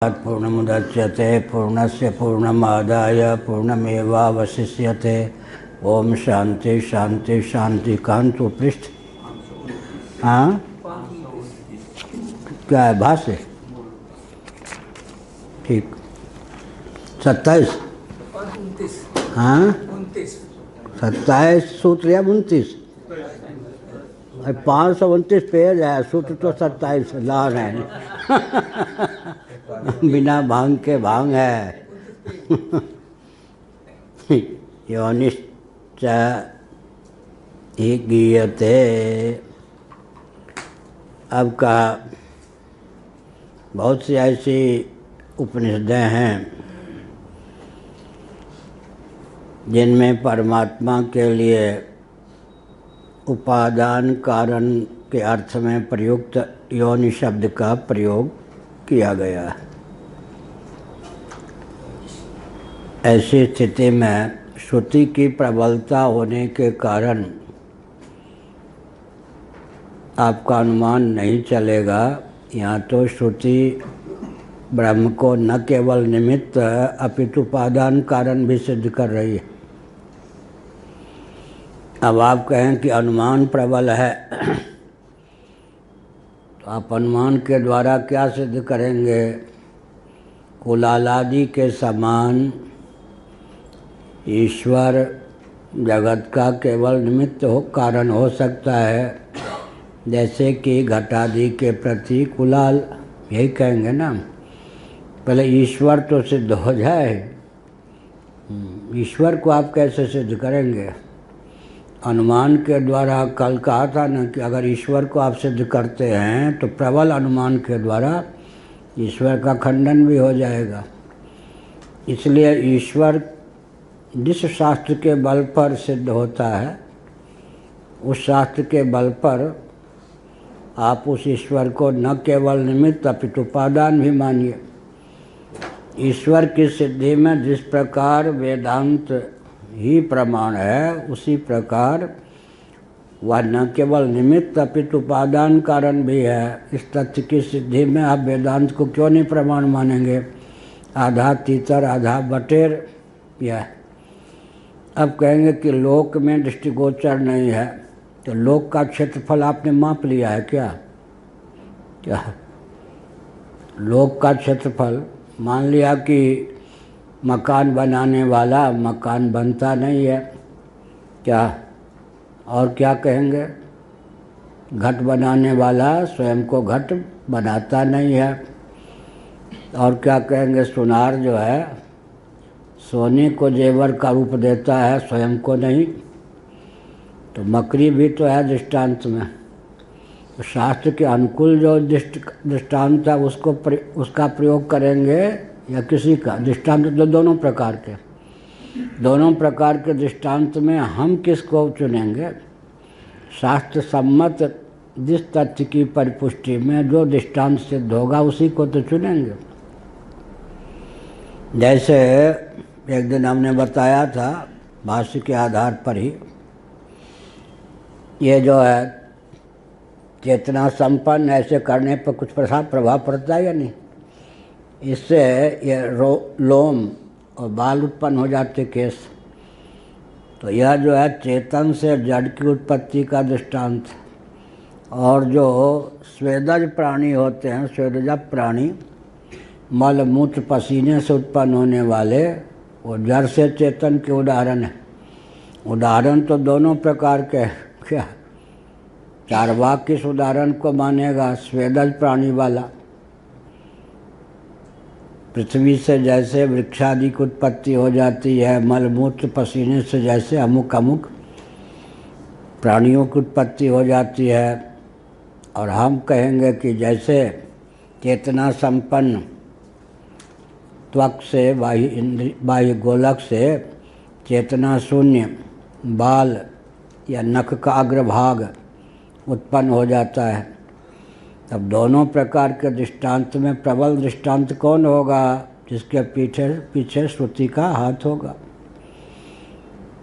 पूर्णमुदच्यते पूर्णस्य पूर्णमादाय पूर्णमेवावशिष्यते। ओम शांति शांति शांति। कांतु पृष्ठ हाँ क्या है भाष्य? ठीक 27 हाँ 27 सूत्र या 29 529 पेज है, सूत्र तो 27 लान है। बिना भांग के भांग है। योनिश्च ही गीयते। अब का बहुत सी ऐसी उपनिषदें हैं जिनमें परमात्मा के लिए उपादान कारण के अर्थ में प्रयुक्त योनि शब्द का प्रयोग किया गया है। ऐसी स्थिति में श्रुति की प्रबलता होने के कारण आपका अनुमान नहीं चलेगा। यहाँ तो श्रुति ब्रह्म को न केवल निमित्त अपितु उपादान कारण भी सिद्ध कर रही है। अब आप कहें कि अनुमान प्रबल है, तो आप अनुमान के द्वारा क्या सिद्ध करेंगे? कुलालादि के समान ईश्वर जगत का केवल निमित्त कारण हो सकता है, जैसे कि घटादि के प्रति कुलाल, यही कहेंगे ना। पहले ईश्वर तो सिद्ध हो जाए। ईश्वर को आप कैसे सिद्ध करेंगे? अनुमान के द्वारा कल कहा था ना कि अगर ईश्वर को आप सिद्ध करते हैं तो प्रबल अनुमान के द्वारा ईश्वर का खंडन भी हो जाएगा। इसलिए ईश्वर जिस शास्त्र के बल पर सिद्ध होता है, उस शास्त्र के बल पर आप उस ईश्वर को न केवल निमित्त अपितु उपादान भी मानिए। ईश्वर की सिद्धि में जिस प्रकार वेदांत ही प्रमाण है, उसी प्रकार वह न केवल निमित्त अपितु उपादान कारण भी है। इस तथ्य की सिद्धि में आप वेदांत को क्यों नहीं प्रमाण मानेंगे? आधा तीतर आधा बटेर यह। अब कहेंगे कि लोक में दृष्टिगोचर नहीं है, तो लोक का क्षेत्रफल आपने माप लिया है क्या? क्या लोक का क्षेत्रफल मान लिया कि मकान बनाने वाला मकान बनता नहीं है क्या? और क्या कहेंगे? घट बनाने वाला स्वयं को घट बनाता नहीं है। और क्या कहेंगे? सुनार जो है सोने को जेवर का रूप देता है, स्वयं को नहीं। तो मकड़ी भी तो है दृष्टांत में। तो शास्त्र के अनुकूल जो दृष्टांत है उसका प्रयोग करेंगे या किसी का? दृष्टांत तो दोनों प्रकार के, दोनों प्रकार के दृष्टांत में हम किसको चुनेंगे? शास्त्र सम्मत जिस तथ्य की परिपुष्टि में जो दृष्टांत सिद्ध होगा उसी को तो चुनेंगे। जैसे एक दिन हमने बताया था भाष्य के आधार पर ही, ये जो है चेतना संपन्न, ऐसे करने पर कुछ प्रभाव पड़ता है या नहीं? इससे ये लोम और बाल उत्पन्न हो जाते केस। तो यह जो है चेतन से जड़ की उत्पत्ति का दृष्टांत। और जो स्वेदज प्राणी होते हैं, स्वेदज प्राणी मल मूत्र पसीने से उत्पन्न होने वाले, वो जड़ से चेतन के उदाहरण है। उदाहरण तो दोनों प्रकार के। क्या चारवाक किस उदाहरण को मानेगा? स्वेदज प्राणी वाला। पृथ्वी से जैसे वृक्षादि की उत्पत्ति हो जाती है, मलमूत्र पसीने से जैसे अमुक अमुक प्राणियों की उत्पत्ति हो जाती है। और हम कहेंगे कि जैसे चेतना संपन्न त्वक से बाह्य गोलक से चेतना शून्य बाल या नख का अग्रभाग उत्पन्न हो जाता है, तब दोनों प्रकार के दृष्टांत में प्रबल दृष्टांत कौन होगा? जिसके पीछे श्रुति का हाथ होगा।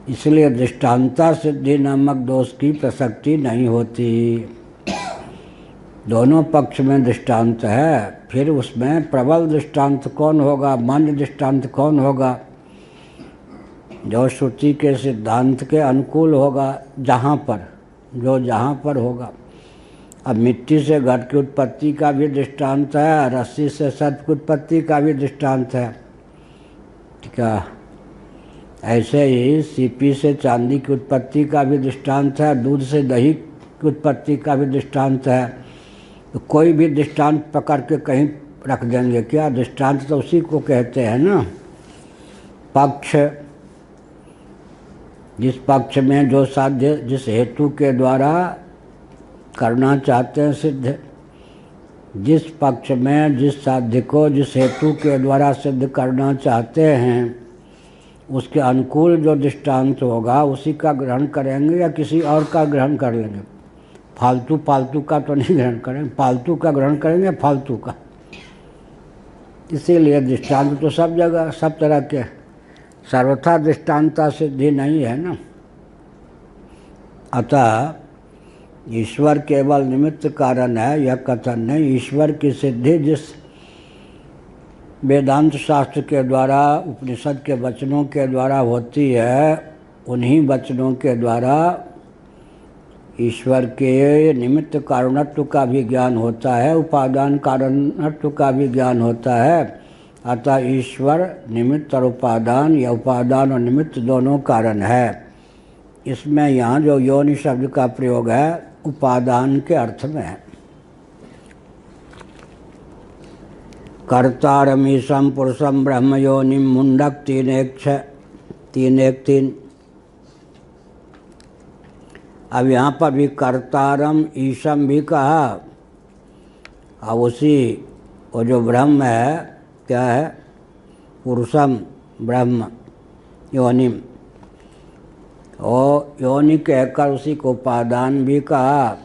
इसलिए दृष्टांता सिद्धि नामक दोष की प्रसक्ति नहीं होती। दोनों पक्ष में दृष्टांत है। फिर उसमें प्रबल दृष्टांत कौन होगा, मान्य दृष्टांत कौन होगा, जो श्रुति के सिद्धांत के अनुकूल होगा, जहाँ पर होगा। अब मिट्टी से घट की उत्पत्ति का भी दृष्टांत है, रस्सी से सर्प की उत्पत्ति का भी दृष्टांत है, ठीक है। ऐसे ही सीपी से चांदी की उत्पत्ति का भी दृष्टांत है, दूध से दही की उत्पत्ति का भी दृष्टांत है। तो कोई भी दृष्टांत पकड़ के कहीं रख देंगे क्या, दृष्टांत तो उसी को कहते हैं ना। पक्ष, जिस पक्ष में जो साध्य जिस हेतु के द्वारा करना चाहते हैं सिद्ध, जिस पक्ष में जिस साध्य को जिस हेतु के द्वारा सिद्ध करना चाहते हैं उसके अनुकूल जो दृष्टांत होगा उसी का ग्रहण करेंगे या किसी और का ग्रहण कर लेंगे। फालतू का तो नहीं ग्रहण करेंगे, फालतू का ग्रहण करेंगे, फालतू का। इसीलिए दृष्टांत तो सब जगह सब तरह के, सर्वथा दृष्टांता सिद्धि नहीं है ना। अतः ईश्वर केवल निमित्त कारण है, यह कथन नहीं। ईश्वर की सिद्धि जिस वेदांत शास्त्र के द्वारा, उपनिषद के वचनों के द्वारा होती है, उन्हीं वचनों के द्वारा ईश्वर के निमित्त कारणत्व का भी ज्ञान होता है, उपादान कारणत्व का भी ज्ञान होता है। अतः ईश्वर निमित्त और उपादान या उपादान और निमित्त दोनों कारण है। इसमें यहाँ जो योनि शब्द का प्रयोग है उपादान के अर्थ में है। कर्तारमीशम पुरुषम ब्रह्म योनिम मुंडक 3:1-3:1-3। अब यहाँ पर भी कर्तारम ईशम भी कहा। अब उसी वो जो ब्रह्म है क्या है, पुरुषम ब्रह्म योनिम, और योनि कहकर उसी को उपादान भी कहा।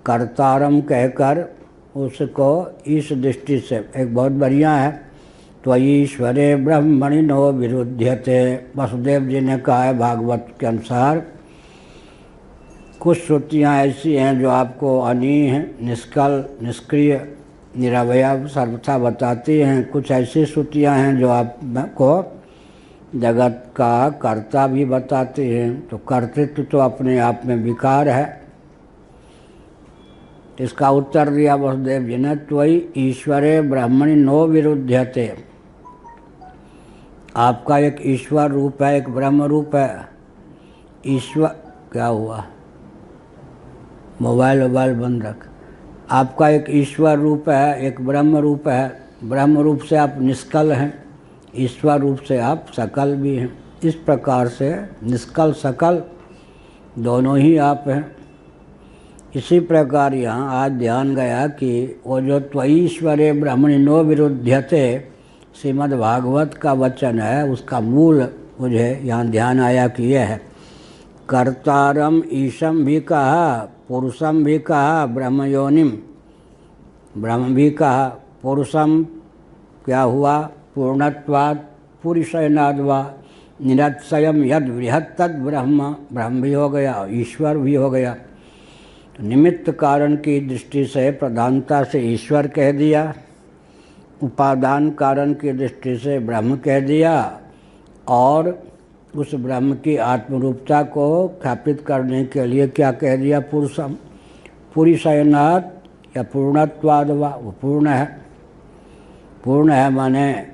कर्तारम कहकर उसको इस दृष्टि से एक बहुत बढ़िया है। तो ईश्वरे ब्रह्मणि नो विरुध्यते, वसुदेव जी ने कहा है भागवत के अनुसार। कुछ श्रुतियाँ ऐसी हैं जो आपको अनीह, निष्कल, निष्क्रिय, निरवयव सर्वथा बताती हैं। कुछ ऐसी श्रुतियाँ हैं जो आपको जगत का कर्ता भी बताती हैं। तो कर्तृत्व तो अपने आप में विकार है। इसका उत्तर दिया वसुदेव जी ने, त्वयि ईश्वरे ब्रह्मणि नो विरुध्यते। आपका एक ईश्वर रूप है, एक ब्रह्म रूप है। ईश्वर क्या हुआ, मोबाइल बंद रख। आपका एक ईश्वर रूप है, एक ब्रह्म रूप है। ब्रह्म रूप से आप निष्कल हैं, ईश्वर रूप से आप सकल भी हैं। इस प्रकार से निष्कल सकल दोनों ही आप हैं। इसी प्रकार यहाँ आज ध्यान गया कि वो जो त्वईश्वरे ब्रह्मणि नो विरुध्यते श्रीमद् भागवत का वचन है, उसका मूल मुझे यहाँ ध्यान आया कि यह है। कर्तारम ईशम भी कहा, पुरुषम भी कहा, ब्रह्म योनिम ब्रह्म भी कहा। पुरुषम क्या हुआ, पूर्णत्वात् पुरुषयनाद्वा निरत्सयम यद बृहत् तद ब्रह्म, ब्रह्म भी हो गया, ईश्वर भी हो गया। तो निमित्त कारण की दृष्टि से प्रधानता से ईश्वर कह दिया, उपादान कारण की दृष्टि से ब्रह्म कह दिया, और उस ब्रह्म की आत्मरूपता को स्थापित करने के लिए क्या कह दिया, पुरुषम, पुरुषयनात् या पूर्णत्वाद्वा, वो पूर्ण है। पूर्ण है माने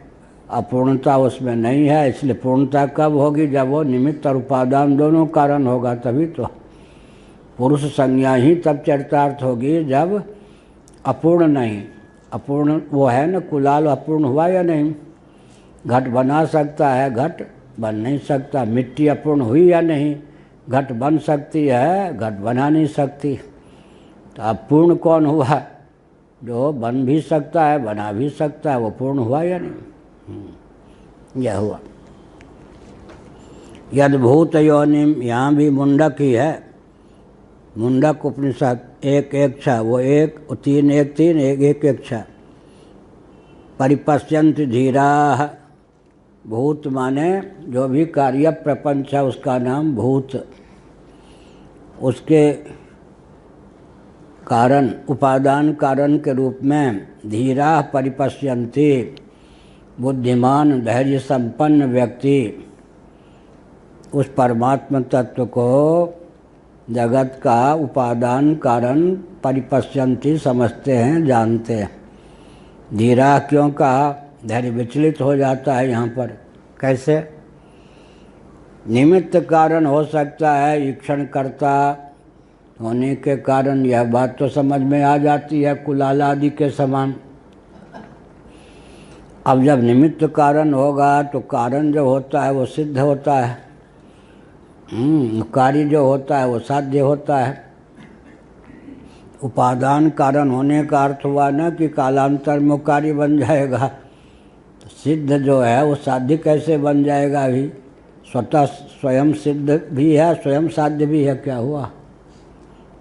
अपूर्णता उसमें नहीं है। इसलिए पूर्णता कब होगी, जब वो निमित्त और उपादान दोनों कारण होगा, तभी तो पुरुष संज्ञा ही तब चरितार्थ होगी जब अपूर्ण नहीं। अपूर्ण वो है ना, कुलाल अपूर्ण हुआ या नहीं। घट बना सकता है, घट बन नहीं सकता। मिट्टी अपूर्ण हुई या नहीं, घट बन सकती है, घट बना नहीं सकती। तो अब पूर्ण कौन हुआ, जो बन भी सकता है, बना भी सकता है, वो पूर्ण हुआ या नहीं। यह हुआ। यद्भूत योनिम, यहाँ भी मुंडक ही है। मुंडक उपनिषद 1:1-6, वो 3:1-3, 1:1-6। परिपश्यन्ति धीराः, भूत माने जो भी कार्य प्रपंच है उसका नाम भूत। उसके कारण उपादान कारण के रूप में धीरा परिपश्यन्ति, बुद्धिमान धैर्य संपन्न व्यक्ति उस परमात्म तत्व को जगत का उपादान कारण परिपश्यन्ति समझते हैं, जानते हैं। धीरा क्यों कहा? धैर्य विचलित हो जाता है यहाँ पर। कैसे? निमित्त कारण हो सकता है, ईक्षण करता होने के कारण यह बात तो समझ में आ जाती है कुलाल आदि के समान। अब जब निमित्त कारण होगा तो कारण जो होता है वो सिद्ध होता है, कार्य जो होता है वो साध्य होता है। उपादान कारण होने का अर्थ हुआ ना कि कालांतर में कार्य बन जाएगा, तो सिद्ध जो है वो साध्य कैसे बन जाएगा? अभी स्वतः स्वयं सिद्ध भी है, स्वयं साध्य भी है। क्या हुआ?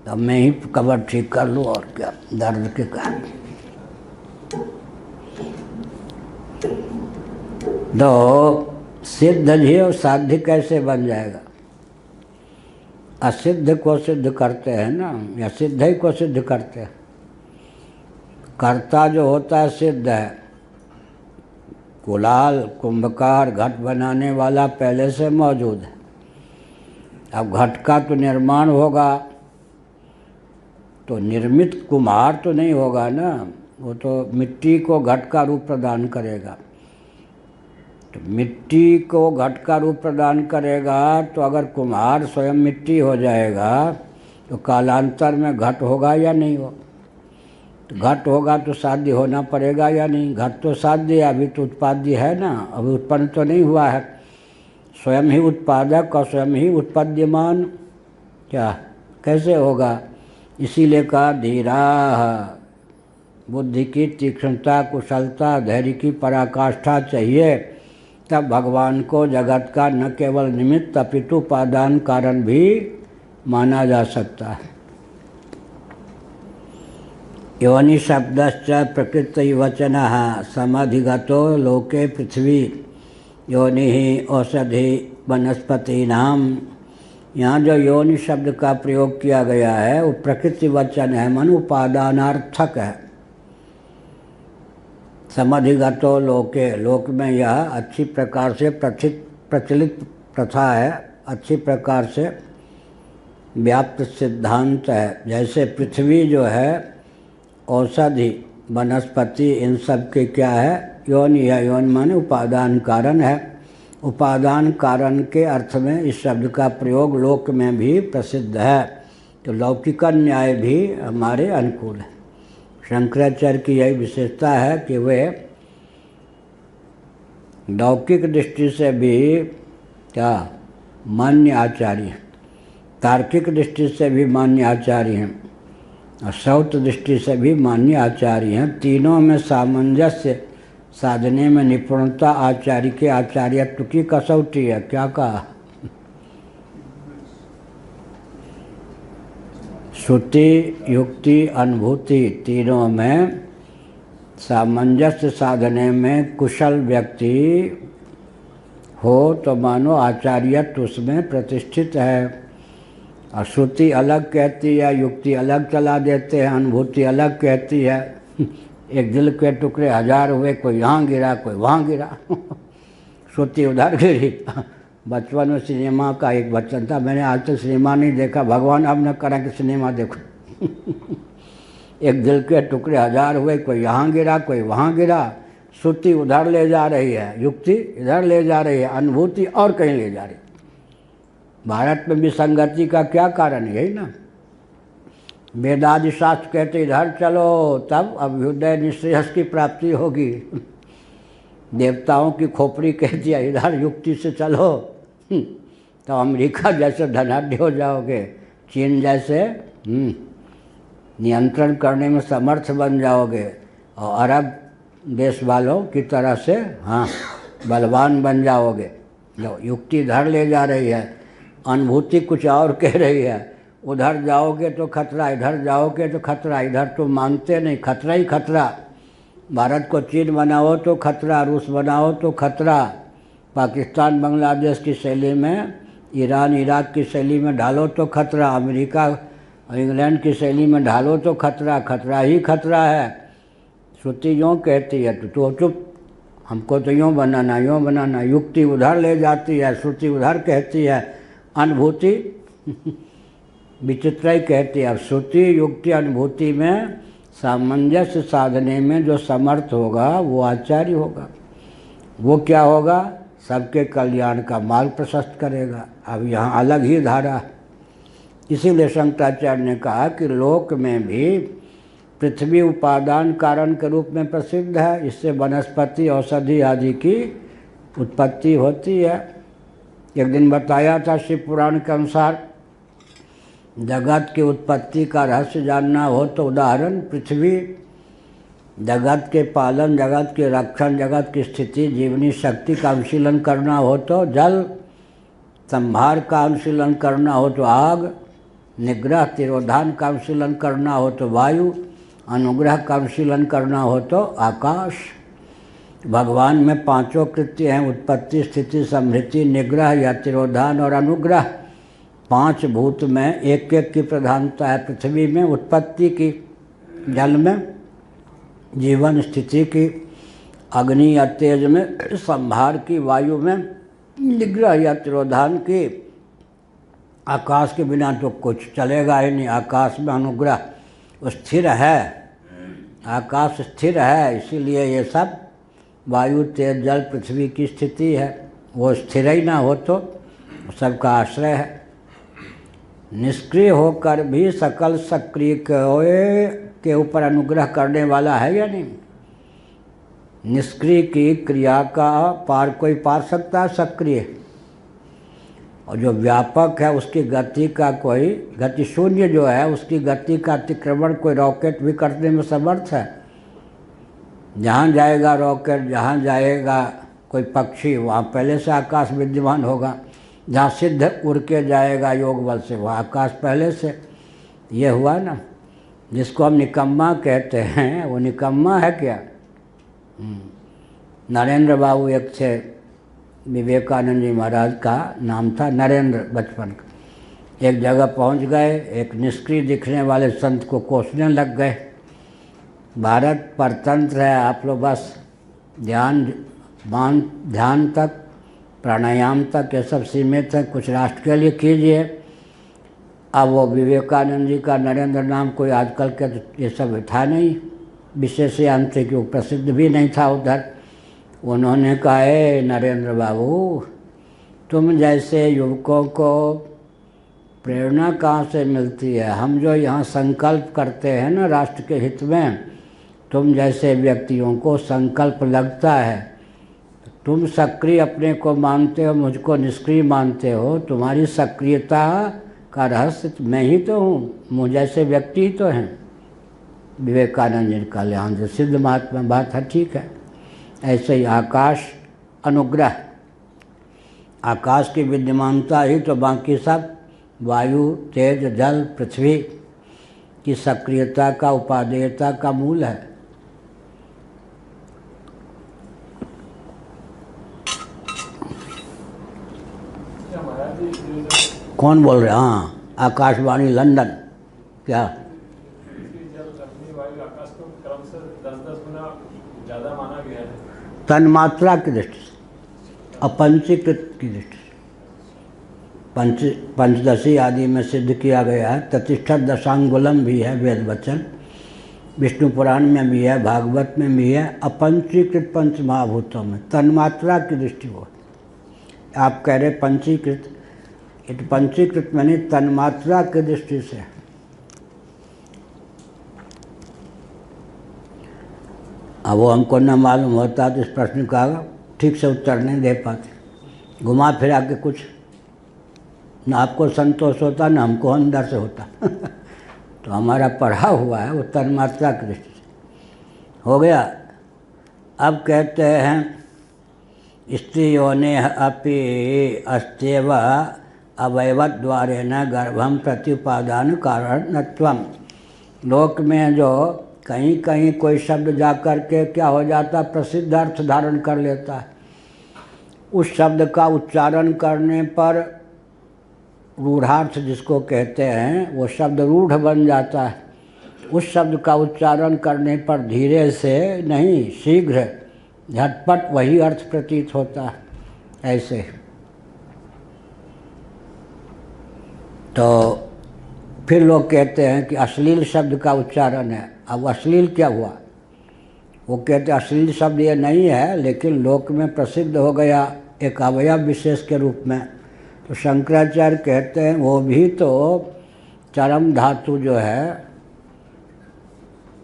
अब मैं ही कबर ठीक कर लूँ और क्या, दर्द के कारण। तो सिद्ध जी और साध्य कैसे बन जाएगा? असिद्ध को सिद्ध करते हैं ना, या सिद्ध ही को सिद्ध करते हैं। कर्ता जो होता है सिद्ध है। कुलाल कुंभकार घट बनाने वाला पहले से मौजूद है। अब घट का तो निर्माण होगा तो निर्मित कुम्हार तो नहीं होगा ना, वो तो मिट्टी को घट का रूप प्रदान करेगा। तो मिट्टी को घट का रूप प्रदान करेगा, तो अगर कुम्हार स्वयं मिट्टी हो जाएगा तो कालांतर में घट होगा या नहीं हो? तो घट होगा तो साध्य होना पड़ेगा या नहीं? घट तो साध्य है, अभी तो उत्पाद्य है ना, अभी उत्पन्न तो नहीं हुआ है। स्वयं ही उत्पादक और स्वयं ही उत्पद्यमान, क्या कैसे होगा? इसीलिए कहा धीरा, बुद्धि की तीक्ष्णता, कुशलता, धैर्य की पराकाष्ठा चाहिए, तब भगवान को जगत का न केवल निमित्त अपितु उपादान कारण भी माना जा सकता है। योनि शब्दश्च प्रकृति वचनः समाधिगतो लोके पृथ्वी योनि औषधि वनस्पतीनाम। यहाँ जो योनि शब्द का प्रयोग किया गया है वो प्रकृति वचन है, मन उपादानार्थक है। समाधिगतो लोके, लोक में यह अच्छी प्रकार से प्रचलित प्रथा है, अच्छी प्रकार से व्याप्त सिद्धांत है। जैसे पृथ्वी जो है औषधि वनस्पति इन सब के क्या है? योनि है। योनि माने उपादान कारण है। उपादान कारण के अर्थ में इस शब्द का प्रयोग लोक में भी प्रसिद्ध है, तो लौकिक न्याय भी हमारे अनुकूल है। शंकराचार्य की यही विशेषता है कि वे लौकिक दृष्टि से भी क्या मान्य आचार्य हैं, तार्किक दृष्टि से भी मान्य आचार्य हैं और शौत दृष्टि से भी मान्य आचार्य हैं। तीनों में सामंजस्य साधने में निपुणता आचार्य के आचार्यत्व की कसौटी है। क्या कहा? श्रुति युक्ति अनुभूति तीनों में सामंजस्य साधने में कुशल व्यक्ति हो तो मानो आचार्यत्व उसमें प्रतिष्ठित है। और श्रुति अलग कहती है, युक्ति अलग चला देते हैं, अनुभूति अलग कहती है। एक दिल के टुकड़े हजार हुए, कोई यहाँ गिरा कोई वहाँ गिरा। श्रुति उधर गिरी। बचपन में सिनेमा का एक वचन था, मैंने आज तक सिनेमा नहीं देखा, भगवान अब न करा कि सिनेमा देखो। एक दिल के टुकड़े हजार हुए, कोई यहाँ गिरा कोई वहाँ गिरा। श्रुति उधर ले जा रही है, युक्ति इधर ले जा रही है, अनुभूति और कहीं ले जा रही है। भारत में विसंगति का क्या कारण है? यही ना, वेदादि शास्त्र कहते इधर चलो तब अभ्युदय निश्रेयस की प्राप्ति होगी। देवताओं की खोपड़ी कहती है इधर युक्ति से चलो तो अमेरिका जैसे धनाढ्य हो जाओगे, चीन जैसे नियंत्रण करने में समर्थ बन जाओगे, और अरब देश वालों की तरह से बलवान बन जाओगे। जो युक्ति इधर ले जा रही है, अनुभूति कुछ और कह रही है। उधर जाओगे तो खतरा, इधर जाओगे तो खतरा। इधर तो मानते नहीं, खतरा ही खतरा। भारत को चीन बनाओ तो खतरा, रूस बनाओ तो खतरा, पाकिस्तान बांग्लादेश की शैली में, ईरान इराक की शैली में ढालो तो खतरा, अमेरिका और इंग्लैंड की शैली में ढालो तो खतरा, खतरा ही खतरा है। श्रुति यूँ कहती है तो चुप, हमको तो यूँ बनाना, युक्ति उधर ले जाती है, श्रुति उधर कहती है, अनुभूति विचित्र ही कहती है। अब श्रुति युक्ति अनुभूति में सामंजस्य साधने में जो समर्थ होगा वो आचार्य होगा। वो क्या होगा? सबके कल्याण का मार्ग प्रशस्त करेगा। अब यहाँ अलग ही धारा। इसीलिए शंकराचार्य ने कहा कि लोक में भी पृथ्वी उपादान कारण के रूप में प्रसिद्ध है। इससे वनस्पति औषधि आदि की उत्पत्ति होती है। एक दिन बताया था शिव पुराण के अनुसार, जगत की उत्पत्ति का रहस्य जानना हो तो उदाहरण पृथ्वी, जगत के पालन, जगत के रक्षण, जगत की स्थिति, जीवनी शक्ति का अनुशीलन करना हो तो जल, संभार का अनुशीलन करना हो तो आग, निग्रह तिरोधान का अनुशीलन करना हो तो वायु, अनुग्रह का अनुशीलन करना हो तो आकाश। भगवान में पांचों कृत्य हैं, उत्पत्ति, स्थिति, समृद्धि, निग्रह या तिरोधान और अनुग्रह। पांच भूत में एक एक की प्रधानता है। पृथ्वी में उत्पत्ति की, जल में जीवन स्थिति की, अग्नि या तेज में संभार की, वायु में निग्रह या तिरोधान की। आकाश के बिना तो कुछ चलेगा ही नहीं। आकाश में अनुग्रह स्थिर है, आकाश स्थिर है, इसीलिए ये सब वायु तेज जल पृथ्वी की स्थिति है। वो स्थिर ही ना हो तो सबका आश्रय है। निष्क्रिय होकर भी सकल सक्रिय के ऊपर अनुग्रह करने वाला है या नहीं? निष्क्रिय की क्रिया का पार कोई पार सकता है? सक्रिय। और जो व्यापक है उसकी गति का कोई, गति शून्य जो है उसकी गति का अतिक्रमण कोई रॉकेट भी करने में समर्थ है? जहाँ जाएगा रॉकेट, जहाँ जाएगा कोई पक्षी, वहाँ पहले से आकाश विद्यमान होगा। जहाँ सिद्ध उड़ के जाएगा योग बल से, वहाँ आकाश पहले से। ये हुआ ना। जिसको हम निकम्मा कहते हैं वो निकम्मा है क्या? नरेंद्र बाबू एक थे, विवेकानंद जी महाराज का नाम था नरेंद्र बचपन का। एक जगह पहुंच गए, एक निष्क्रिय दिखने वाले संत को कोसने लग गए। भारत परतंत्र है, आप लोग बस ध्यान तक, प्राणायाम तक ये सब सीमित है, कुछ राष्ट्र के लिए कीजिए। अब वो विवेकानंद जी का नरेंद्र नाम कोई आजकल के तो ये सब था नहीं, विशेष अंत कि वो प्रसिद्ध भी नहीं था उधर। उन्होंने कहा, ए नरेंद्र बाबू, तुम जैसे युवकों को प्रेरणा कहाँ से मिलती है? हम जो यहाँ संकल्प करते हैं ना राष्ट्र के हित में, तुम जैसे व्यक्तियों को संकल्प लगता है। तुम सक्रिय अपने को मानते हो, मुझको निष्क्रिय मानते हो। तुम्हारी सक्रियता का रहस्य मैं ही तो हूँ, मुझ जैसे व्यक्ति ही तो हैं। विवेकानंद जी का ध्यान से सिद्ध महात्मा बात है, ठीक है। ऐसे ही आकाश अनुग्रह, आकाश की विद्यमानता ही तो बाकी सब वायु तेज जल पृथ्वी की सक्रियता का उपादेयता का मूल है। कौन बोल रहे? हाँ, आकाशवाणी लंदन। क्या तन्मात्रा की दृष्टि से, अपंचीकृत की दृष्टि से पंचदशी आदि में सिद्ध किया गया है। ततिष्ठत दशांगुलम भी है वेद वचन, विष्णु पुराण में भी है, भागवत में भी है। अपंचीकृत पंच महाभूतों में तन्मात्रा की दृष्टि हो। आप कह रहे पंचीकृत, ये तो पंचीकृत में नहीं, तन्मात्रा की दृष्टि से। अब वो हमको न मालूम होता तो इस प्रश्न का ठीक से उत्तर नहीं दे पाते। घुमा फिरा के कुछ न आपको संतोष होता न हमको अंदर से होता। तो हमारा पढ़ा हुआ है वो तन्मात्रा की दृष्टि से हो गया। अब कहते हैं स्त्री योने अपि अस्त्येव अवयवद्वारेण गर्भम प्रत्युपादान कारणत्वम। लोक में जो कहीं कहीं कोई शब्द जा कर के क्या हो जाता, प्रसिद्ध अर्थ धारण कर लेता है। उस शब्द का उच्चारण करने पर रूढ़ार्थ जिसको कहते हैं वो शब्द रूढ़ बन जाता है। उस शब्द का उच्चारण करने पर धीरे से नहीं, शीघ्र झटपट वही अर्थ प्रतीत होता है। ऐसे तो फिर लोग कहते हैं कि अश्लील शब्द का उच्चारण है। अब अश्लील क्या हुआ? वो कहते हैं अश्लील शब्द ये नहीं है, लेकिन लोक में प्रसिद्ध हो गया एक अवयव विशेष के रूप में। तो शंकराचार्य कहते हैं वो भी तो चरम धातु जो है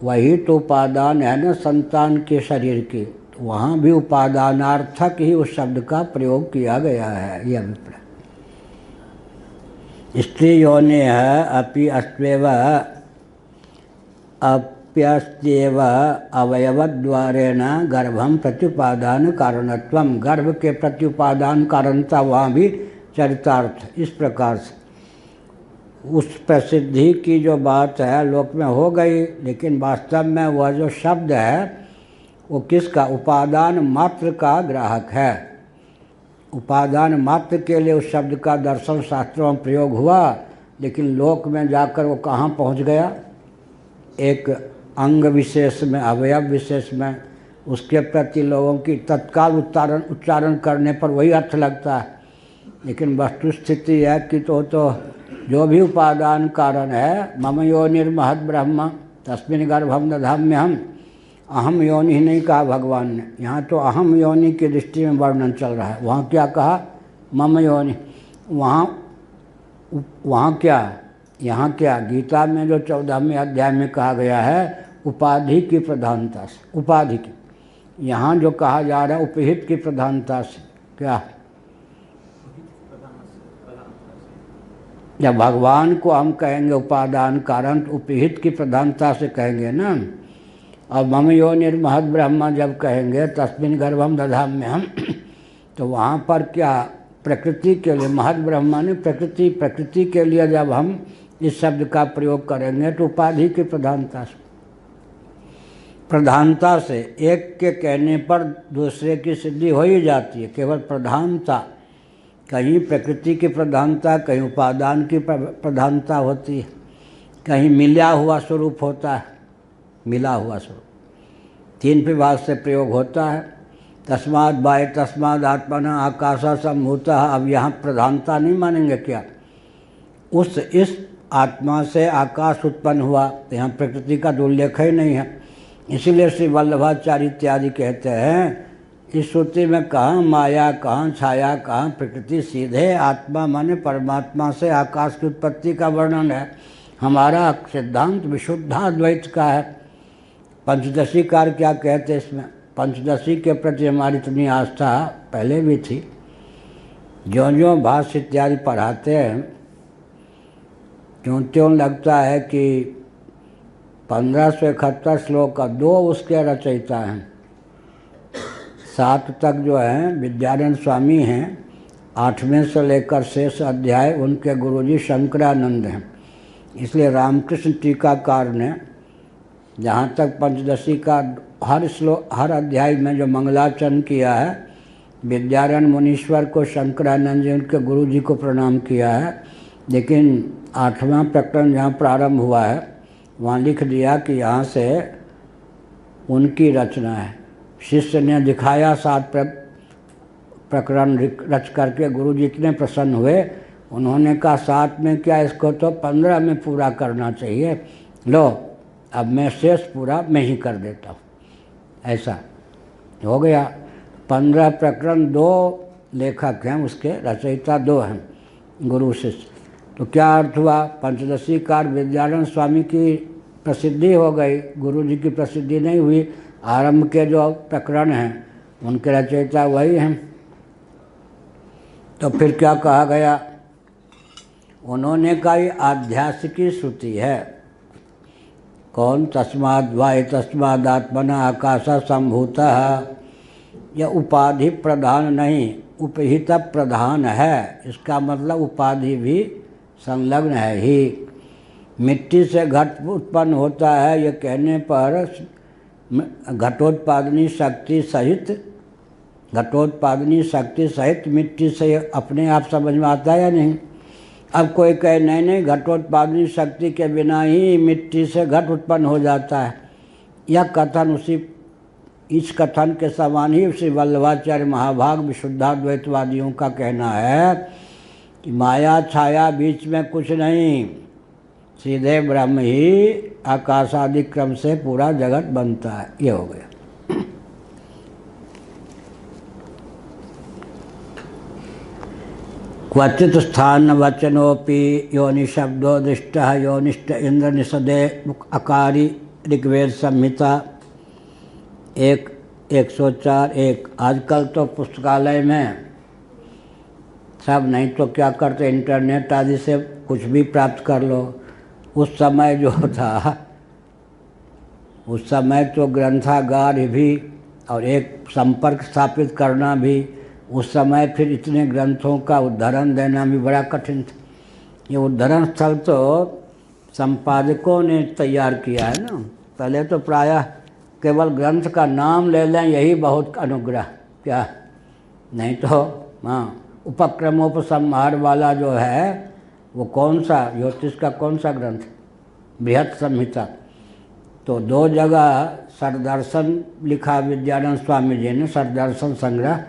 वही तो उपादान है ना संतान के शरीर की। तो वहाँ भी उपादानार्थक ही उस शब्द का प्रयोग किया गया है। यह अभिप्राय स्त्री योनि है अपि अस्वेव अप्यस्त्येव अवयवद्वारेण गर्भम प्रत्युपादान कारणत्वम। गर्भ के प्रत्युपादान कारणता वहाँ भी चरितार्थ। इस प्रकार से उस प्रसिद्धि की जो बात है लोक में हो गई, लेकिन वास्तव में वह जो शब्द है वो किसका? उपादान मात्र का ग्राहक है। उपादान मात्र के लिए उस शब्द का दर्शन शास्त्रों में प्रयोग हुआ, लेकिन लोक में जाकर वो कहाँ पहुँच गया? एक अंग विशेष में, अवयव विशेष में। उसके प्रति लोगों की तत्काल उच्चारण करने पर वही अर्थ लगता है, लेकिन वस्तु स्थिति है कि तो जो भी उपादान कारण है, मम योनिर्महद ब्रह्म तस्मिन् गर्भम दधाम्यहम्, अहम योनि ही नहीं कहा भगवान ने। यहाँ तो अहम योनि की दृष्टि में वर्णन चल रहा है। वहाँ क्या कहा? मम योनि। वहाँ क्या, यहाँ क्या? गीता में जो 14वें अध्याय में कहा गया है उपाधि की प्रधानता से, उपाधि की। यहाँ जो कहा जा रहा है उपहित की प्रधानता से। क्या? जब भगवान को हम कहेंगे उपादान कारण, तो उपहित की प्रधानता से कहेंगे ना। और मम योनिर्महद ब्रह्म जब कहेंगे तस्मिन् गर्भम दधाम्यहम्, तो वहाँ पर क्या? प्रकृति के लिए, महद ब्रह्मा ने प्रकृति के लिए जब हम इस शब्द का प्रयोग करेंगे तो उपाधि की प्रधानता से एक के कहने पर दूसरे की सिद्धि हो ही जाती है। केवल प्रधानता, कहीं प्रकृति की प्रधानता, कहीं उपादान की प्रधानता होती है, कहीं मिला हुआ स्वरूप होता है। मिला हुआ स्वरूप तीन विभाग से प्रयोग होता है। तस्माद् बाह्य तस्माद् आत्मना आकाशा सम्भूतः। अब यहाँ प्रधानता नहीं मानेंगे क्या? इस आत्मा से आकाश उत्पन्न हुआ, तो यहाँ प्रकृति का तो उल्लेख ही नहीं है। इसीलिए श्री वल्लभाचार्य इत्यादि कहते हैं इस श्रुति में कहाँ माया, कहाँ छाया, कहाँ प्रकृति, सीधे आत्मा माने परमात्मा से आकाश की उत्पत्ति का वर्णन है। हमारा सिद्धांत विशुद्धाद्वैत का है। पंचदशी कार क्या कहते हैं इसमें? पंचदशी के प्रति हमारी इतनी आस्था पहले भी थी। ज्यों भाष्य इत्यादि पढ़ाते हैं त्यों लगता है कि 1571 श्लोक का 2 उसके रचयिता हैं। 7 तक जो हैं विद्यानंद स्वामी हैं, 8वें से लेकर शेष अध्याय उनके गुरुजी शंकरानंद हैं। इसलिए रामकृष्ण टीकाकार ने जहाँ तक पंचदशी का हर अध्याय में जो मंगलाचरण किया है, विद्यारण्य मुनीश्वर को शंकरानंद जी उनके गुरुजी को प्रणाम किया है। लेकिन 8वां प्रकरण जहाँ प्रारंभ हुआ है वहाँ लिख दिया कि यहाँ से उनकी रचना है। शिष्य ने दिखाया 7 प्रकरण रच करके गुरुजी इतने प्रसन्न हुए, उन्होंने कहा 7 में क्या, इसको तो 15 में पूरा करना चाहिए। लो अब मैं शेष पूरा मैं ही कर देता हूँ। ऐसा हो गया। 15 प्रकरण 2 लेखक हैं, उसके रचयिता 2 हैं, गुरु शिष्य। तो क्या अर्थ हुआ? पंचदशी कार विद्यानंद स्वामी की प्रसिद्धि हो गई, गुरु जी की प्रसिद्धि नहीं हुई। आरंभ के जो प्रकरण हैं उनके रचयिता वही हैं। तो फिर क्या कहा गया? उन्होंने कहा ये आध्यात्मिकी श्रुति है। कौन? तस्माद् वाय तस्माद् आत्मना आकाशा सम्भूतः। यह उपाधि प्रधान नहीं, उपहित प्रधान है। इसका मतलब उपाधि भी संलग्न है ही। मिट्टी से घट उत्पन्न होता है ये कहने पर घटोत्पादनी शक्ति सहित मिट्टी से अपने आप समझ में आता है या नहीं? अब कोई कहे नहीं नहीं, घटोत्पादनी शक्ति के बिना ही मिट्टी से घट उत्पन्न हो जाता है। यह कथन इस कथन के समान ही श्री वल्लभाचार्य महाभाग विशुद्धाद्वैतवादियों का कहना है कि माया छाया बीच में कुछ नहीं, सीधे ब्रह्म ही आकाशादि क्रम से पूरा जगत बनता है। ये हो गया। क्वचित स्थान वचनोपि योनि शब्दो दृष्ट योनिष्ट इंद्र निषदे अकारी ऋग्वेद संहिता 1:104-1। आजकल तो पुस्तकालय में सब नहीं तो क्या करते, इंटरनेट आदि से कुछ भी प्राप्त कर लो। उस समय जो था, उस समय तो ग्रंथागार भी और एक संपर्क स्थापित करना भी, उस समय फिर इतने ग्रंथों का उद्धरण देना भी बड़ा कठिन था। ये उद्धरण स्थल तो संपादकों ने तैयार किया है ना। पहले तो प्रायः केवल ग्रंथ का नाम ले लें यही बहुत अनुग्रह, क्या नहीं तो हाँ, उपक्रमोपसंहार वाला जो है वो कौन सा, ज्योतिष का कौन सा ग्रंथ, बृहत संहिता, तो 2 जगह सरदर्शन लिखा विद्यानंद स्वामी जी ने, सरदर्शन संग्रह,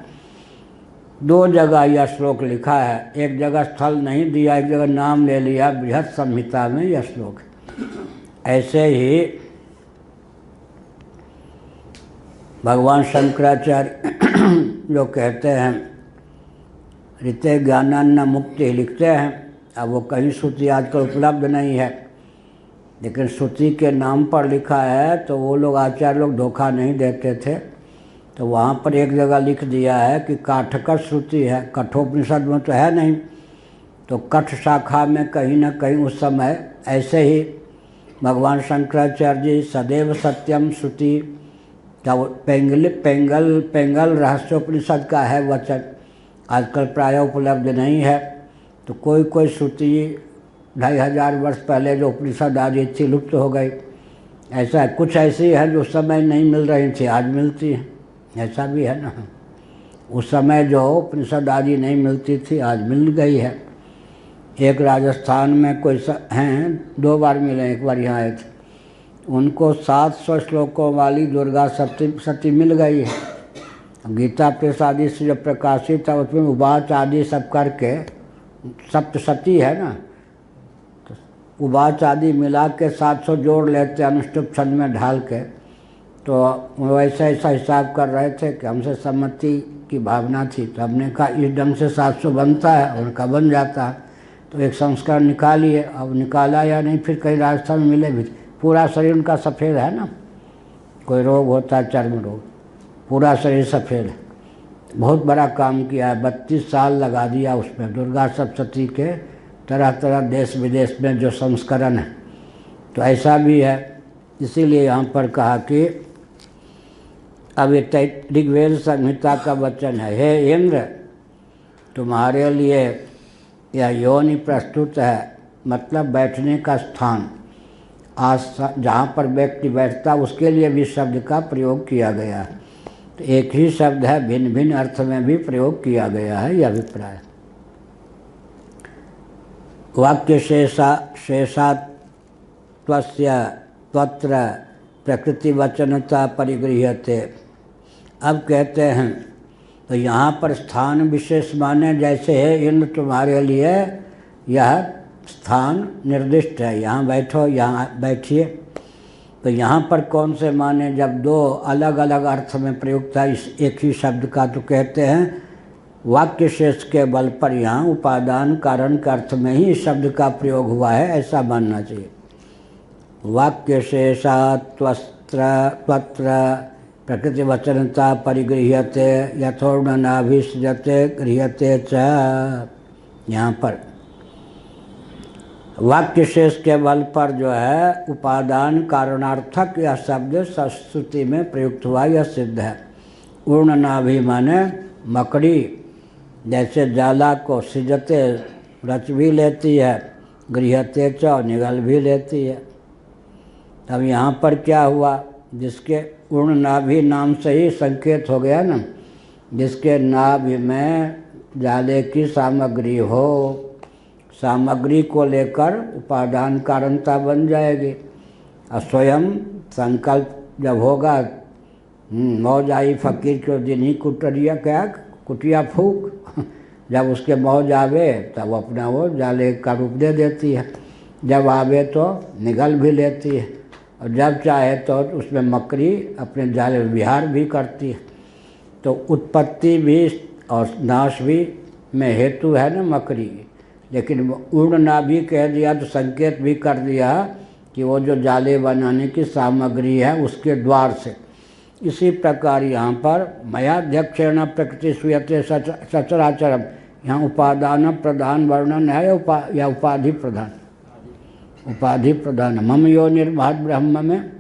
2 जगह यह श्लोक लिखा है। एक जगह स्थल नहीं दिया, एक जगह नाम ले लिया, बृहत संहिता में यह श्लोक। ऐसे ही भगवान शंकराचार्य जो कहते हैं ऋते ज्ञानान्न मुक्ति लिखते हैं। अब वो कहीं श्रुति आजकल उपलब्ध नहीं है, लेकिन श्रुति के नाम पर लिखा है, तो वो लोग आचार्य लोग धोखा नहीं देते थे। तो वहाँ पर एक जगह लिख दिया है कि काठक श्रुति है, कठोपनिषद में तो है नहीं, तो कठ शाखा में कहीं न कहीं उस समय ऐसे ही भगवान शंकराचार्य जी सदैव सत्यम श्रुति का पेंगल रहस्योपनिषद का है वचन, आजकल प्राय उपलब्ध नहीं है। तो कोई श्रुति 2500 वर्ष पहले जो उपनिषद आदि थी लुप्त हो गई। ऐसा कुछ ऐसी है जो उस समय नहीं मिल रही थी, आज मिलती है, ऐसा भी है ना। उस समय जो उपनिषद आदि नहीं मिलती थी आज मिल गई है। एक राजस्थान में कोई हैं, 2 बार मिले, एक बार यहाँ आए थे, उनको 700 श्लोकों वाली दुर्गा सप्तशती मिल गई है। गीता प्रेस आदि से जो प्रकाशित है उसमें उवाच आदि सब करके सप्तशती है ना, तो उवाच आदि मिला के 700 जोड़ लेते अनुष्टुप छंद में ढाल के। तो वैसा ऐसा हिसाब कर रहे थे कि हमसे सम्मति की भावना थी, तो हमने कहा इस ढंग से 700 बनता है, उनका बन जाता है। तो एक संस्करण निकालिए, अब निकाला या नहीं, फिर कहीं राजस्थान में मिले भी। पूरा शरीर उनका सफ़ेद है ना, कोई रोग होता है चर्म रोग, पूरा शरीर सफ़ेद है। बहुत बड़ा काम किया है, 32 साल लगा दिया उसमें, दुर्गा सप्तशती के तरह तरह देश विदेश में जो संस्करण है। तो ऐसा भी है, इसीलिए यहाँ पर कहा कि अब ये ऋग्वेद संहिता का वचन है, हे इंद्र तुम्हारे लिए यह योनि प्रस्तुत है, मतलब बैठने का स्थान, जहाँ पर व्यक्ति बैठता उसके लिए भी शब्द का प्रयोग किया गया है। तो एक ही शब्द है, भिन्न भिन्न अर्थ में भी प्रयोग किया गया है, यह अभिप्राय। वाक्य शेषात्वस्य त्वत्र प्रकृति वचनता परिगृह्यते। अब कहते हैं तो यहाँ पर स्थान विशेष माने, जैसे है इंद्र तुम्हारे लिए यह स्थान निर्दिष्ट है, यहाँ बैठो, यहाँ बैठिए। तो यहाँ पर कौन से माने, जब 2 अलग अलग अर्थ में प्रयुक्त था इस एक ही शब्द का, तो कहते हैं वाक्य शेष के बल पर यहाँ उपादान कारण के अर्थ में ही इस शब्द का प्रयोग हुआ है, ऐसा मानना चाहिए। वाक्य शेषात्वत्र प्रकृति वचनता परिगृह्यते यथोर्णनाभिसृजते गृह्यते च। यहाँ पर वाक्य शेष के बल पर जो है उपादान कारणार्थक यह शब्द संस्कृति में प्रयुक्त हुआ, यह सिद्ध है। ऊर्णनाभि माने मकड़ी, जैसे जाला को सृजते रच भी लेती है, गृह्यते च निगल भी लेती है। तब यहाँ पर क्या हुआ, जिसके ऊर्णनाभि नाम से ही संकेत हो गया ना, जिसके नाभि में जाले की सामग्री हो, सामग्री को लेकर उपादान कारणता बन जाएगी। और स्वयं संकल्प जब होगा, मौज आई फकीर को दिन ही कुटिया क्या कुटिया फूक जब उसके मौज आवे तब अपना वो जाले का रूप दे देती है, जब आवे तो निगल भी लेती है, और जब चाहे तो उसमें मकड़ी अपने जाले विहार भी करती है। तो उत्पत्ति भी और नाश भी में हेतु है ना मकड़ी, लेकिन उड़ना भी कह दिया तो संकेत भी कर दिया कि वो जो जाले बनाने की सामग्री है उसके द्वार से। इसी प्रकार यहाँ पर मयाध्यक्षेण प्रकृति श्रूयते सचराचरम, यहाँ उपादान प्रधान वर्णन है या उपाधि प्रधान? उपाधि प्रधान। मम यो निर्महत ब्रह्म में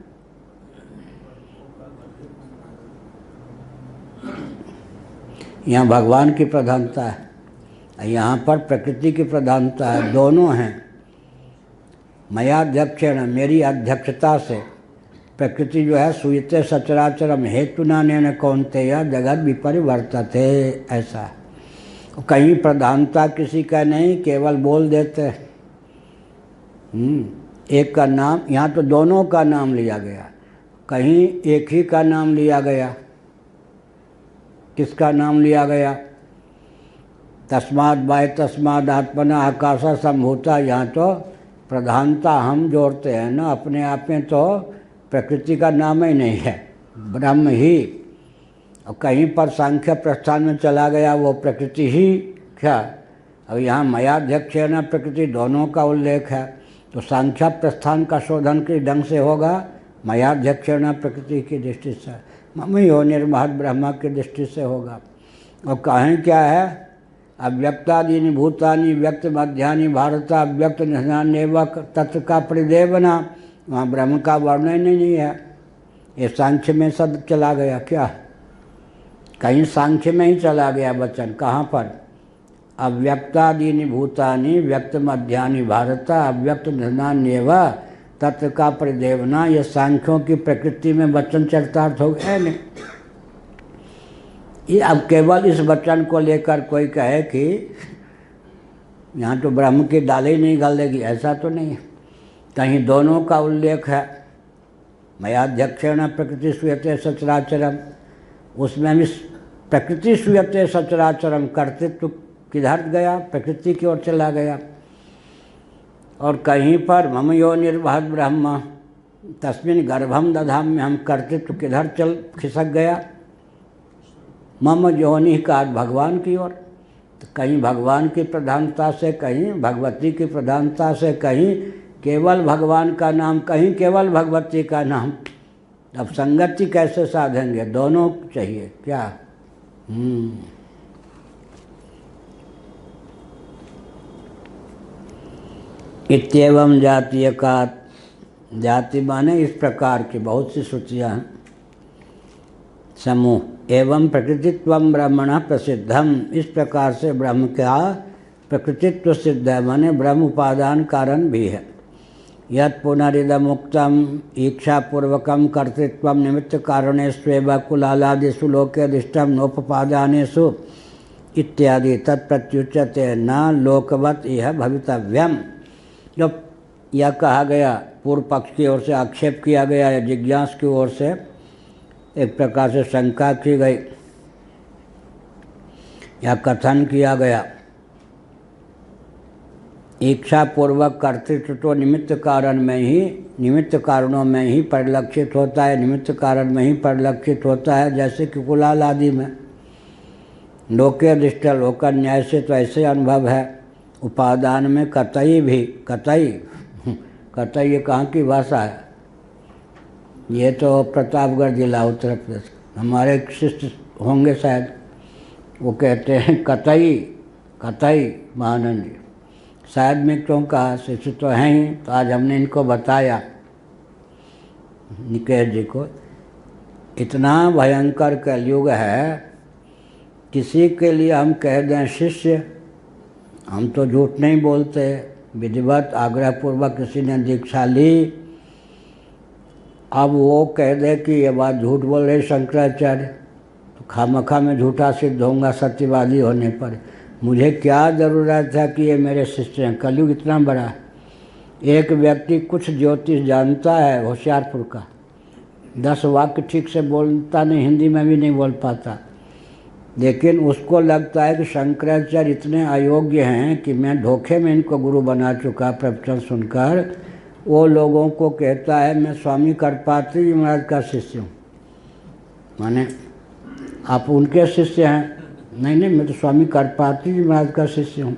यहाँ भगवान की प्रधानता है, यहाँ पर प्रकृति की प्रधानता है, दोनों हैं। मयाध्यक्षेण, मेरी अध्यक्षता से प्रकृति जो है सूयते सचराचरम हेतु न कौन्तेय जगत विपरिवर्तते, ऐसा। कहीं प्रधानता किसी का नहीं, केवल बोल देते हैं। एक का नाम, यहाँ तो दोनों का नाम लिया गया, कहीं एक ही का नाम लिया गया। किसका नाम लिया गया? तस्माद बाय तस्माद आत्मना आकाशा संभूता, यहाँ तो प्रधानता हम जोड़ते हैं ना अपने आप में, तो प्रकृति का नाम ही नहीं है, ब्रह्म ही। और कहीं पर सांख्य प्रस्थान में चला गया वो प्रकृति ही क्या। अब यहाँ मयाध्यक्षेण प्रकृति दोनों का उल्लेख है, तो सांख्य प्रस्थान का शोधन किस ढंग से होगा? मयाध्यक्षेण प्रकृति की दृष्टि से, मम यो निर्महत ब्रह्म की दृष्टि से होगा। और कहें क्या है? अव्यक्तादीनि भूतानि व्यक्त मध्यानि भारत अव्यक्त निधान्यव तत्व का परिदेवना, वहाँ ब्रह्म का वर्णन नहीं है। ये सांख्य में सब चला गया क्या? कहीं सांख्य में ही चला गया वचन, कहाँ पर? अव्यक्तादीनि भूतानि व्यक्त मध्यानि भारत अव्यक्त निधान्यव तत्व का परिदेवना, ये सांख्यों की प्रकृति में वचन चरितार्थ हो गया नहीं। ये अब केवल इस वचन को लेकर कोई कहे कि यहाँ तो ब्रह्म की डाल ही नहीं गलेगी, ऐसा तो नहीं है। कहीं दोनों का उल्लेख है। मयाध्यक्षेण प्रकृति श्रूयते सचराचरम, उसमें भी प्रकृति श्रूयते सचराचरम कर्तृत्व किधर गया? प्रकृति की ओर चला गया। और कहीं पर मम यो निर्महत ब्रह्म तस्मिन् गर्भम दधाम में हम कर्तृत्व किधर चल खिसक गया? मम योनि का भगवान की ओर। तो कहीं भगवान की प्रधानता से, कहीं भगवती की प्रधानता से, कहीं केवल भगवान का नाम, कहीं केवल भगवती का नाम। अब संगति कैसे साधेंगे? दोनों चाहिए क्या? इत्येवं जातीय का, जाति माने इस प्रकार की बहुत सी श्रुतियाँ हैं। समूह एवं प्रकृतित्वं ब्रह्मणः प्रसिद्धम, इस प्रकार से ब्रह्म का प्रकृतित्व सिद्ध है, माने ब्रह्म उपादान कारण भी है। यत् पुनरिदमुक्तम ईक्षापूर्वकम कर्तृत्वम निमित्त कारणेष्वेव कुलालादिषु लोके दृष्टम नोपपादानेषु इत्यादि तत्प्रत्युच्यते न लोकवत् यह भवितव्यम। जब यह कहा गया, पूर्व पक्ष की ओर से आक्षेप किया गया या जिज्ञास की ओर से एक प्रकार से शंका की गई या कथन किया गया, इच्छा पूर्वक कर्तृत्व तो निमित्त कारण में ही, निमित्त कारणों में ही परिलक्षित होता है, निमित्त कारण में ही परिलक्षित होता है। जैसे कि कुलाल आदि में लोके दृष्ट लोक न्याय से तो ऐसे अनुभव है। उपादान में कतई भी, कतई कतई ये कहाँ की भाषा है? ये तो प्रतापगढ़ जिला उत्तर प्रदेश। हमारे शिष्य होंगे शायद, वो कहते हैं कतई, कतई महानंद जी। शायद में क्यों कहा, शिष्य तो हैं ही, तो आज हमने इनको बताया निकेश जी को। इतना भयंकर कलयुग है, किसी के लिए हम कह दें शिष्य, हम तो झूठ नहीं बोलते, विधिवत आग्रहपूर्वक किसी ने दीक्षा ली, अब वो कह दे कि ये बात झूठ बोल रहे शंकराचार्य, तो खामखा में झूठा सिद्ध होगा सत्यवादी होने पर। मुझे क्या ज़रूरत है कि ये मेरे शिष्य हैं। कलयुग इतना बड़ा है, एक व्यक्ति कुछ ज्योतिष जानता है होशियारपुर का, 10 वाक्य ठीक से बोलता नहीं, हिंदी में भी नहीं बोल पाता, लेकिन उसको लगता है कि शंकराचार्य इतने अयोग्य हैं कि मैं धोखे में इनको गुरु बना चुका प्रवचन सुनकर। वो लोगों को कहता है मैं स्वामी करपात्री जी महाराज का शिष्य हूँ। माने आप उनके शिष्य हैं? नहीं नहीं, मैं तो स्वामी करपात्री जी महाराज का शिष्य हूँ।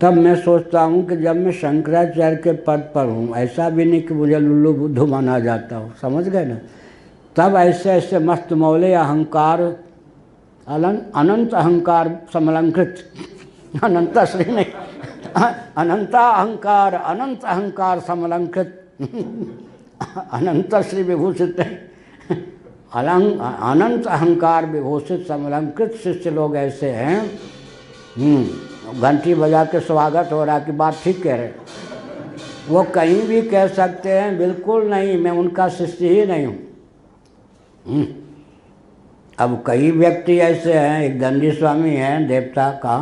तब मैं सोचता हूँ कि जब मैं शंकराचार्य के पद पर हूँ, ऐसा भी नहीं कि मुझे लुल्लू बुद्धू माना जाता हो, समझ गए ना, तब ऐसे ऐसे मस्त मौले अहंकार, अनंत अहंकार समलंकृत, अनंत श्री नहीं, अनंता अहंकार, अनंत अहंकार समलंकृत, अनंत श्री विभूषित नहीं, अनंत अहंकार विभूषित समलंकृत शिष्य लोग ऐसे हैं। घंटी बजा के स्वागत हो रहा कि बात ठीक कह रहे, वो कहीं भी कह सकते हैं बिल्कुल नहीं, मैं उनका शिष्य ही नहीं हूँ। अब कई व्यक्ति ऐसे हैं, एक दंडी स्वामी हैं देवता का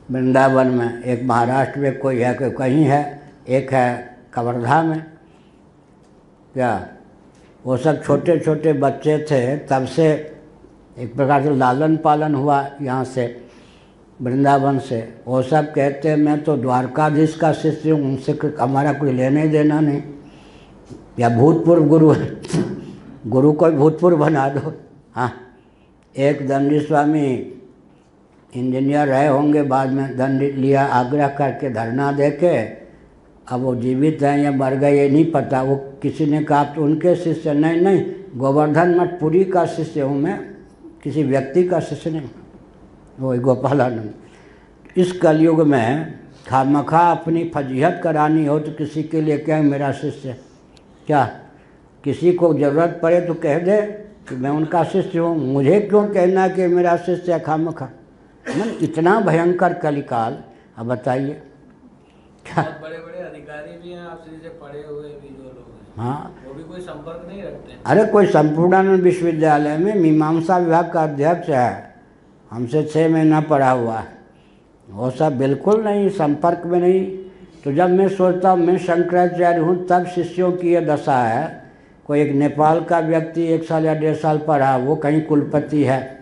वृंदावन में, एक महाराष्ट्र में कोई है, कोई कहीं है, एक है कवर्धा में। क्या वो सब छोटे छोटे बच्चे थे, तब से एक प्रकार से लालन पालन हुआ यहाँ से वृंदावन से। वो सब कहते हैं मैं तो द्वारकाधीश का शिष्य हूँ, उनसे हमारा कोई लेने देना नहीं, या भूतपूर्व गुरु है, गुरु को भूतपूर्व बना दो। हाँ, एक दंडी स्वामी इंजीनियर रहे होंगे, बाद में दंड लिया आग्रह करके धरना दे के, अब वो जीवित हैं या मर गए ये नहीं पता। वो किसी ने कहा तो उनके शिष्य, नहीं नहीं, गोवर्धन मठ पुरी का शिष्य हूँ मैं, किसी व्यक्ति का शिष्य नहीं, वो गोपालानंद। इस कलयुग में खामखा अपनी फजीहत करानी हो तो किसी के लिए क्या मेरा शिष्य, क्या किसी को ज़रूरत पड़े तो कह दे कि मैं उनका शिष्य हूँ, मुझे क्यों कहना कि मेरा शिष्य है खामखा। इतना भयंकर कलिकाल। अब बताइए क्या बड़े बड़े अधिकारी भी हैं आपसे से पढ़े हुए भी जो लोग हैं, हाँ, वो भी कोई संपर्क नहीं रखते हैं। अरे कोई संपूर्णानंद विश्वविद्यालय में मीमांसा विभाग का अध्यक्ष है, हमसे 6 महीना पढ़ा हुआ है, वो सब बिल्कुल नहीं, संपर्क में नहीं। तो जब मैं सोचता हूँ मैं शंकराचार्य हूँ, तब शिष्यों की ये दशा है। कोई एक नेपाल का व्यक्ति 1 साल या 1.5 साल पढ़ा, वो कहीं कुलपति है,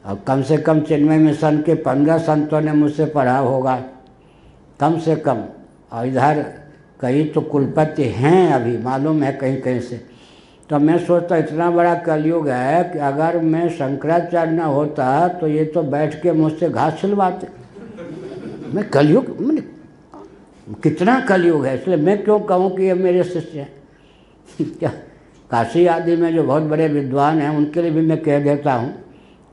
और कम से कम चिन्मय मिशन के 15 संतों ने मुझसे पढ़ा होगा कम से कम, और इधर कहीं तो कुलपति हैं अभी, मालूम है कहीं कहीं से। तो मैं सोचता इतना बड़ा कलयुग है कि अगर मैं शंकराचार्य न होता तो ये तो बैठ के मुझसे घास छिलवाते। मैं कलयुग, मैंने कितना कलयुग है, इसलिए मैं क्यों कहूँ कि ये मेरे शिष्य हैं। क्या काशी आदि में जो बहुत बड़े विद्वान हैं उनके लिए भी मैं कह देता हूँ,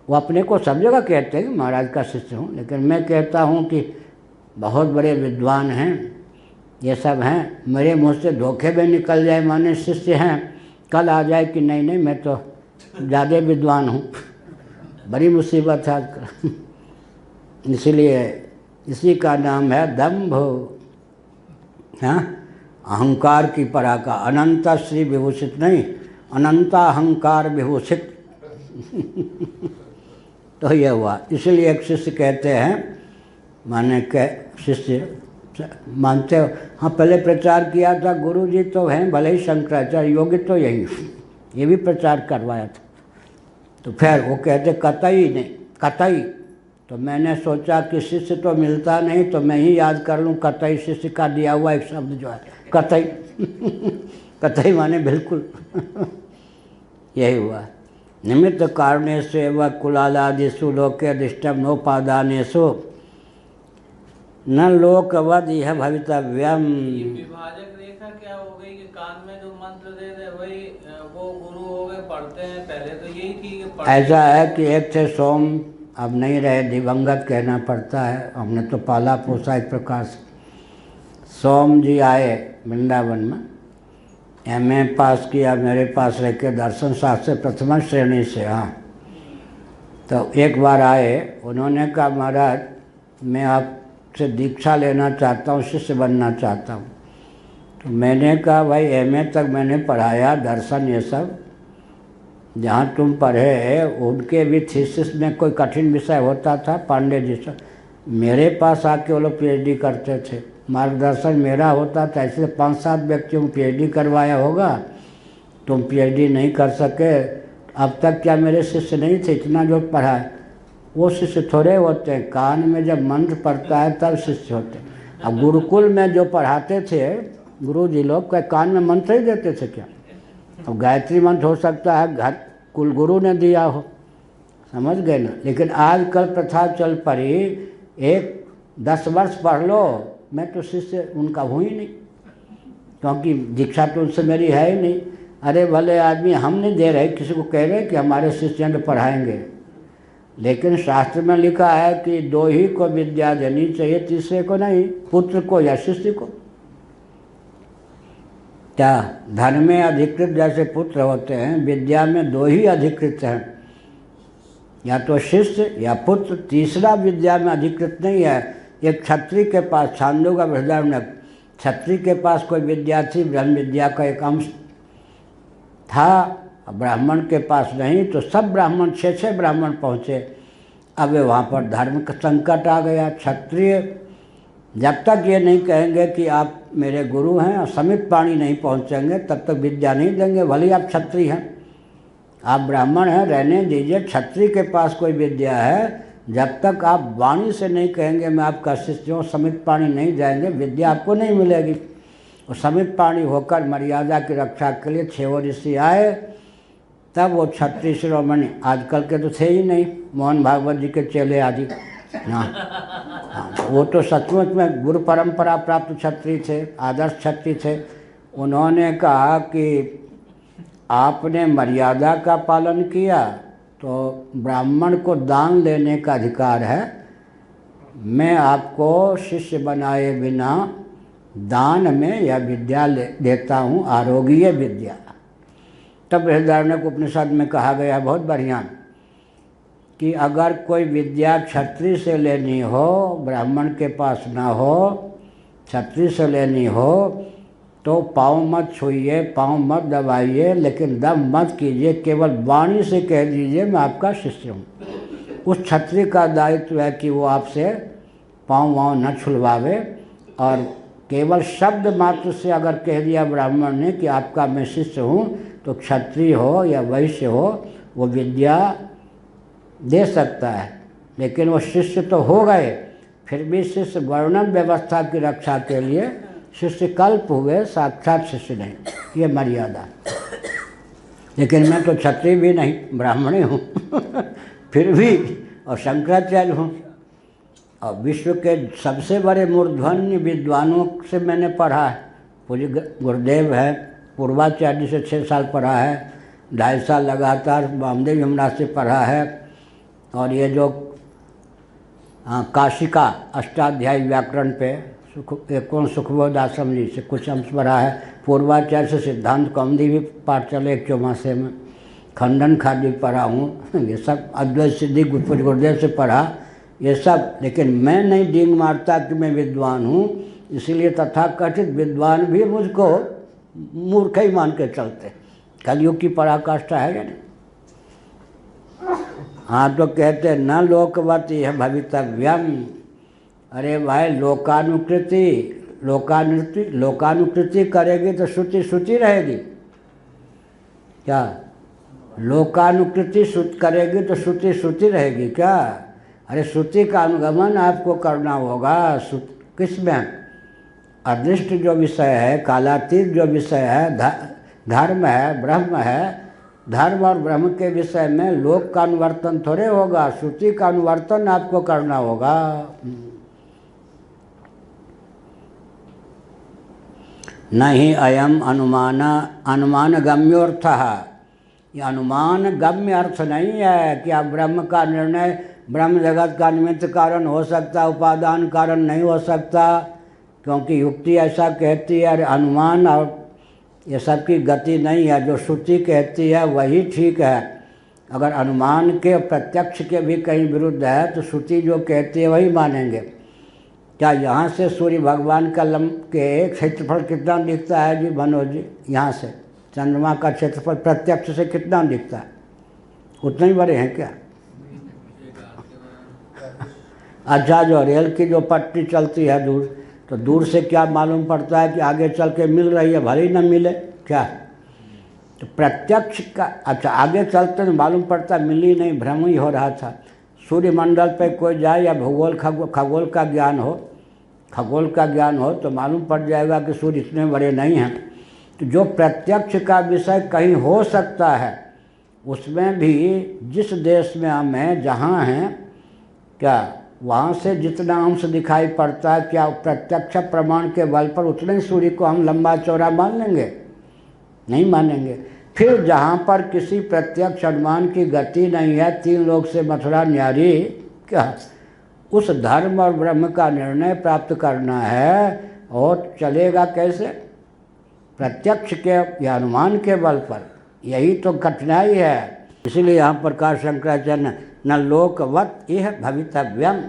वो अपने को सब जगह कहते हैं कि महाराज का शिष्य हूँ, लेकिन मैं कहता हूँ कि बहुत बड़े विद्वान हैं, ये सब हैं, मेरे मुँह से धोखे में निकल जाए माने शिष्य हैं, कल आ जाए कि नहीं नहीं मैं तो ज़्यादा विद्वान हूँ, बड़ी मुसीबत है आजकल। इसलिए इसी का नाम है दंभ, हाँ, अहंकार की पराका। अनंत श्री विभूषित नहीं, अनंता अहंकार विभूषित। तो यह हुआ। इसलिए एक शिष्य कहते हैं, माने के शिष्य मानते हो, हाँ पहले प्रचार किया था गुरु जी तो हैं भले ही शंकराचार्य, योगी तो यही, ये भी प्रचार करवाया था। तो फिर वो कहते कतई नहीं, कतई। तो मैंने सोचा कि शिष्य तो मिलता नहीं, तो मैं ही याद कर लूँ कतई, शिष्य का दिया हुआ एक शब्द जो है कतई। कतई माने बिल्कुल। यही हुआ। निमित्त कारणेषु एव कुलालादिषु लोके अधिष्ठं नोपादानेषु न लोकवद यह भवितव्यम। विभाजक रेखा क्या हो गई कि कान में जो मंत्र दे दे वही वो गुरु हो गए, पढ़ते हैं। पहले तो यही थी कि ऐसा है कि एक थे सोम, अब नहीं रहे, दिवंगत कहना पड़ता है, हमने तो पाला पोसा एक प्रकार से। सोम जी आए वृंदावन में, एमए पास किया, मेरे पास रह के दर्शन शास्त्र प्रथम श्रेणी से। हाँ, तो एक बार आए, उन्होंने कहा महाराज मैं आपसे दीक्षा लेना चाहता हूँ, शिष्य बनना चाहता हूँ। तो मैंने कहा भाई एमए तक मैंने पढ़ाया, दर्शन ये सब, जहाँ तुम पढ़े उनके भी थीसिस में कोई कठिन विषय होता था पांडे जी से, मेरे पास आके वो लोग पीएचडी करते थे, मार्गदर्शन मेरा होता था। ऐसे 5-7 व्यक्तियों को पीएचडी करवाया होगा, तुम पीएचडी नहीं कर सके। अब तक क्या मेरे शिष्य नहीं थे? इतना जो पढ़ा है वो शिष्य थोड़े होते हैं, कान में जब मंत्र पढ़ता है तब शिष्य होते हैं। अब गुरुकुल में जो पढ़ाते थे गुरु जी लोग, क्या कान में मंत्र ही देते थे क्या? अब गायत्री मंत्र हो सकता है घर कुल गुरु ने दिया हो, समझ गए ना। लेकिन आजकल प्रथा चल पड़ी, एक 10 वर्ष पढ़ लो, मैं तो शिष्य उनका हूँ ही नहीं, क्योंकि दीक्षा तो उनसे मेरी है ही नहीं। अरे भले आदमी, हम नहीं दे रहे, किसी को कह रहे कि हमारे शिष्य ने पढ़ाएंगे, लेकिन शास्त्र में लिखा है कि 2 ही को विद्या देनी चाहिए, तीसरे को नहीं, पुत्र को या शिष्य को। क्या धन में अधिकृत जैसे पुत्र होते हैं, विद्या में 2 ही अधिकृत हैं, या तो शिष्य या पुत्र, तीसरा विद्या में अधिकृत नहीं है। एक क्षत्रिय के पास, छांदोग्य बृहदारण्यक, क्षत्रिय के पास कोई विद्या थी, ब्रह्म विद्या का एक अंश था, ब्राह्मण के पास नहीं, तो सब ब्राह्मण 6 ब्राह्मण पहुँचे। अब वहाँ पर धर्म का संकट आ गया। क्षत्रिय जब तक ये नहीं कहेंगे कि आप मेरे गुरु हैं और समित पाणी नहीं पहुँचेंगे, तब तक विद्या नहीं देंगे, भले आप क्षत्रिय हैं। आप ब्राह्मण हैं, रहने दीजिए। क्षत्रिय के पास कोई विद्या है, जब तक आप वाणी से नहीं कहेंगे मैं आपका शिष्य हूँ, समित पाणी नहीं जाएंगे, विद्या आपको नहीं मिलेगी। और समित पाणी होकर मर्यादा की रक्षा के लिए 6 ऋषि आए, तब वो क्षत्रिय शिरोमणि, आजकल के तो थे ही नहीं, मोहन भागवत जी के चेले आदि, हाँ, वो तो सचमुच में गुरु परंपरा प्राप्त क्षत्रिय थे, आदर्श क्षत्रिय थे। उन्होंने कहा कि आपने मर्यादा का पालन किया तो ब्राह्मण को दान लेने का अधिकार है, मैं आपको शिष्य बनाए बिना दान में यह विद्या देता हूँ, आरोग्य विद्या। तब बृहदारण्यक उपनिषद में कहा गया बहुत बढ़िया कि अगर कोई विद्या क्षत्रिय से लेनी हो, ब्राह्मण के पास ना हो, क्षत्रिय से लेनी हो, तो पाँव मत छूइए, पाँव मत दबाइए, लेकिन दम मत कीजिए, केवल वाणी से कह दीजिए मैं आपका शिष्य हूँ। उस क्षत्रिय का दायित्व है कि वो आपसे पाँव वाँव न छुलवावे, और केवल शब्द मात्र से अगर कह दिया ब्राह्मण ने कि आपका मैं शिष्य हूँ, तो क्षत्रिय हो या वैश्य हो वो विद्या दे सकता है। लेकिन वो शिष्य तो हो गए, फिर भी शिष्य वर्णन व्यवस्था की रक्षा के लिए शिष्य कल्प हुए, साक्षात शिष्य नहीं, ये मर्यादा। लेकिन मैं तो क्षत्रिय भी नहीं, ब्राह्मण हूँ फिर भी, और शंकराचार्य हूँ, और विश्व के सबसे बड़े मूर्धन्य विद्वानों से मैंने पढ़ा है। पूज्य गुरुदेव है, पूर्वाचार्य से 6 साल पढ़ा है, 2.5 साल लगातार वामदेव यमुना से पढ़ा है, और ये जो काशिका अष्टाध्यायी व्याकरण पे कौन सुखबोध आश्रम जी से कुछ अंश पढ़ा है। पूर्वाचार्य से सिद्धांत कौमुदी भी पाठ चले 1 चौमासे में, खंडन खादी पढ़ा हूँ, ये सब अद्वैत सिद्धि पूज्य गुरुदेव से पढ़ा ये सब। लेकिन मैं नहीं डींग मारता कि मैं विद्वान हूँ, इसीलिए तथाकथित विद्वान भी मुझको मूर्ख ही मान के चलते। कलयुग की पराकाष्ठा है या नहीं? हाँ, तो कहते न लोकवती है भवितव्यम। अरे भाई, लोकानुकृति करेगी तो श्रुति श्रुति रहेगी क्या? लोकानुकृति करेगी तो श्रुति श्रुति रहेगी क्या? अरे श्रुति का अनुगमन आपको करना होगा। किसमें? अदृष्ट जो विषय है, कालातीत जो विषय है, धर्म है, ब्रह्म है, धर्म और ब्रह्म के विषय में लोक का अनुवर्तन थोड़े होगा, श्रुति का अनुवर्तन आपको करना होगा। नहीं अयम अनुमान गम्योर्थ। ये अनुमान गम्य अर्थ नहीं है कि आप ब्रह्म का निर्णय ब्रह्म जगत का निमित्त कारण हो सकता, उपादान कारण नहीं हो सकता, क्योंकि युक्ति ऐसा कहती है। अनुमान और ये सब की गति नहीं है, जो श्रुति कहती है वही ठीक है। अगर अनुमान के प्रत्यक्ष के भी कहीं विरुद्ध है तो श्रुति जो कहती है वही मानेंगे। क्या यहाँ से सूर्य भगवान का के क्षेत्रफल कितना दिखता है जी मनोज जी? यहाँ से चंद्रमा का क्षेत्रफल प्रत्यक्ष से कितना दिखता है? उतने ही बड़े हैं क्या? अच्छा, जो रेल की जो पटरी चलती है दूर, तो दूर से क्या मालूम पड़ता है कि आगे चल के मिल रही है, भले ही न मिले क्या? तो प्रत्यक्ष का, अच्छा आगे चलते तो मालूम पड़ता मिली नहीं, भ्रम ही हो रहा था। सूर्यमंडल पे कोई जाए या भूगोल खगोल का ज्ञान हो, खगोल का ज्ञान हो तो मालूम पड़ जाएगा कि सूर्य इतने बड़े नहीं हैं। तो जो प्रत्यक्ष का विषय कहीं हो सकता है, उसमें भी जिस देश में हम हैं, जहाँ हैं, क्या वहाँ से जितना अंश दिखाई पड़ता है, क्या प्रत्यक्ष प्रमाण के बल पर उतने सूर्य को हम लंबा चौड़ा मान लेंगे? नहीं मानेंगे। फिर जहाँ पर किसी प्रत्यक्ष अनुमान की गति नहीं है, 3 लोक से मथुरा न्यारी, क्या उस धर्म और ब्रह्म का निर्णय प्राप्त करना है, और चलेगा कैसे? प्रत्यक्ष के या अनुमान के बल पर। यही तो कठिनाई है। इसलिए यहाँ पर कहा शंकराचार्य न लोकवत यह भवितव्यम,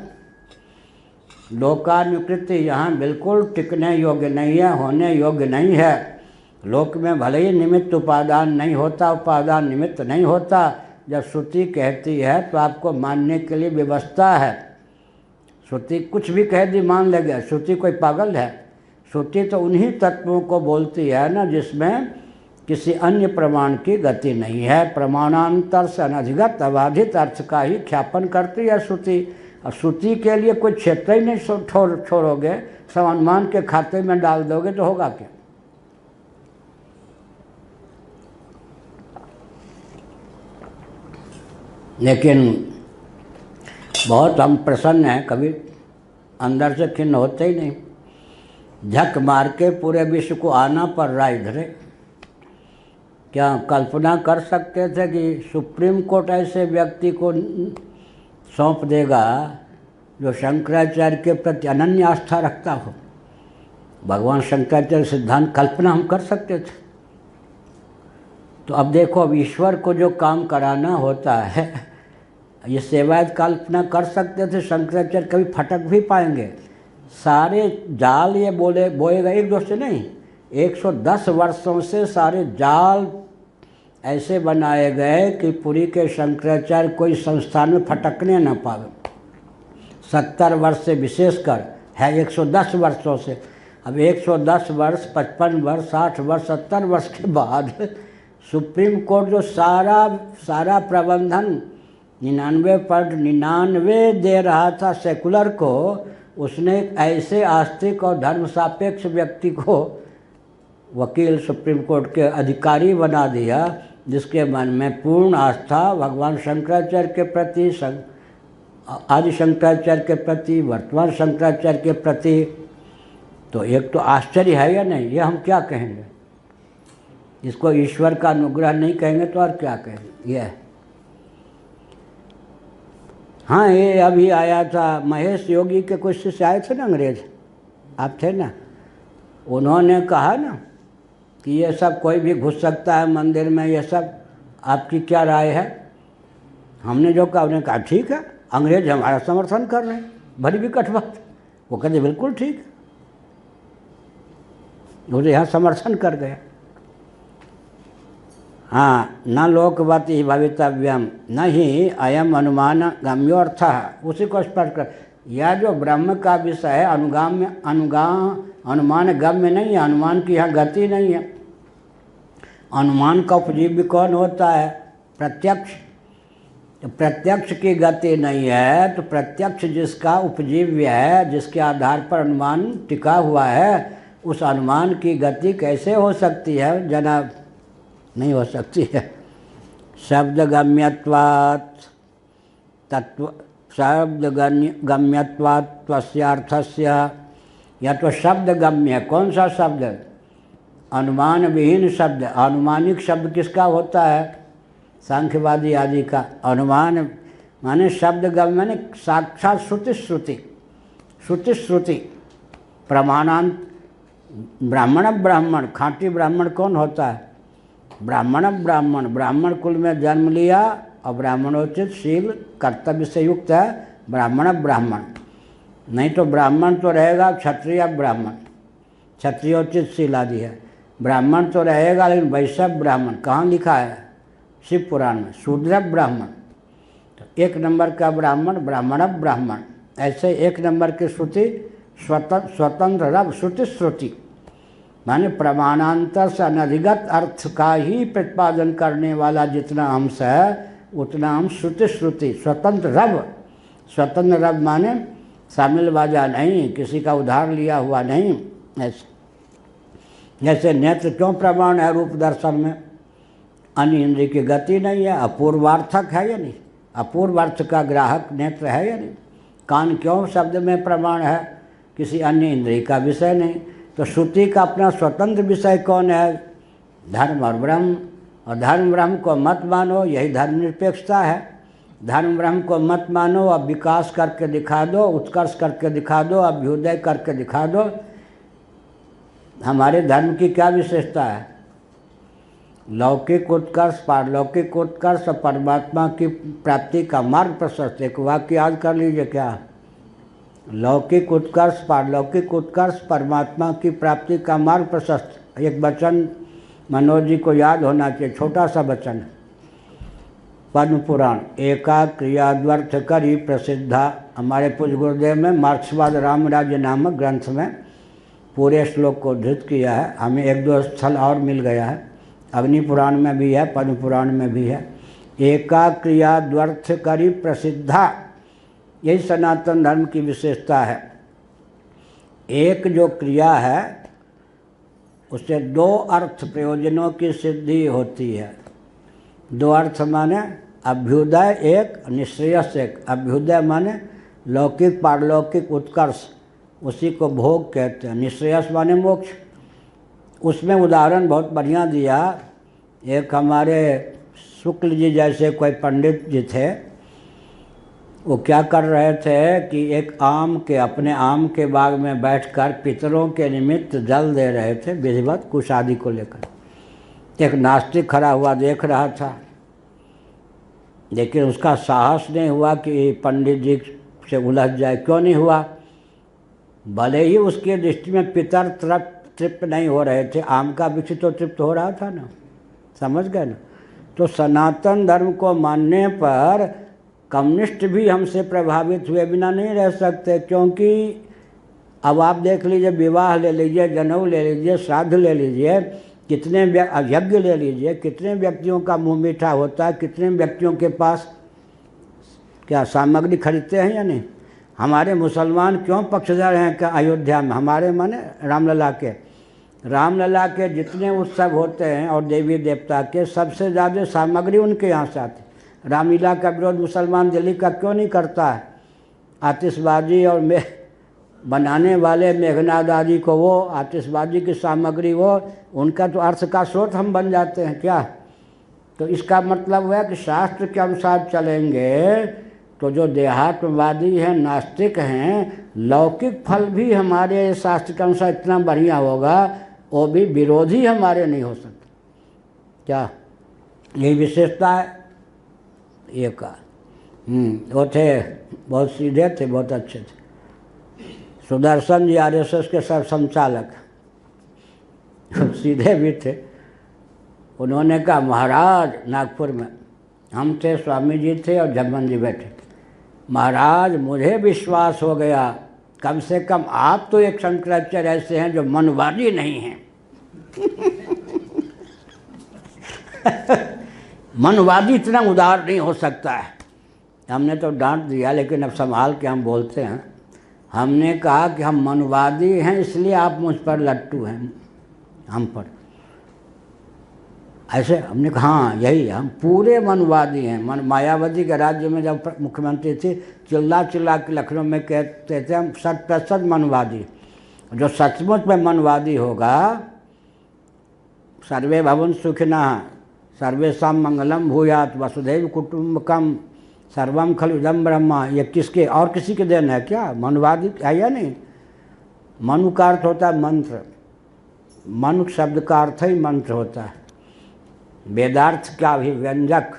लोकानुकृति यहाँ बिल्कुल टिकने योग्य नहीं है, होने योग्य नहीं है। लोक में भले ही निमित्त उपादान नहीं होता, उपादान निमित्त नहीं होता। जब श्रुति कहती है तो आपको मानने के लिए व्यवस्था है। श्रुति कुछ भी कह दी मान लेगा, श्रुति कोई पागल है? श्रुति तो उन्हीं तत्वों को बोलती है ना जिसमें किसी अन्य प्रमाण की गति नहीं है। प्रमाणांतर से अनधिगत अबाधित अर्थ का ही ख्यापन करती है श्रुति। और श्रुति के लिए कोई क्षेत्र ही नहीं छोड़ोगे, सब अनुमान के खाते में डाल दोगे तो होगा क्या? लेकिन बहुत हम प्रसन्न हैं, कभी अंदर से खिन्न होते ही नहीं। झक मार के पूरे विश्व को आना पड़ रहा इधर। क्या कल्पना कर सकते थे कि सुप्रीम कोर्ट ऐसे व्यक्ति को सौंप देगा जो शंकराचार्य के प्रति अनन्य आस्था रखता हो? भगवान शंकराचार्य सिद्धांत कल्पना हम कर सकते थे? तो अब देखो, अब ईश्वर को जो काम कराना होता है, ये सेवायत कल्पना कर सकते थे शंकराचार्य कभी फटक भी पाएंगे? सारे जाल ये बोएगा, एक दो से नहीं, 110 वर्षों से सारे जाल ऐसे बनाए गए कि पुरी के शंकराचार्य कोई संस्थान में फटकने न पावे। 70 वर्ष से विशेषकर है, 110 वर्षों से। अब 110 वर्ष, 55 वर्ष, 60 वर्ष, 70 वर्ष के बाद सुप्रीम कोर्ट जो सारा प्रबंधन 99 दे रहा था सेकुलर को, उसने ऐसे आस्तिक और धर्म सापेक्ष व्यक्ति को वकील सुप्रीम कोर्ट के अधिकारी बना दिया, जिसके मन में पूर्ण आस्था भगवान शंकराचार्य के प्रति, आदि शंकराचार्य के प्रति, वर्तमान शंकराचार्य के प्रति। तो एक तो आश्चर्य है या नहीं? ये हम क्या कहेंगे? इसको ईश्वर का अनुग्रह नहीं कहेंगे तो और क्या कहेंगे? ये हाँ, ये अभी आया था, महेश योगी के कुछ शिष्य आए थे ना, अंग्रेज, आप थे ना, उन्होंने कहा ना कि ये सब कोई भी घुस सकता है मंदिर में, ये सब आपकी क्या राय है? हमने जो कहा, उन्होंने कहा ठीक है, अंग्रेज हमारा समर्थन कर रहे हैं, बड़ी विकट बात। वो कहते बिल्कुल ठीक, मुझे यहाँ समर्थन कर गया। हाँ, न लोकवती भवितव्यम न ही अयम अनुमान गम्योर्थ, उसी को स्पष्ट कर। यह जो ब्रह्म का विषय है अनुमान गम्य नहीं है, अनुमान की यहाँ गति नहीं है। अनुमान का उपजीव्य कौन होता है? प्रत्यक्ष। तो प्रत्यक्ष की गति नहीं है, तो प्रत्यक्ष जिसका उपजीव्य है, जिसके आधार पर अनुमान टिका हुआ है, उस अनुमान की गति कैसे हो सकती है जनाब? नहीं हो सकती है। शब्द गम्यत्वात् तत्व, शब्द गम्यत्वात् त्वस्यार्थस्य, या तो शब्द गम्य, कौन सा शब्द? अनुमान विहीन शब्द। अनुमानिक शब्द किसका होता है? सांख्यवादी आदि का। अनुमान माने शब्द गम्य माने साक्षात श्रुति। प्रमाणांत ब्राह्मण खांटी ब्राह्मण कौन होता है? ब्राह्मण कुल में जन्म लिया और ब्राह्मणोचित शील कर्तव्य से युक्त है ब्राह्मण। नहीं तो ब्राह्मण तो रहेगा क्षत्रिय ब्राह्मण, क्षत्रियोचित शील आदि है। ब्राह्मण तो रहेगा, लेकिन वैश्य ब्राह्मण कहाँ लिखा है? शिव पुराण में, शूद्र ब्राह्मण। तो 1 नंबर का ब्राह्मण, ब्राह्मण ब्राह्मण, ऐसे 1 नंबर की श्रुति स्वतंत्र रव श्रुति, माने प्रमाणांतर से अनधिगत अर्थ का ही प्रतिपादन करने वाला जितना अंश है उतना अंश श्रुति स्वतंत्र रव। स्वतंत्र रव माने शामिल बाजा नहीं, किसी का उधार लिया हुआ नहीं। ऐसे जैसे नेत्र क्यों प्रमाण है रूप दर्शन में? अन्य इंद्रिय की गति नहीं है, अपूर्वार्थक है या नहीं? अपूर्वार्थ का ग्राहक नेत्र है या नहीं? कान क्यों शब्द में प्रमाण है? किसी अन्य इंद्रिय का विषय नहीं। तो श्रुति का अपना स्वतंत्र विषय कौन है? धर्म और ब्रह्म। और धर्म ब्रह्म को मत मानो, यही धर्मनिरपेक्षता है। धर्म ब्रह्म को मत मानो, अब विकास करके दिखा दो, उत्कर्ष करके दिखा दो, अभ्युदय करके दिखा दो। हमारे धर्म की क्या विशेषता है? लौकिक उत्कर्ष, पारलौकिक उत्कर्ष और परमात्मा की प्राप्ति का मार्ग प्रशस्त। एक वाक्य याद कर लीजिए, क्या? लौकिक उत्कर्ष, पारलौकिक उत्कर्ष, परमात्मा की प्राप्ति का मार्ग प्रशस्त। एक वचन मनोज जी को याद होना चाहिए, छोटा सा वचन, पद्म पुराण, एका क्रिया द्वर्थ करी प्रसिद्धा। हमारे पूज्य गुरुदेव में मार्क्सवाद रामराज्य नामक ग्रंथ में पूरे श्लोक को उद्धृत किया है। हमें 1-2 स्थल और मिल गया है, अग्नि पुराण में भी है, पद्म पुराण में भी है। एका क्रिया द्वर्थ करी प्रसिद्धा, यही सनातन धर्म की विशेषता है। एक जो क्रिया है उससे 2 अर्थ प्रयोजनों की सिद्धि होती है। 2 अर्थ माने अभ्युदय एक, निश्रेयस एक। अभ्युदय माने लौकिक पारलौकिक उत्कर्ष, उसी को भोग कहते हैं। निश्रेयस माने मोक्ष। उसमें उदाहरण बहुत बढ़िया दिया। एक हमारे शुक्ल जी जैसे कोई पंडित जी थे, वो क्या कर रहे थे कि एक अपने आम के बाग में बैठकर पितरों के निमित्त जल दे रहे थे, विधिवत कुशादी को लेकर। एक नास्तिक खड़ा हुआ देख रहा था, लेकिन उसका साहस नहीं हुआ कि पंडित जी से उलझ जाए। क्यों नहीं हुआ? भले ही उसके दृष्टि में पितर तृप्त नहीं हो रहे थे, आम का वृक्ष तो तृप्त हो रहा था ना, समझ गए ना? तो सनातन धर्म को मानने पर कम्युनिस्ट भी हमसे प्रभावित हुए बिना नहीं रह सकते। क्योंकि अब आप देख लीजिए, विवाह ले लीजिए, जनेऊ ले लीजिए, श्राद्ध ले लीजिए, कितने यज्ञ ले लीजिए, कितने व्यक्तियों का मुँह मीठा होता है, कितने व्यक्तियों के पास क्या सामग्री खरीदते हैं या नहीं? हमारे मुसलमान क्यों पक्षधर हैं क्या अयोध्या में? हमारे माने रामलला के जितने उत्सव होते हैं और देवी देवता के, सबसे ज़्यादा सामग्री उनके यहाँ से आती है। रामलीला का विरोध मुसलमान दिल्ली का क्यों नहीं करता है? आतिशबाजी और बनाने वाले मेघनाद आदि को वो आतिशबाजी की सामग्री वो, उनका तो अर्थ का स्रोत हम बन जाते हैं क्या? तो इसका मतलब है कि शास्त्र के अनुसार चलेंगे तो जो देहात्मवादी हैं, नास्तिक हैं, लौकिक फल भी हमारे शास्त्र के अनुसार इतना बढ़िया होगा, वो भी विरोधी हमारे नहीं हो सकते। क्या यही विशेषता है ये का? वो थे बहुत सीधे थे, बहुत अच्छे थे। सुदर्शन जी आरएसएस के सब संचालक सीधे भी थे। उन्होंने कहा, महाराज, नागपुर में हम थे, स्वामी जी थे और जगमन जी बैठे। महाराज, मुझे विश्वास हो गया, कम से कम आप तो एक शंकराचार्य ऐसे हैं जो मनवादी नहीं हैं। मनवादी इतना उदार नहीं हो सकता है। हमने तो डांट दिया, लेकिन अब संभाल के हम बोलते हैं। हमने कहा कि हम मनवादी हैं, इसलिए आप मुझ पर लट्टू हैं, हम पर। ऐसे हमने कहा, हाँ यही, हम पूरे मनवादी हैं। मायावती के राज्य में जब मुख्यमंत्री थी, चिल्ला चिल्ला के लखनऊ में कहते थे हम 100% मनवादी। जो सचमुच में मनवादी होगा, सर्वे भवन्तु सुखिनः, सर्वेषां मंगलम भूयात, वसुधैव कुटुम्बकम, सर्वम खलु इदं ब्रह्म, ये किसके और किसी के देन है क्या? मनवादी है या नहीं? मनु का अर्थ होता है मंत्र, मनु शब्द का अर्थ ही मंत्र होता है। वेदार्थ का भी व्यंजक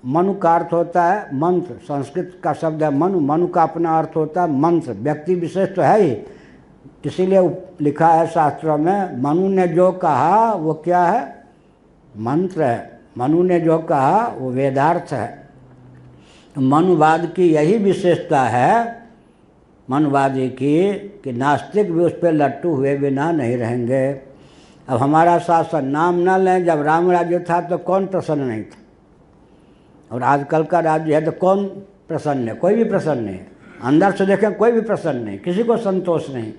मनु का अर्थ होता है मंत्र। संस्कृत का शब्द है मनु, मनु का अपना अर्थ होता है मंत्र। व्यक्ति विशेष तो है ही, इसीलिए लिखा है शास्त्रों में, मनु ने जो कहा वो क्या है? मंत्र है। मनु ने जो कहा वो वेदार्थ है। मनुवाद की यही विशेषता है मनुवादी की कि नास्तिक भी उस पर लट्टू हुए बिना नहीं रहेंगे। अब हमारा शासन नाम न लें, जब राम राज्य था तो कौन प्रसन्न नहीं था, और आजकल का राज्य है तो कौन प्रसन्न है? कोई भी प्रसन्न नहीं। अंदर से देखें कोई भी प्रसन्न नहीं, किसी को संतोष नहीं।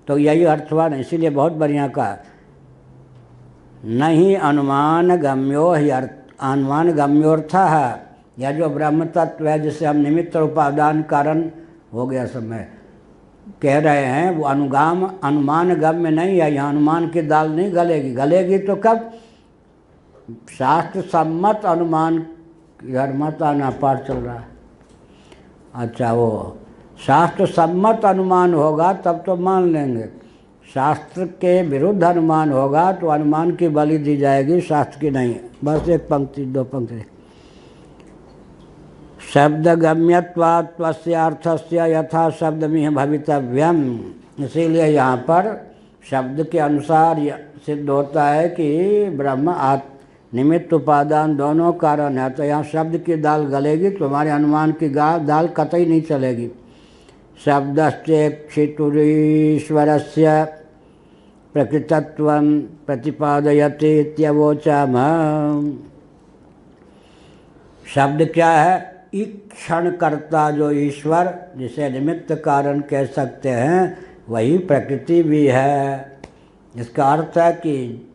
तो यही अर्थ हुआ ना, इसीलिए बहुत बढ़िया कहा, नहीं अनुमान गम्यो ही अनुमान गम्योर्थ है। यह जो ब्रह्म तत्व है जिसे हम निमित्त उपादान कारण हो गया समय कह रहे हैं, वो अनुमान गम्य नहीं है। यहाँ अनुमान की दाल नहीं गलेगी। गलेगी तो कब? शास्त्र सम्मत अनुमान। यार मत आना, पाठ चल रहा है। अच्छा, वो शास्त्र सम्मत अनुमान होगा तब तो मान लेंगे। शास्त्र के विरुद्ध अनुमान होगा तो अनुमान की बलि दी जाएगी, शास्त्र की नहीं। बस एक पंक्ति, दो पंक्ति। शब्द गम्यत्वात् तस्य अर्थस्य यथा शब्दमिह भवितव्यम। इसीलिए यहाँ पर शब्द के अनुसार सिद्ध होता है कि ब्रह्म निमित्त उपादान दोनों कारण है। तो यहाँ शब्द की दाल गलेगी, तुम्हारे अनुमान की दाल कतई नहीं चलेगी। शब्दश्चेक्षितुरीश्वरस्य प्रकृतत्वं प्रतिपादयति इत्यवोचाम। शब्द क्या है? ईक्षण कर्ता जो ईश्वर, जिसे निमित्त कारण कह सकते हैं, वही प्रकृति भी है। इसका अर्थ है कि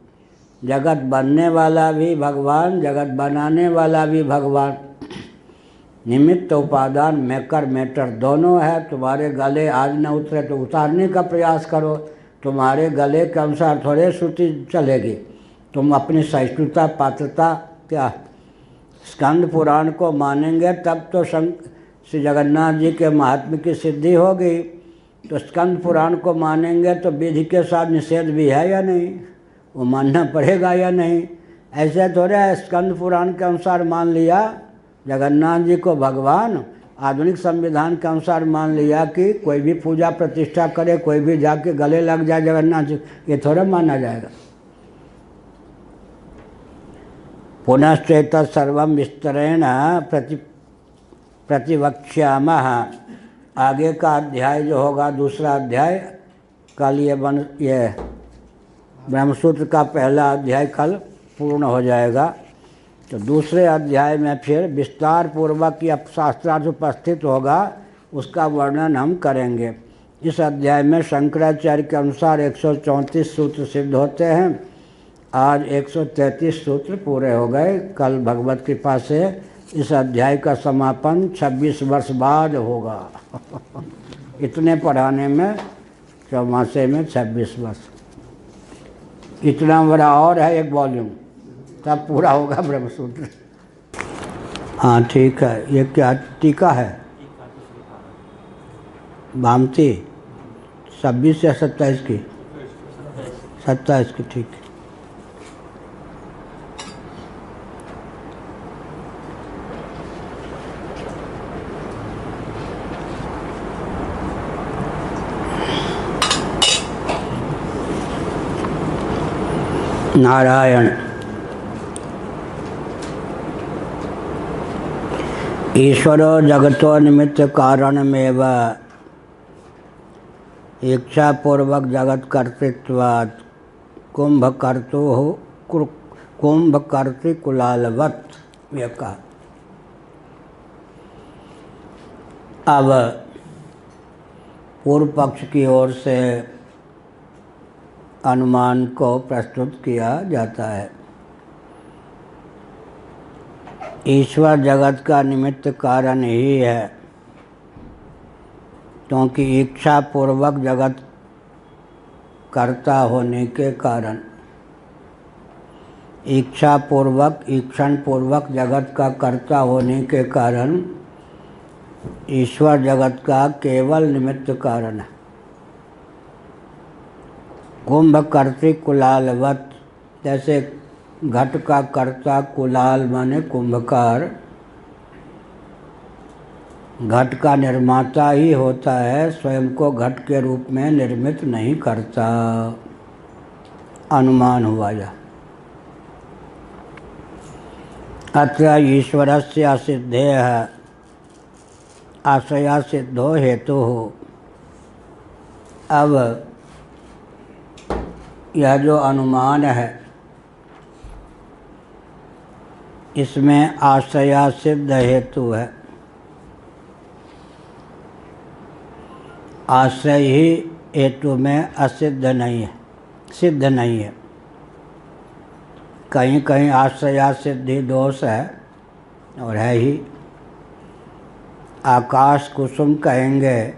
जगत बनने वाला भी भगवान, जगत बनाने वाला भी भगवान। निमित्त उपादान मेकर मेटर दोनों है। तुम्हारे गले आज न उतरे तो उतारने का प्रयास करो। तुम्हारे गले के अनुसार थोड़े श्रुति चलेगी। तुम अपनी सहिष्णुता पात्रता क्या स्कंद पुराण को मानेंगे तब तो श्री जगन्नाथ जी के महात्म्य की सिद्धि होगी। तो स्कंद पुराण को मानेंगे तो विधि के साथ निषेध भी है या नहीं, वो मानना पड़ेगा या नहीं। ऐसे थोड़े है स्कंद पुराण के अनुसार मान लिया जगन्नाथ जी को भगवान, आधुनिक संविधान के अनुसार मान लिया कि कोई भी पूजा प्रतिष्ठा करे, कोई भी जाके गले लग जाए जगन्नाथ जी, ये थोड़ा माना जाएगा। पुनश्चेत सर्वम विस्तरेण प्रतिवक्ष्यामः। आगे का अध्याय जो होगा, दूसरा अध्याय कल, ये ब्रह्मसूत्र का पहला अध्याय कल पूर्ण हो जाएगा। तो दूसरे अध्याय में फिर विस्तार पूर्वक यह शास्त्रार्थ उपस्थित होगा, उसका वर्णन हम करेंगे। इस अध्याय में शंकराचार्य के अनुसार 134 सूत्र सिद्ध होते हैं। आज 133 सूत्र पूरे हो गए। कल भगवत कृपा से इस अध्याय का समापन 26 वर्ष बाद होगा। इतने पढ़ाने में चौमासे में 26 वर्ष, इतना बड़ा और है एक वॉल्यूम, तब पूरा होगा ब्रह्मसूत्र। हाँ ठीक है। ये क्या टीका है? भामती 26 या 27 की? 27 की, ठीक है। नारायण। ईश्वरो जगतो निमित्त कारणमेव इच्छापूर्वक जगत कर्तृत्वात् कुंभकर्तृकुलालवत्। यह कहा। अब पूर्व पक्ष की ओर से अनुमान को प्रस्तुत किया जाता है। ईश्वर जगत का निमित्त कारण ही है, क्योंकि इच्छा पूर्वक जगत कर्ता होने के कारण, इच्छा पूर्वक ईक्षण पूर्वक जगत का कर्ता होने के कारण ईश्वर जगत का केवल निमित्त कारण है। कुंभकर्त्री कुलालवत, जैसे घट का कर्ता कुलाल माने कुंभकार, घट का निर्माता ही होता है, स्वयं को घट के रूप में निर्मित नहीं करता। अनुमान हुआ यह। अत्र ईश्वरस्य असिद्धेः आश्रया सिद्धो हेतु। अब यह जो अनुमान है इसमें आश्रया सिद्ध हेतु है। आश्रय ही हेतु में असिद्ध नहीं है, सिद्ध नहीं है। कहीं कहीं आश्रया सिद्धि दोष है और है ही। आकाश कुसुम कहेंगे,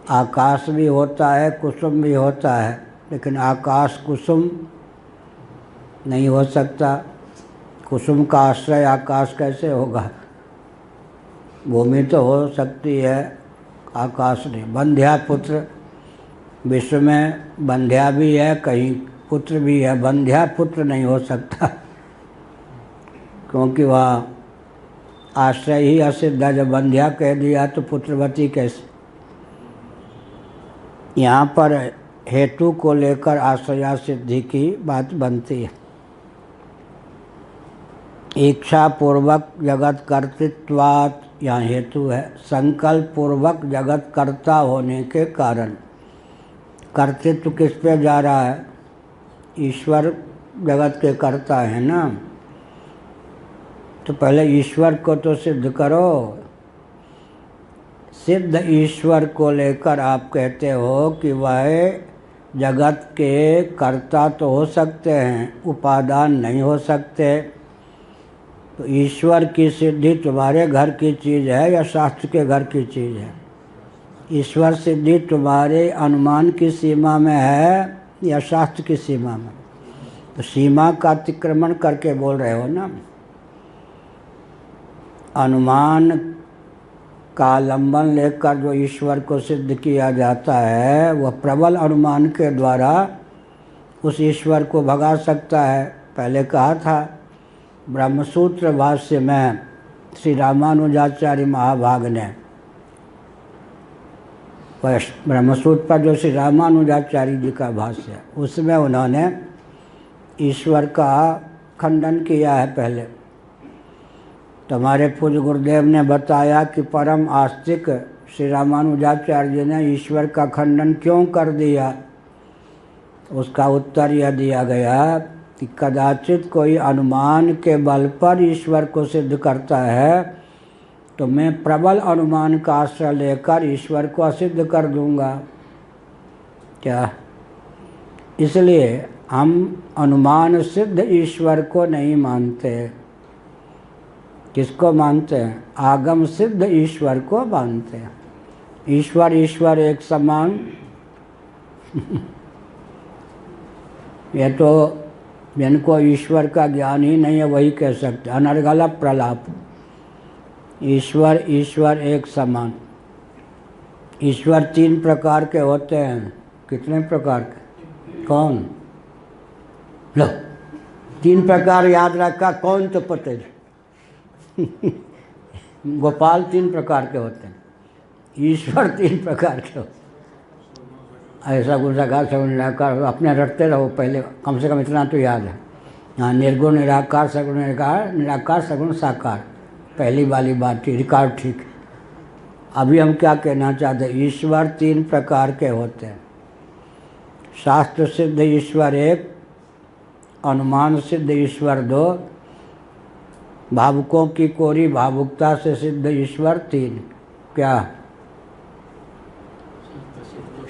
आकाश भी होता है कुसुम भी होता है, लेकिन आकाश कुसुम नहीं हो सकता। कुसुम का आश्रय आकाश कैसे होगा? भूमि तो हो सकती है, आकाश नहीं। बंध्या पुत्र, विश्व में बंध्या भी है, कहीं पुत्र भी है, बंध्या पुत्र नहीं हो सकता, क्योंकि वह आश्रय ही असिद्ध है। जब बंध्या कह दिया तो पुत्रवती कैसे? यहाँ पर हेतु को लेकर आश्रया सिद्धि की बात बनती है। इच्छा पूर्वक जगत कर्तृत्वात्, यहाँ हेतु है। संकल्प पूर्वक जगत कर्ता होने के कारण। कर्तृत्व किस पे जा रहा है? ईश्वर जगत के कर्ता है ना, तो पहले ईश्वर को तो सिद्ध करो। सिद्ध ईश्वर को लेकर आप कहते हो कि वह जगत के कर्ता तो हो सकते हैं, उपादान नहीं हो सकते। तो ईश्वर की सिद्धि तुम्हारे घर की चीज़ है या शास्त्र के घर की चीज़ है? ईश्वर सिद्धि तुम्हारे अनुमान की सीमा में है या शास्त्र की सीमा में? तो सीमा का अतिक्रमण करके बोल रहे हो ना। अनुमान का आलंबन लेकर जो ईश्वर को सिद्ध किया जाता है वह प्रबल अनुमान के द्वारा उस ईश्वर को भगा सकता है। पहले कहा था ब्रह्मसूत्र भाष्य में श्री रामानुजाचार्य महाभाग ने, ब्रह्मसूत्र पर जो श्री रामानुजाचार्य जी का भाष्य है उसमें उन्होंने ईश्वर का खंडन किया है। पहले तुम्हारे पूज्य गुरुदेव ने बताया कि परम आस्तिक श्री रामानुजाचार्य जी ने ईश्वर का खंडन क्यों कर दिया। उसका उत्तर यह दिया गया कि कदाचित कोई अनुमान के बल पर ईश्वर को सिद्ध करता है तो मैं प्रबल अनुमान का आश्रय लेकर ईश्वर को असिद्ध कर दूंगा क्या? इसलिए हम अनुमान सिद्ध ईश्वर को नहीं मानते। किसको मानते हैं? आगम सिद्ध ईश्वर को मानते हैं। ईश्वर ईश्वर एक समान ये तो जिनको ईश्वर का ज्ञान ही नहीं है वही कह सकते। अनर्गल प्रलाप, ईश्वर ईश्वर एक समान। ईश्वर 3 प्रकार के होते हैं। कितने प्रकार के? कौन? लो 3 प्रकार याद रखा, कौन तो पते गोपाल 3 प्रकार के होते हैं, ईश्वर 3 प्रकार के होते हैं। ऐसा गुण सगुण निराकार, अपने रटते रहो पहले, कम से कम इतना तो याद है। हाँ, निर्गुण निराकार सगुण निराकार, निराकार सगुण साकार, पहली वाली बात थी, रिकॉर्ड ठीक। अभी हम क्या कहना चाहते हैं? ईश्वर 3 प्रकार के होते हैं। शास्त्र सिद्ध ईश्वर 1, अनुमान सिद्ध ईश्वर 2, भावुकों की कोरी भावुकता से सिद्ध ईश्वर 3। क्या?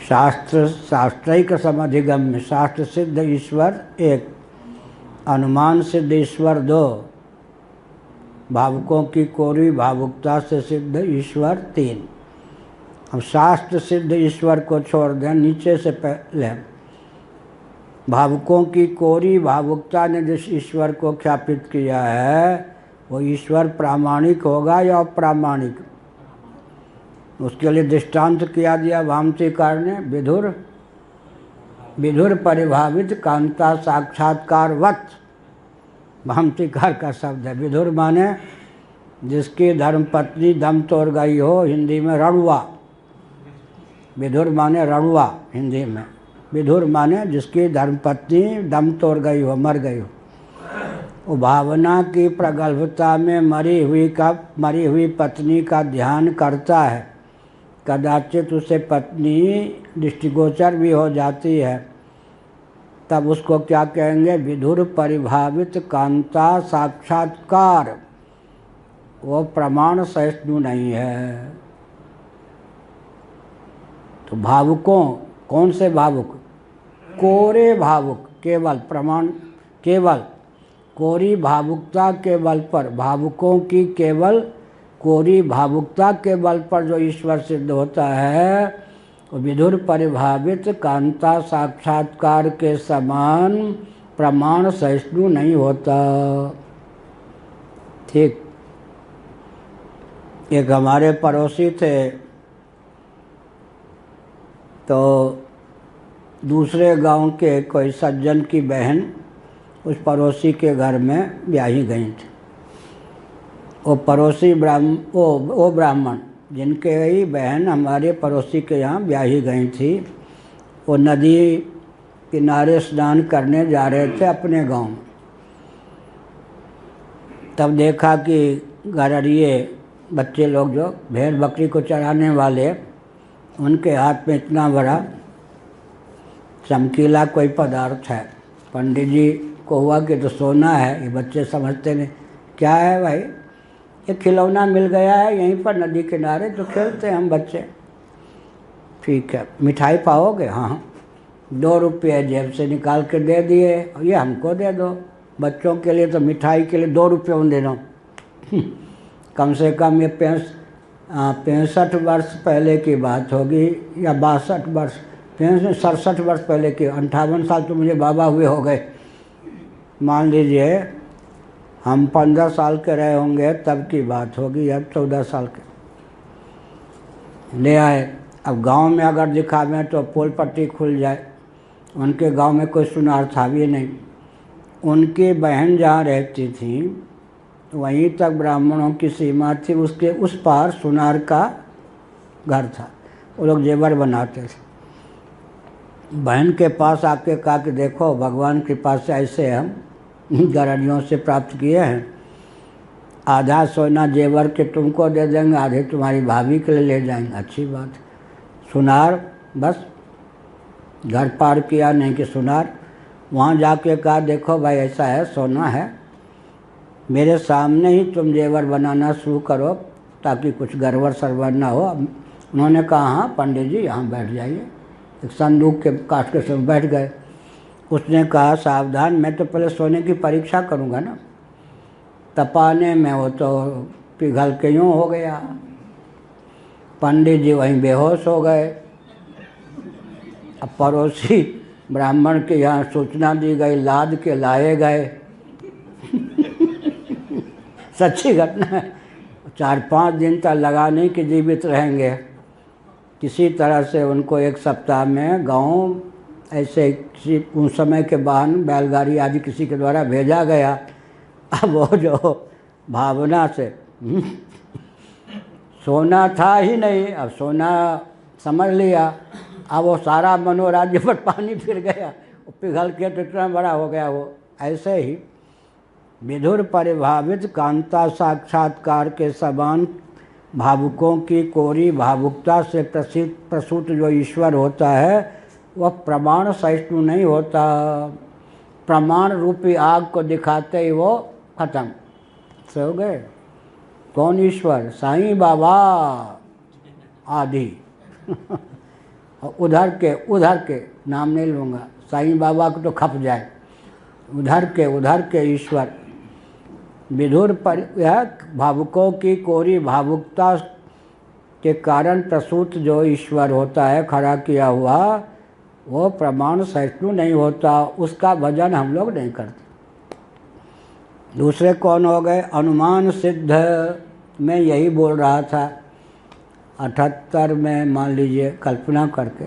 शास्त्रिक समधिगम्य शास्त्र सिद्ध ईश्वर 1, अनुमान सिद्ध ईश्वर 2, भावुकों की कोरी भावुकता से सिद्ध ईश्वर 3। अब शास्त्र सिद्ध ईश्वर को छोड़ दें, नीचे से पहले भावुकों की कोरी भावुकता ने जिस ईश्वर को ख्यापित किया है वो ईश्वर प्रामाणिक होगा या अप्रामाणिक? उसके लिए दृष्टांत किया दिया भामतीकार ने, विधुर परिभावित कांता साक्षात्कारवत। भामतीकार का शब्द है। विधुर माने जिसकी धर्मपत्नी दम तोड़ गई हो, हिंदी में रणुआ। विधुर माने रणुआ हिंदी में। विधुर माने जिसकी धर्मपत्नी दम तोड़ गई हो, मर गई हो। वो भावना की प्रगल्भता में मरी हुई पत्नी का ध्यान करता है। कदाचित उसे पत्नी दृष्टिगोचर भी हो जाती है, तब उसको क्या कहेंगे? विधुर परिभावित कांता साक्षात्कार। वो प्रमाण सहिष्णु नहीं है। तो भावुकों, कौन से भावुक? कोरे भावुक, केवल प्रमाण, केवल कोरी भावुकता के बल पर, भावुकों की केवल कोरी भावुकता के बल पर जो ईश्वर सिद्ध होता है, वो विधुर परिभावित कांता साक्षात्कार के समान प्रमाण सहिष्णु नहीं होता। ठीक। एक हमारे पड़ोसी थे, तो दूसरे गांव के कोई सज्जन की बहन उस पड़ोसी के घर में ब्याही गई थी। वो पड़ोसी वो ब्राह्मण जिनके ही बहन हमारे पड़ोसी के यहाँ ब्याही गई थी, वो नदी किनारे स्नान करने जा रहे थे अपने गांव में। तब देखा कि गरड़िए बच्चे लोग जो भेड़ बकरी को चराने वाले, उनके हाथ में इतना बड़ा चमकीला कोई पदार्थ है। पंडित जी को हुआ कि तो सोना है, ये बच्चे समझते नहीं क्या है भाई, ये खिलौना मिल गया है यहीं पर नदी किनारे, तो खेलते हैं हम बच्चे। ठीक है, मिठाई पाओगे? हाँ। 2 रुपये जेब से निकाल के दे दिए, ये हमको दे दो, बच्चों के लिए तो मिठाई के लिए 2 रुपये उन दिनों कम से कम ये 65 वर्ष पहले की बात होगी, या 62 वर्ष, 67 वर्ष पहले की। 58 साल तो मुझे बाबा हुए हो गए। मान लीजिए हम 15 साल के रहे होंगे तब की बात होगी, अब 14 साल के ले आए। अब गांव में अगर दिखावें तो पोल पट्टी खुल जाए। उनके गांव में कोई सुनार था भी नहीं। उनकी बहन जहाँ रहती थी वहीं तक ब्राह्मणों की सीमा थी, उसके उस पार सुनार का घर था। वो लोग जेवर बनाते थे। बहन के पास आके कहा कि देखो भगवान के पास से ऐसे हम गरड़ियों से प्राप्त किए हैं, आधा सोना जेवर के तुमको दे देंगे, आधे तुम्हारी भाभी के लिए ले जाएंगे। अच्छी बात। सुनार बस घर पार किया, नहीं कि सुनार। वहाँ जाके कहा देखो भाई ऐसा है, सोना है, मेरे सामने ही तुम जेवर बनाना शुरू करो ताकि कुछ गड़बड़ सरवर ना हो। उन्होंने कहा हाँ पंडित जी यहाँ बैठ जाइए। एक संदूक के काट के सब बैठ गए। उसने कहा सावधान, मैं तो पहले सोने की परीक्षा करूँगा ना। तपाने में वो तो पिघल के यूँ हो गया। पंडित जी वहीं बेहोश हो गए। अब पड़ोसी ब्राह्मण के यहाँ सूचना दी गई, लाद के लाए गए। सच्ची घटना है। 4-5 दिन तक लगा नहीं कि जीवित रहेंगे। किसी तरह से उनको 1 सप्ताह में गांव ऐसे किसी उस समय के वाहन बैलगाड़ी आदि किसी के द्वारा भेजा गया। अब वो जो भावना से सोना था ही नहीं, अब सोना समझ लिया, अब वो सारा मनोराज्य पर पानी फिर गया, वो पिघल के तो इतना बड़ा हो गया। वो ऐसे ही विधुर परिभावित कांता साक्षात्कार के समान भावुकों की कोरी भावुकता से प्रसूत जो ईश्वर होता है वह प्रमाण सहिष्णु नहीं होता। प्रमाण रूपी आग को दिखाते ही वो खत्म से हो गए। कौन ईश्वर? साईं बाबा आदि उधर के नाम नहीं लूँगा, साईं बाबा को तो खप जाए। उधर के ईश्वर विधुर पर यह भावुकों की कोरी भावुकता के कारण प्रसूत जो ईश्वर होता है खड़ा किया हुआ, वो प्रमाण सहिष्णु नहीं होता। उसका भजन हम लोग नहीं करते। दूसरे कौन हो गए? अनुमान सिद्ध। मैं यही बोल रहा था 78 में, मान लीजिए कल्पना करके,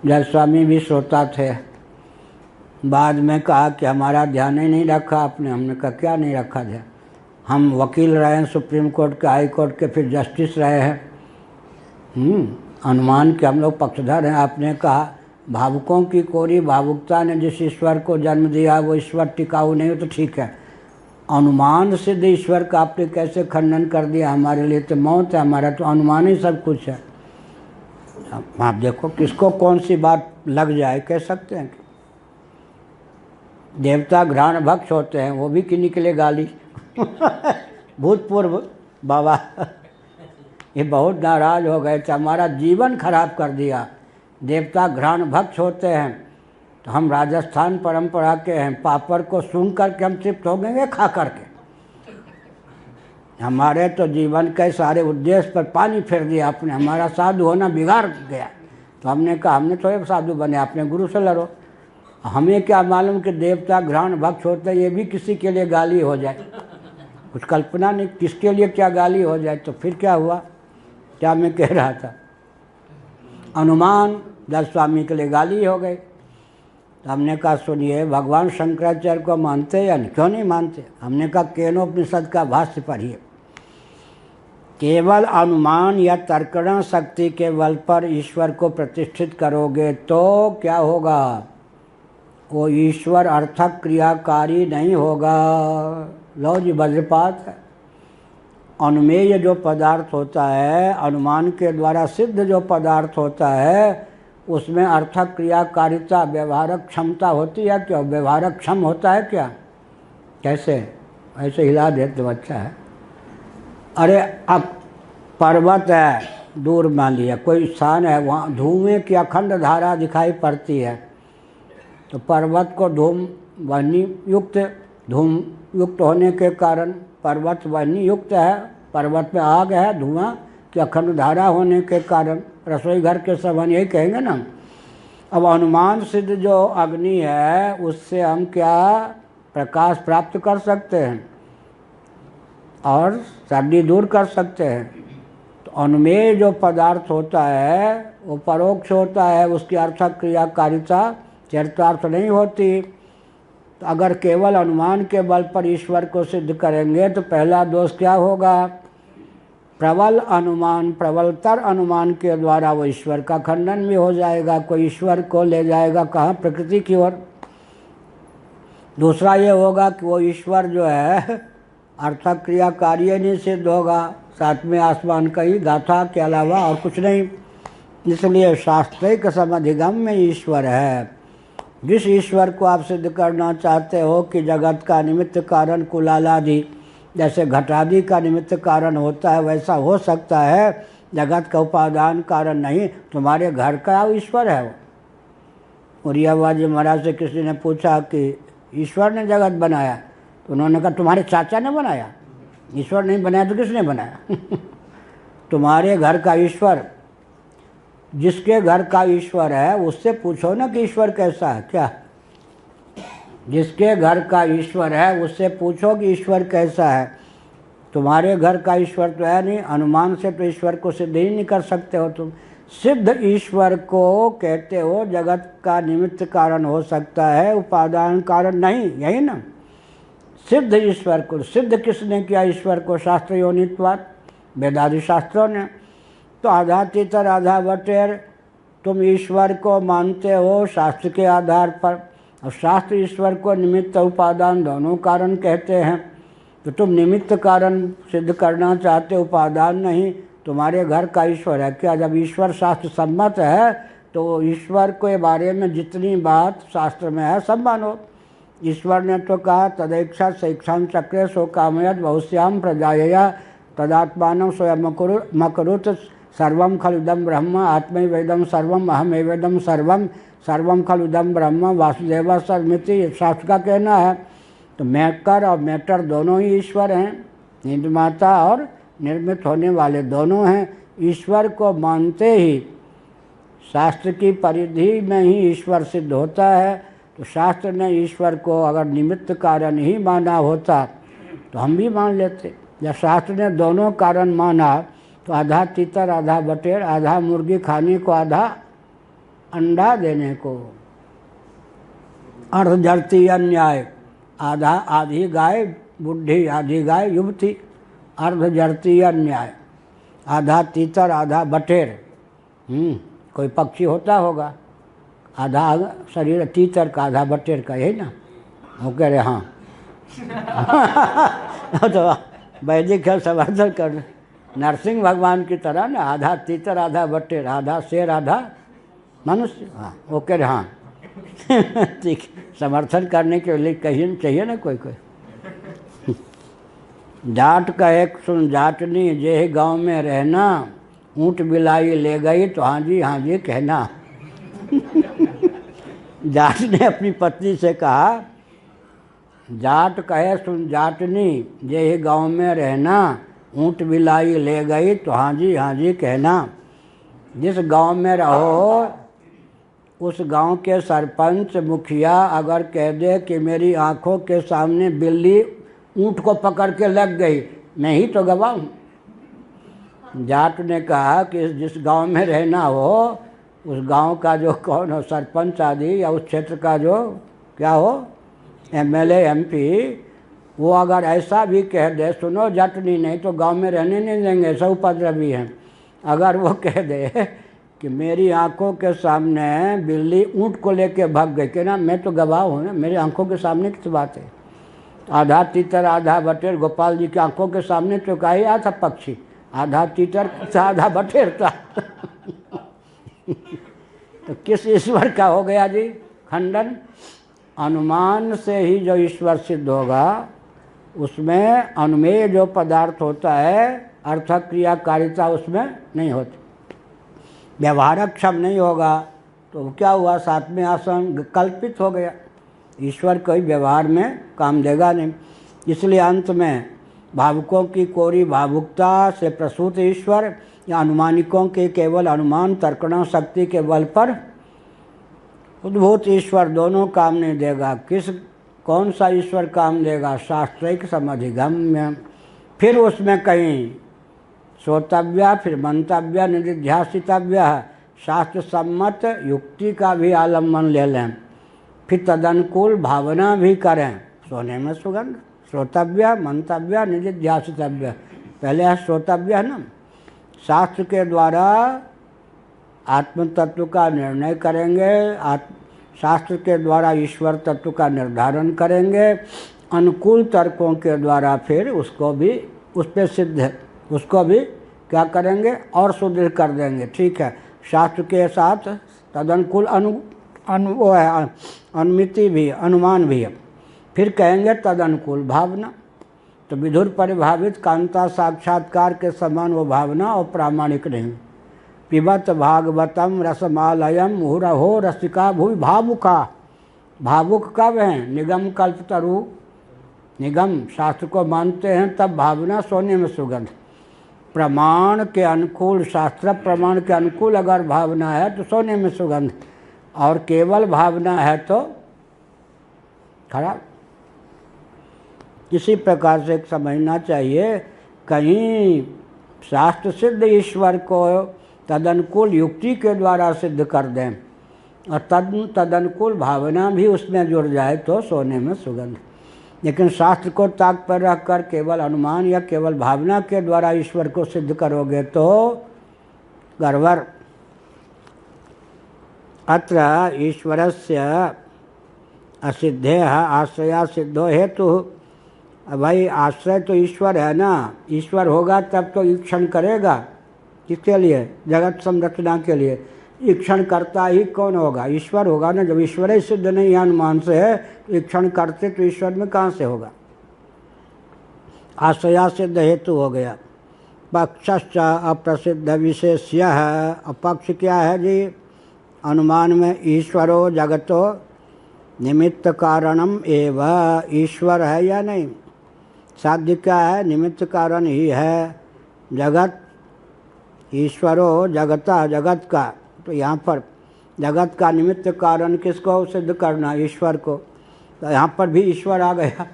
जब स्वामी भी श्रोता थे। बाद में कहा कि हमारा ध्यान ही नहीं रखा आपने। हमने कहा क्या नहीं रखा ध्यान? हम वकील रहे हैं सुप्रीम कोर्ट के, हाई कोर्ट के, फिर जस्टिस रहे हैं। अनुमान के हम लोग पक्षधर हैं। आपने कहा भावुकों की कोरी भावुकता ने जिस ईश्वर को जन्म दिया वो ईश्वर टिकाऊ नहीं हो, तो ठीक है, अनुमान सिद्ध ईश्वर का आपने कैसे खंडन कर दिया? हमारे लिए तो मौत है, हमारा तो अनुमान ही सब कुछ है। आप देखो किसको कौन सी बात लग जाए, कह सकते हैं। देवता घ्राण भक्ष होते हैं, वो भी किन्हीं के लिए गाली भूतपूर्व बाबा ये बहुत नाराज हो गए थे, हमारा जीवन खराब कर दिया। देवता घ्राण भक्ष होते हैं, तो हम राजस्थान परंपरा के हैं, पापड़ को सूंघ करके हम तृप्त हो गए खा करके। हमारे तो जीवन के सारे उद्देश्य पर पानी फेर दिया आपने, हमारा साधु होना बिगाड़ गया। तो हमने कहा हमने तो एक साधु बने, अपने गुरु से लड़ो। हमें क्या मालूम कि देवता घ्राण भक्ष होते हैं, ये भी किसी के लिए गाली हो जाए। कुछ कल्पना नहीं किसके लिए क्या गाली हो जाए। तो फिर क्या हुआ, क्या मैं कह रहा था, अनुमान दस स्वामी के लिए गाली हो गई। तो हमने कहा सुनिए, भगवान शंकराचार्य को मानते या नहीं? क्यों नहीं मानते? हमने कहा केनोपनिषद का भाष्य पढ़िए। केवल अनुमान या तर्कण शक्ति के बल पर ईश्वर को प्रतिष्ठित करोगे तो क्या होगा? वो ईश्वर अर्थक क्रियाकारी नहीं होगा। लो जी वज्रपात है। अनुमेय जो पदार्थ होता है, अनुमान के द्वारा सिद्ध जो पदार्थ होता है, उसमें अर्थक क्रियाकारिता व्यवहारक क्षमता होती है क्या? व्यवहारक क्षम होता है क्या? कैसे? ऐसे हिला देते तो अच्छा है। अरे अब पर्वत है, दूर मान लिया कोई स्थान है, वहाँ धुएं की अखंड धारा दिखाई पड़ती है, तो पर्वत को धूम वहनी युक्त होने के कारण पर्वत वहनी युक्त है, पर्वत में आग है, धुआं की अखंड धारा होने के कारण रसोई घर के सवन यही कहेंगे ना। अब अनुमान सिद्ध जो अग्नि है, उससे हम क्या प्रकाश प्राप्त कर सकते हैं और सर्दी दूर कर सकते हैं। तो अनुमेय जो पदार्थ होता है वो परोक्ष होता है, उसकी अर्थक क्रियाकारिता चरितार्थ नहीं होती। तो अगर केवल अनुमान के बल पर ईश्वर को सिद्ध करेंगे तो पहला दोष क्या होगा? प्रबल अनुमान, प्रबलतर अनुमान के द्वारा वो ईश्वर का खंडन भी हो जाएगा। कोई ईश्वर को ले जाएगा कहाँ? प्रकृति की ओर। दूसरा ये होगा कि वो ईश्वर जो है अर्थक क्रिया कार्य नहीं सिद्ध होगा, सातवें आसमान का ही गाथा के अलावा और कुछ नहीं। इसलिए शास्त्रिक समधिगम में ईश्वर है। जिस ईश्वर को आप सिद्ध करना चाहते हो कि जगत का निमित्त कारण कुलालादि, जैसे घटादि का निमित्त कारण होता है, वैसा हो सकता है, जगत का उपादान कारण नहीं। तुम्हारे घर का ईश्वर है वो। उरियाबाद जी महाराज से किसी ने पूछा कि ईश्वर ने जगत बनाया, तो उन्होंने कहा तुम्हारे चाचा ने बनाया। ईश्वर नहीं बनाया तो किसने बनाया? तुम्हारे घर का ईश्वर, जिसके घर का ईश्वर है उससे पूछो ना कि ईश्वर कैसा है। क्या जिसके घर का ईश्वर है उससे पूछो कि ईश्वर कैसा है। तुम्हारे घर का ईश्वर तो है नहीं, अनुमान से तो ईश्वर को सिद्ध ही नहीं कर सकते हो तुम। सिद्ध ईश्वर को कहते हो जगत का निमित्त कारण हो सकता है, उपादान कारण नहीं, यही ना। सिद्ध ईश्वर को सिद्ध किसने किया? ईश्वर को शास्त्र योनित्वात्, वेदादि शास्त्रों ने। तो आधा तीतर आधा बटेर, तुम ईश्वर को मानते हो शास्त्र के आधार पर, और शास्त्र ईश्वर को निमित्त उपादान दोनों कारण कहते हैं। तो तुम निमित्त कारण सिद्ध करना चाहते, उपादान नहीं। तुम्हारे घर का ईश्वर है क्या? जब ईश्वर शास्त्र सम्मत है तो ईश्वर के बारे में जितनी बात शास्त्र में है सब मानो। ईश्वर ने तो कहा तदैक्षा शैक्षां चक्रे सो कामयत बहुश्याम प्रजाया तदात्मानं स्वयं मकुरुत सर्वं खलुदं ब्रह्म आत्मैवेदं सर्वम अहमैवेदं सर्वम सर्वम खलुदं ब्रह्म वासुदेव सर्वमिति शास्त्र का कहना है। तो मेकर और मैटर दोनों ही ईश्वर हैं, निर्माता और निर्मित होने वाले दोनों हैं। ईश्वर को मानते ही शास्त्र की परिधि में ही ईश्वर सिद्ध होता है। तो शास्त्र ने ईश्वर को अगर निमित्त कारण ही माना होता तो हम भी मान लेते। जब शास्त्र ने दोनों कारण माना तो आधा तीतर आधा बटेर, आधा मुर्गी खाने को आधा अंडा देने को, अर्धजर्ती अन्याय, आधा आधी गाय बुढ़ी आधी गाय युवती, अर्धजर्ती अन्याय, आधा तीतर आधा बटेर। कोई पक्षी होता होगा, आधा शरीर तीतर का आधा बटेर का, यही ना। वो कह रहे हाँ तो वैदिक है समर्थन कर, नरसिंह भगवान की तरह ना, आधा तीतर आधा बटेर, आधा शेर आधा मनुष्य। हाँ ओके हाँ ठीक, समर्थन करने के लिए कहीं चाहिए ना कोई कोई। जाट का एक सुन जाटनी, जे गांव में रहना, ऊँट बिलाई ले गई तो हाँ जी कहना। जाट ने अपनी पत्नी से कहा, जाट कहे सुन जाटनी, जे गांव में रहना, ऊँट बिलाई ले गई तो हाँ जी कहना। जिस गांव में रहो उस गांव के सरपंच मुखिया अगर कह दे कि मेरी आंखों के सामने बिल्ली ऊँट को पकड़ के लग गई, मैं ही तो गवाह हूँ। जाट ने कहा कि जिस गांव में रहना हो उस गांव का जो कौन हो सरपंच आदि, या उस क्षेत्र का जो क्या हो एमएलए एमपी, वो अगर ऐसा भी कह दे, सुनो जटनी नहीं तो गांव में रहने नहीं देंगे, ऐसा उपद्रवी हैं। अगर वो कह दे कि मेरी आंखों के सामने बिल्ली ऊँट को लेके भाग गई, कहना मैं तो गवाह हूँ ना, मेरी आंखों के सामने किस बात है। आधा तीतर आधा बटेर, गोपाल जी की आंखों के सामने तो का ही था पक्षी, आधा तीतर था आधा बटेर था। तो किस ईश्वर का हो गया जी खंडन। अनुमान से ही जो ईश्वर सिद्ध होगा उसमें अनुमेय जो पदार्थ होता है अर्थ क्रियाकारिता उसमें नहीं होती, व्यवहारक क्षम नहीं होगा तो क्या हुआ, सातवें आसन कल्पित हो गया, ईश्वर कोई व्यवहार में काम देगा नहीं। इसलिए अंत में भावुकों की कोरी भावुकता से प्रसूत ईश्वर या अनुमानिकों के केवल अनुमान तर्कणा शक्ति के बल पर उद्भूत ईश्वर दोनों काम नहीं देगा। कौन सा ईश्वर काम देगा, शास्त्रिक समधिगम्य, फिर उसमें कहीं श्रोतव्य, फिर मंतव्य, निधिध्यासितव्य, शास्त्र सम्मत युक्ति का भी आलम्बन ले लें, फिर तदनुकूल भावना भी करें, सोने में सुगंध। श्रोतव्य, मंतव्य, निधिध्यासितव्य, पहले है श्रोतव्य है ना, शास्त्र के द्वारा आत्म तत्व का निर्णय करेंगे, शास्त्र के द्वारा ईश्वर तत्व का निर्धारण करेंगे, अनुकूल तर्कों के द्वारा फिर उसको भी उस पर सिद्ध, उसको भी क्या करेंगे और सुदृढ़ कर देंगे। ठीक है, शास्त्र के साथ तदनुकूल वो है अनुमिति भी, अनुमान भी है, फिर कहेंगे तदनुकूल भावना। तो विधुर परिभावित कांता साक्षात्कार के समान वो भावना और प्रामाणिक नहीं। पिबत भागवतम रसमालयम मुहुरहो रसिका भूमि भावुका, भावुक कब हैं, निगम कल्पतरु, निगम शास्त्र को मानते हैं तब भावना, सोने में सुगंध। प्रमाण के अनुकूल, शास्त्र प्रमाण के अनुकूल अगर भावना है तो सोने में सुगंध, और केवल भावना है तो खराब। इसी प्रकार से समझना चाहिए, कहीं शास्त्र सिद्ध ईश्वर को तदनुकूल युक्ति के द्वारा सिद्ध कर दें और तदनुकूल भावना भी उसमें जुड़ जाए तो सोने में सुगंध। लेकिन शास्त्र को ताक पर रख कर केवल अनुमान या केवल भावना के द्वारा ईश्वर को सिद्ध करोगे तो गड़बड़। अत्र ईश्वरस्य असिद्धेः आश्रया सिद्धो हेतु। भाई आश्रय तो ईश्वर है ना, ईश्वर होगा तब तो ईक्षण करेगा, किसके लिए, जगत संरचना के लिए। ईक्षण करता ही कौन होगा, ईश्वर होगा ना। जब ईश्वर ही सिद्ध नहीं है अनुमान से है तो ईक्षण करते तो ईश्वर में कहाँ से होगा। आश्रया सिद्ध हेतु हो गया। पक्षश्च अप्रसिद्ध विशेष्य है। अपक्ष क्या है जी, अनुमान में ईश्वरो जगतो निमित्त कारणम एव, ईश्वर है या नहीं, साध्य क्या है, निमित्त कारण ही है। जगत ईश्वरो जगता, जगत का, तो यहाँ पर जगत का निमित्त कारण किसको सिद्ध करना, ईश्वर को। तो यहाँ पर भी ईश्वर आ गया,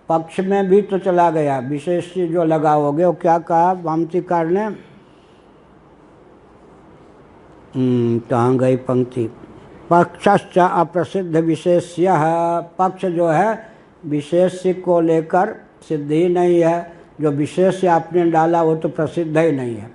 पक्ष में भी तो चला गया। विशेष जो लगाओगे वो क्या कहा वामतिकार ने, कहाँ गई पंक्ति, पक्षश्च अप्रसिद्ध विशेष्य है। पक्ष जो है विशेष्य को लेकर सिद्ध ही नहीं है, जो विशेष्य आपने डाला वो तो प्रसिद्ध ही नहीं है।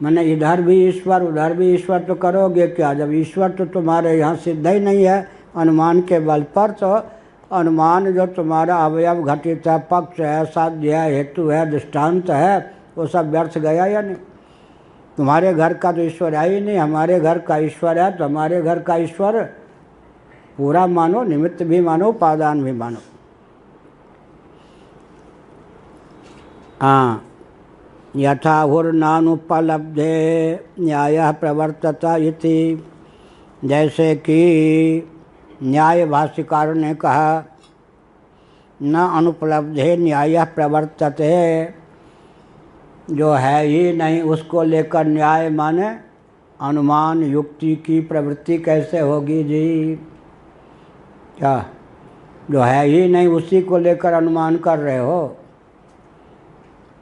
मैंने इधर भी ईश्वर उधर भी ईश्वर तो करोगे क्या, जब ईश्वर तो तुम्हारे यहाँ सिद्ध ही नहीं है अनुमान के बल पर, तो अनुमान जो तुम्हारा अवयव घटित है, पक्ष है, साध्य है, हेतु है, दृष्टांत है, वो सब व्यर्थ गया या नहीं? तुम्हारे घर का तो ईश्वर है ही नहीं, हमारे घर का ईश्वर है, तो हमारे घर का ईश्वर पूरा मानो, निमित्त भी मानो, उपादान भी मानो। हाँ, यथाहुर्नानुपलब्धे न्यायः प्रवर्तत इति, जैसे कि न्याय भाष्यकार ने कहा न अनुपलब्धे न्यायः प्रवर्तते, जो है ही नहीं उसको लेकर न्याय माने अनुमान युक्ति की प्रवृत्ति कैसे होगी जी? क्या जो है ही नहीं उसी को लेकर अनुमान कर रहे हो?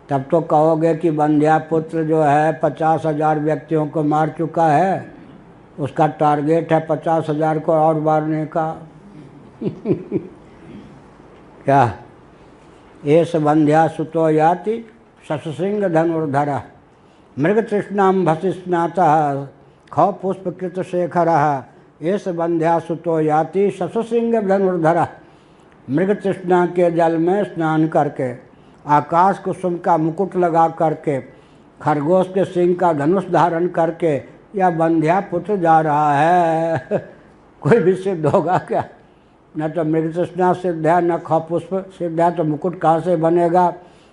तब तो कहोगे कि बंध्या पुत्र जो है 50,000 व्यक्तियों को मार चुका है, उसका टारगेट है 50,000 को और मारने का। क्या एष बंध्या सुतो याति शशसिंह धनुर्धरः मृग तृष्णाम भसिस्नातः खौ पुष्पकृत शेखरः। एष बंध्या सुतो याति शशसिंह धनुर्धरः, मृग तृष्णा के जल में स्नान करके, आकाश कुसुम का मुकुट लगा करके, खरगोश के सिंह का धनुष धारण करके यह बंध्या पुत्र जा रहा है। कोई भी सिद्ध होगा क्या? न तो मृग तृष्णा सिद्ध है, न ख पुष्प सिद्ध है, तो मुकुट कहाँ से बनेगा?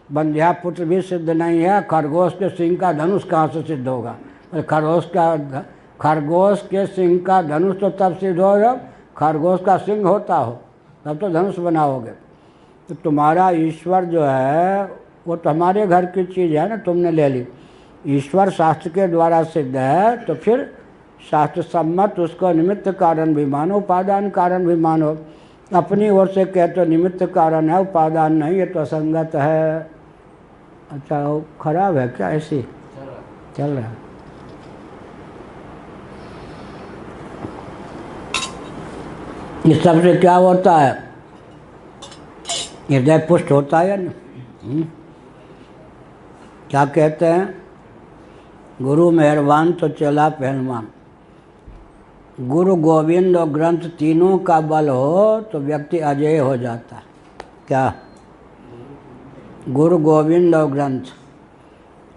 बंध्या पुत्र भी सिद्ध नहीं है, खरगोश के सिंह का धनुष कहाँ से सिद्ध होगा? खरगोश के सिंह का धनुष तो तब सिद्ध हो जब खरगोश का सिंह होता हो, तब तो धनुष बनाओगे। तो तुम्हारा ईश्वर जो है वो तो हमारे घर की चीज़ है ना, तुमने ले ली। ईश्वर शास्त्र के द्वारा सिद्ध है, तो फिर शास्त्र सम्मत उसको निमित्त कारण भी मानो, उपादान कारण भी मानो। अपनी ओर से कहते तो निमित्त कारण है, उपादान नहीं, ये तो असंगत है। अच्छा, वो खराब है क्या? ऐसी चल रहा है। इस सबसे क्या होता है? हृदय पुष्ट होता है ना। क्या कहते हैं? गुरु मेहरबान तो चला पहलवान। गुरु गोविंद और ग्रंथ तीनों का बल हो तो व्यक्ति अजय हो जाता है। क्या? गुरु गोविंद और ग्रंथ,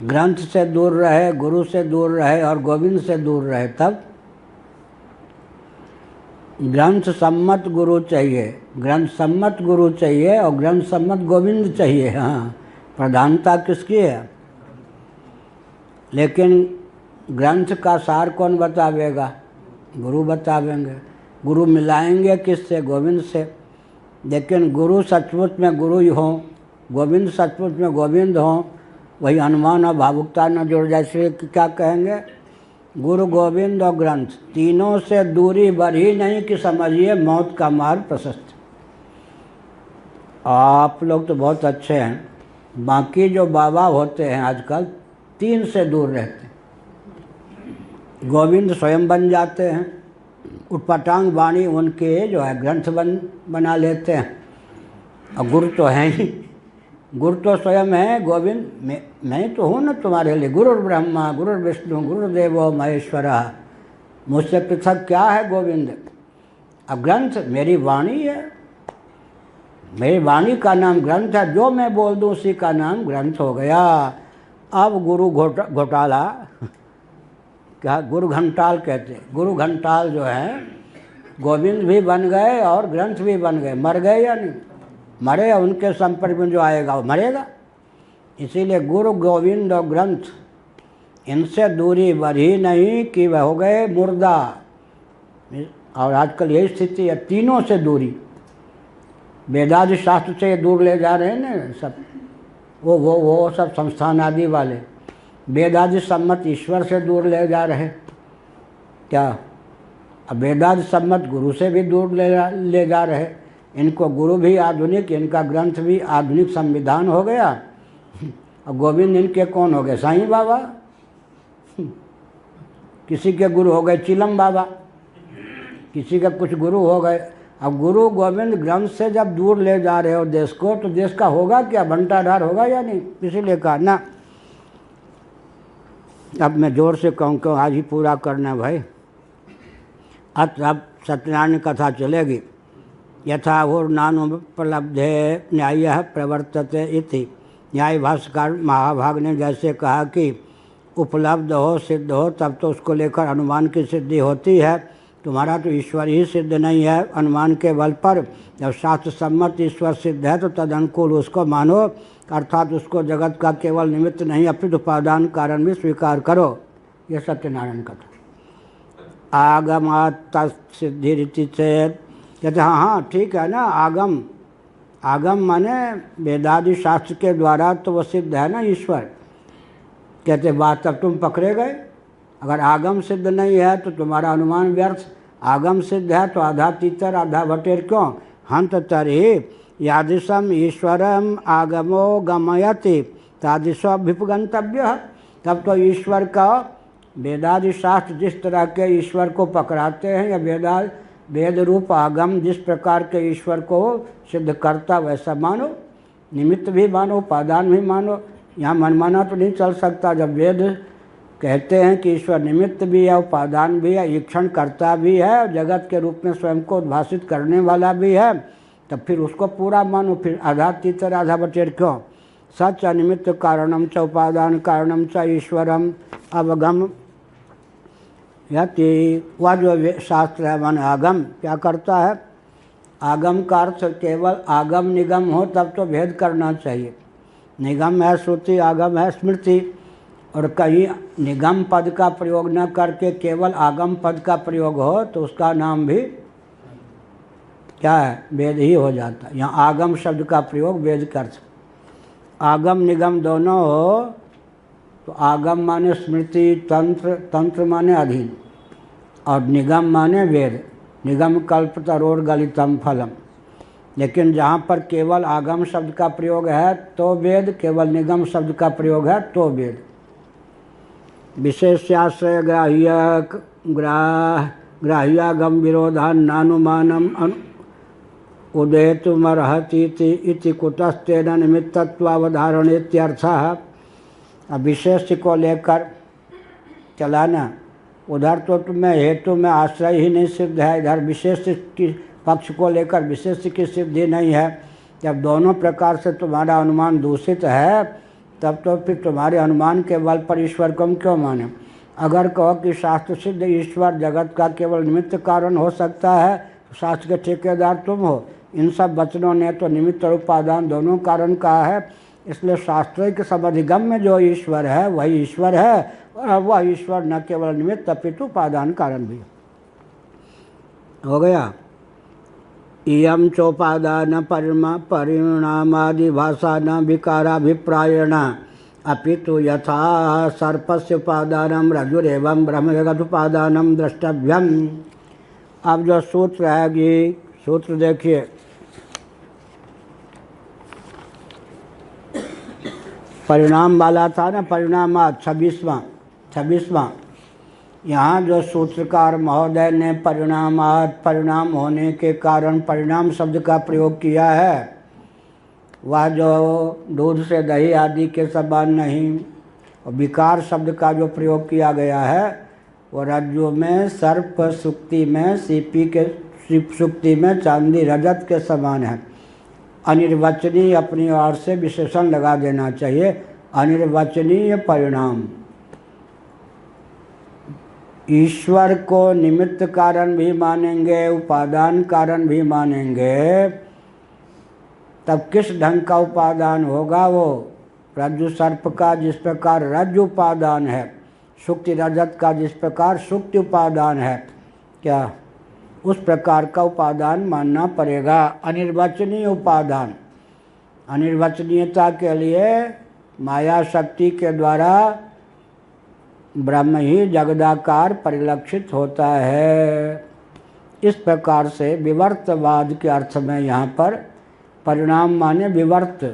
ग्रंथ से दूर रहे, गुरु से दूर रहे और गोविंद से दूर रहे, तब ग्रंथ सम्मत गुरु चाहिए, ग्रंथ सम्मत गुरु चाहिए और ग्रंथ सम्मत गोविंद चाहिए। हाँ, प्रधानता किसकी है? लेकिन ग्रंथ का सार कौन बतावेगा? गुरु बतावेंगे। गुरु मिलाएंगे किससे? गोविंद से। लेकिन गुरु सचमुच में गुरु ही हों, गोविंद सचमुच में गोविंद हों, वही अनुमान और भावुकता न जुड़ जाए। इसलिए क्या कहेंगे? गुरु गोविंद और ग्रंथ तीनों से दूरी बढ़ी नहीं कि समझिए मौत का मार्ग प्रशस्त। आप लोग तो बहुत अच्छे हैं, बाकी जो बाबा होते हैं आजकल 3 से दूर रहते हैं। गोविंद स्वयं बन जाते हैं, उटपटांग वाणी उनके जो है ग्रंथ बना लेते हैं, और गुरु तो हैं ही, गुरु तो स्वयं है। गोविंद मैं तो हूँ ना तुम्हारे लिए, गुरु ब्रह्मा गुरु विष्णु गुरुदेवो महेश्वरा, मुझसे पृथक क्या है गोविंद? अब ग्रंथ मेरी वाणी है, मेरी वाणी का नाम ग्रंथ है, जो मैं बोल दूँ उसी का नाम ग्रंथ हो गया। अब गुरु घोटाला क्या? गुरु घंटाल कहते हैं। गुरु घंटाल जो है गोविंद भी बन गए और ग्रंथ भी बन गए। मर गए या नहीं? मरे, उनके संपर्क में जो आएगा वो मरेगा। इसीलिए गुरु गोविंद और ग्रंथ इनसे दूरी बढ़ी नहीं कि वह हो गए मुर्दा। और आजकल यही स्थिति है, तीनों से दूरी। वेदादि शास्त्र से दूर ले जा रहे हैं ना सब, वो सब संस्थान आदि वाले वेदादि सम्मत ईश्वर से दूर ले जा रहे। क्या? अब वेदादि सम्मत गुरु से भी दूर ले जा रहे। इनको गुरु भी आधुनिक, इनका ग्रंथ भी आधुनिक संविधान हो गया। और गोविंद इनके कौन हो गए? साईं बाबा। किसी के गुरु हो गए चिलम बाबा, किसी के कुछ गुरु हो गए। अब गुरु गोविंद ग्रंथ से जब दूर ले जा रहे हो देश को, तो देश का होगा क्या? बंटाढार होगा या नहीं? इसीलिए कहा ना। अब मैं जोर से कहूँ कि आज ही पूरा करना भाई। अब सत्यनारायण कथा चलेगी। यथाहुर्नानुपलब्धे न्यायः प्रवर्तते इति। न्याय भाष्यकार महाभाग ने जैसे कहा कि उपलब्ध हो, सिद्ध हो, तब तो उसको लेकर अनुमान की सिद्धि होती है। तुम्हारा तो ईश्वर ही सिद्ध नहीं है अनुमान के बल पर। जब शास्त्र सम्मत ईश्वर सिद्ध है तो तद अनुकूल उसको मानो, अर्थात उसको जगत का केवल निमित्त नहीं अपितु उपादान कारण भी स्वीकार करो। यह सत्यनारायण कथा। आगमात् सिद्धि रीति से कहते हाँ हाँ ठीक है ना। आगम, आगम माने वेदादि शास्त्र के द्वारा तो वो सिद्ध है ना ईश्वर। कहते बात तब तुम पकड़े गए। अगर आगम सिद्ध नहीं है तो तुम्हारा अनुमान व्यर्थ। आगम सिद्ध है तो आधा तीतर आधा भटेर क्यों। हंत तरी यादृशम ईश्वरम आगमो गमयति तादृशोभिपगंतव्य। तब तो ईश्वर का वेदादि शास्त्र जिस तरह के ईश्वर को पकड़ाते हैं या वेद रूप आगम जिस प्रकार के ईश्वर को सिद्ध करता वैसा मानो, निमित्त भी मानो, उपादान भी मानो। यहाँ मनमाना तो नहीं चल सकता। जब वेद कहते हैं कि ईश्वर निमित्त भी है, उपादान भी है, ईक्षण करता भी है, जगत के रूप में स्वयं को उद्भाषित करने वाला भी है, तब फिर उसको पूरा मानो। फिर आधा तीतर आधा बटेर क्यों। सच अनिमित्त कारणम च उपादान कारणम च ईश्वरम अवगम यति। वह जो शास्त्र है मन आगम क्या करता है। आगम का अर्थ केवल आगम निगम हो तब तो भेद करना चाहिए। निगम है श्रुति, आगम है स्मृति। और कहीं निगम पद का प्रयोग न करके केवल आगम पद का प्रयोग हो तो उसका नाम भी क्या है, वेद ही हो जाता है। यहाँ आगम शब्द का प्रयोग वेद का अर्थ। आगम निगम दोनों हो तो आगम माने स्मृति, तंत्र, तंत्र माने अधीन, और निगम माने वेद। निगम कल्पतरोर गलितम फलम। लेकिन जहाँ पर केवल आगम शब्द का प्रयोग है तो वेद, केवल निगम शब्द का प्रयोग है तो वेद। विशेष्याश्रय ग्राह्यागम विरोधान नानुमानम उदेतुमर्हति इति कुतस्तेन निमित्तत्वावधारणेत्यर्थः। अब विशेष को लेकर चलाना, उधर तो तुम्हें हेतु में आश्रय ही नहीं सिद्ध है, इधर विशेष की पक्ष को लेकर विशेष की सिद्धि नहीं है। जब दोनों प्रकार से तुम्हारा अनुमान दूषित है तब तो फिर तुम्हारे अनुमान के बल पर ईश्वर को हम क्यों माने। अगर कहो कि शास्त्र सिद्ध ईश्वर जगत का केवल निमित्त कारण हो सकता है तो शास्त्र के ठेकेदार तुम हो। इन सब वचनों ने तो निमित्त और उपादान दोनों कारण कहा है। इसलिए शास्त्र के समधिगम में जो ईश्वर है वही ईश्वर है, और वह ईश्वर न केवल निमित्त अपितु उपादान कारण भी हो गया। इयम चोपादान परिणामादि भाषा न विकाराभिप्रायण अपितु यथा सर्पस्य उपादानम रजुरेवं ब्रह्म जगत उपादानम द्रष्टव्यम। अब जो सूत्र है ये सूत्र देखिए, परिणाम वाला था ना, परिणामात 26वां। यहाँ जो सूत्रकार महोदय ने परिणामात, परिणाम होने के कारण परिणाम शब्द का प्रयोग किया है, वह जो दूध से दही आदि के समान नहीं। और विकार शब्द का जो प्रयोग किया गया है वो रज्जु में सर्प, सुक्ति में सीपी के सुक्ति में चांदी रजत के समान है। अनिर्वचनीय अपनी ओर से विशेषण लगा देना चाहिए, अनिर्वचनीय परिणाम। ईश्वर को निमित्त कारण भी मानेंगे, उपादान कारण भी मानेंगे, तब किस ढंग का उपादान होगा वो। रज्जु सर्प का जिस प्रकार रज्जु उपादान है, सुक्ति रजत का जिस प्रकार सुक्ति उपादान है, क्या उस प्रकार का उपादान मानना पड़ेगा। अनिर्वचनीय उपादान, अनिर्वचनीयता के लिए माया शक्ति के द्वारा ब्रह्म ही जगदाकार परिलक्षित होता है। इस प्रकार से विवर्तवाद के अर्थ में यहाँ पर परिणाम माने विवर्त,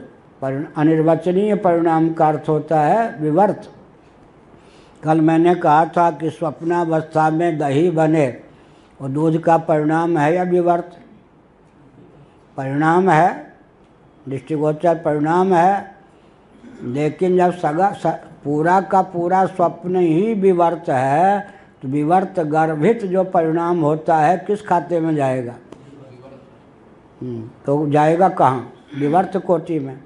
अनिर्वचनीय परिणाम का अर्थ होता है विवर्त। कल मैंने कहा था कि स्वप्नावस्था में दही बने और दूध का परिणाम है या विवर्त? परिणाम है, दृष्टिगोचर परिणाम है। लेकिन जब पूरा का पूरा स्वप्न ही विवर्त है तो विवर्त गर्भित जो परिणाम होता है किस खाते में जाएगा? तो जाएगा कहाँ? विवर्त कोटि में।